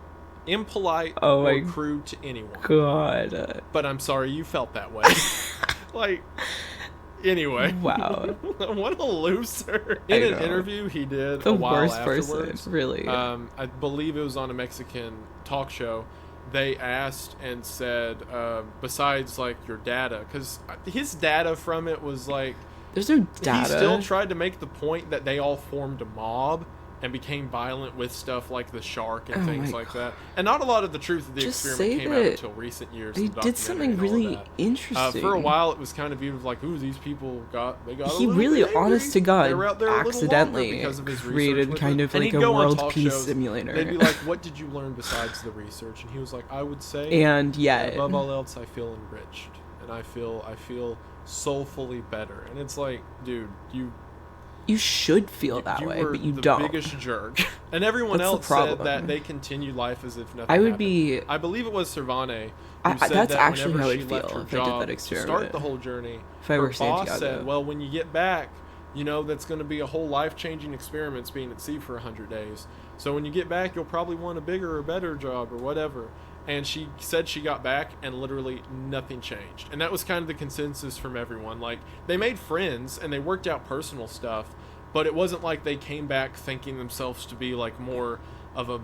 impolite, Oh or my crude to anyone. God. But I'm sorry you felt that way." Like, anyway. Wow. What a loser. I In an know. interview he did The a while worst afterwards, person, really. I believe it was on a Mexican talk show. They asked and said, besides like your data, because his data from it was like, there's no data. he still tried to make the point that they all formed a mob and became violent with stuff like the shark and Oh things my like that. And not a lot of the truth of the Just experiment say came out that until recent years. they in the did documentary something and all of really that. interesting. For a while, it was kind of viewed as like, ooh, these people got a He little really, bit angry. honest to They God, were out there a little longer accidentally because of his research created with kind it. of And like he'd a go on world talk peace shows, simulator. They'd be like, what did you learn besides the research? And he was like, I would say, And that yet- above all else, I feel enriched. And I feel soulfully better. And it's like, dude, You should feel that way, were but you the don't. biggest jerk. And everyone That's the else said problem. that they continued life as if nothing I would happened. be- I believe it was Cervane who I- said that's that actually whenever how she I'd left feel her if I did job that to start experiment. the whole journey, If I her were boss Santiago. said, well, when you get back, you know that's going to be a whole life-changing experience being at sea for 100 days. So when you get back, you'll probably want a bigger or better job or whatever. And she said she got back and literally nothing changed. And that was kind of the consensus from everyone. Like, they made friends and they worked out personal stuff, but it wasn't like they came back thinking themselves to be like more of a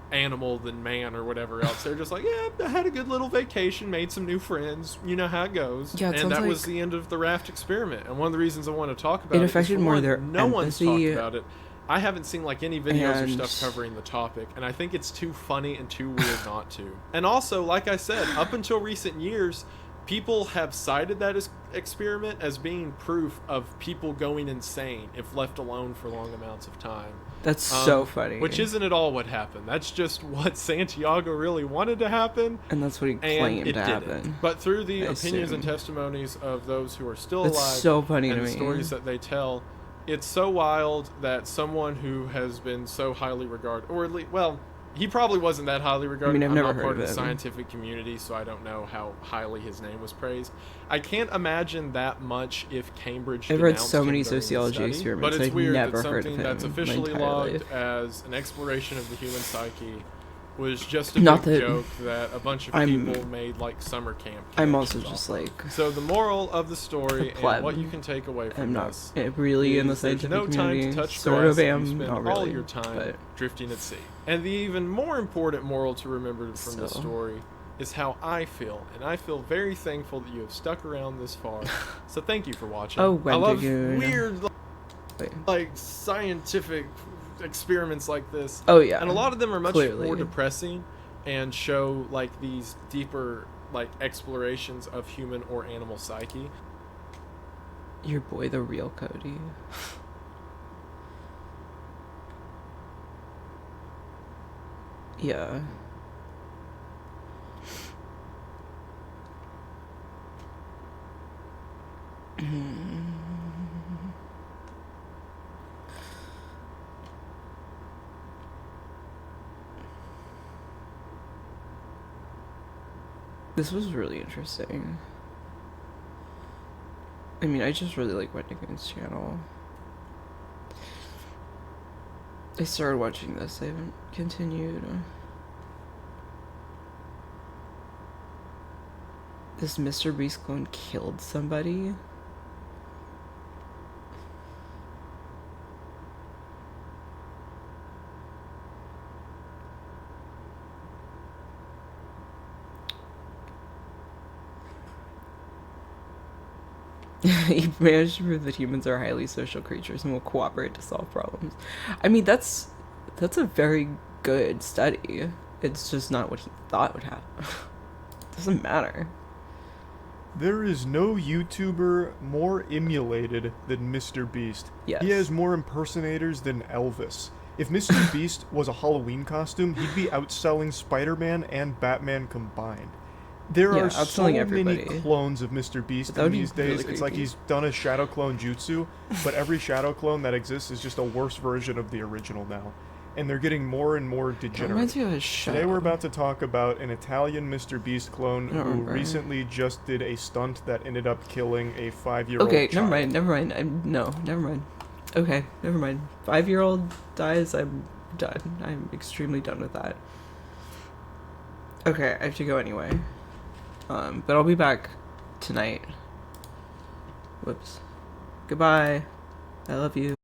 animal than man or whatever else. They're just like, yeah, I had a good little vacation, made some new friends. You know how it goes. Yeah, it and sounds that was like- the end of the raft experiment. And one of the reasons I want to talk about It it is, affected for more one, their no one's empathy. talked about it. I haven't seen like any videos or And- stuff covering the topic, and I think it's too funny and too weird not to. And also, like I said, up until recent years, people have cited that experiment as being proof of people going insane if left alone for long amounts of time. That's so funny. Which isn't at all what happened. That's just what Santiago really wanted to happen. And that's what he and claimed it to didn't. happen. But through the I opinions and assume. testimonies of those who are still That's alive so funny and to the me. stories that they tell, it's so wild that someone who has been so highly regarded, or at least, well, he probably wasn't that highly regarded. I mean, I've I'm never not heard part of of the him. scientific community, so I don't know how highly his name was praised. I can't imagine that much if Cambridge I've read denounced so him many during the sociology study, experiments, but it's I've weird never that heard of something that's him my officially entire logged life. as an exploration of the human psyche was just a Not big that joke that a bunch of I'm- people made like summer camp. I'm also connections just off of. like So the moral of the story a pleb. and what you can take away from I'm not this really in the is there's scientific no time community. to touch Sort grass of if you am, spend not all really, your time but- drifting at sea. And the even more important moral to remember from the So. story is how I feel, and I feel very thankful that you have stuck around this far. So thank you for watching. Oh, I love Wendigoon. weird, Wait. like scientific experiments like this. Oh, yeah. And a lot of them are much Clearly. more depressing and show like these deeper like explorations of human or animal psyche. Your boy, the real Cody. Yeah. This was really interesting. I mean, I just really like Wendigoon's channel. I started watching this, I haven't continued. This Mr. Beast clone killed somebody? He managed to prove that humans are highly social creatures and will cooperate to solve problems. I mean, that's a very good study. It's just not what he thought would happen. Doesn't matter. There is no YouTuber more emulated than Mr. Beast. Yes. He has more impersonators than Elvis. If Mr. Beast was a Halloween costume, he'd be outselling Spider-Man and Batman combined. There are so many clones of Mr. Beast in these days. It's like he's done a shadow clone jutsu, but every shadow clone that exists is just a worse version of the original now. And they're getting more and more degenerate. Reminds me of a show. Today we're about to talk about an Italian Mr. Beast clone who recently just did a stunt that ended up killing a 5-year-old Okay, child. never mind. No, never mind. Okay, never mind. 5-year-old dies, I'm done. I'm extremely done with that. Okay, I have to go anyway. But I'll be back tonight. Whoops. Goodbye. I love you.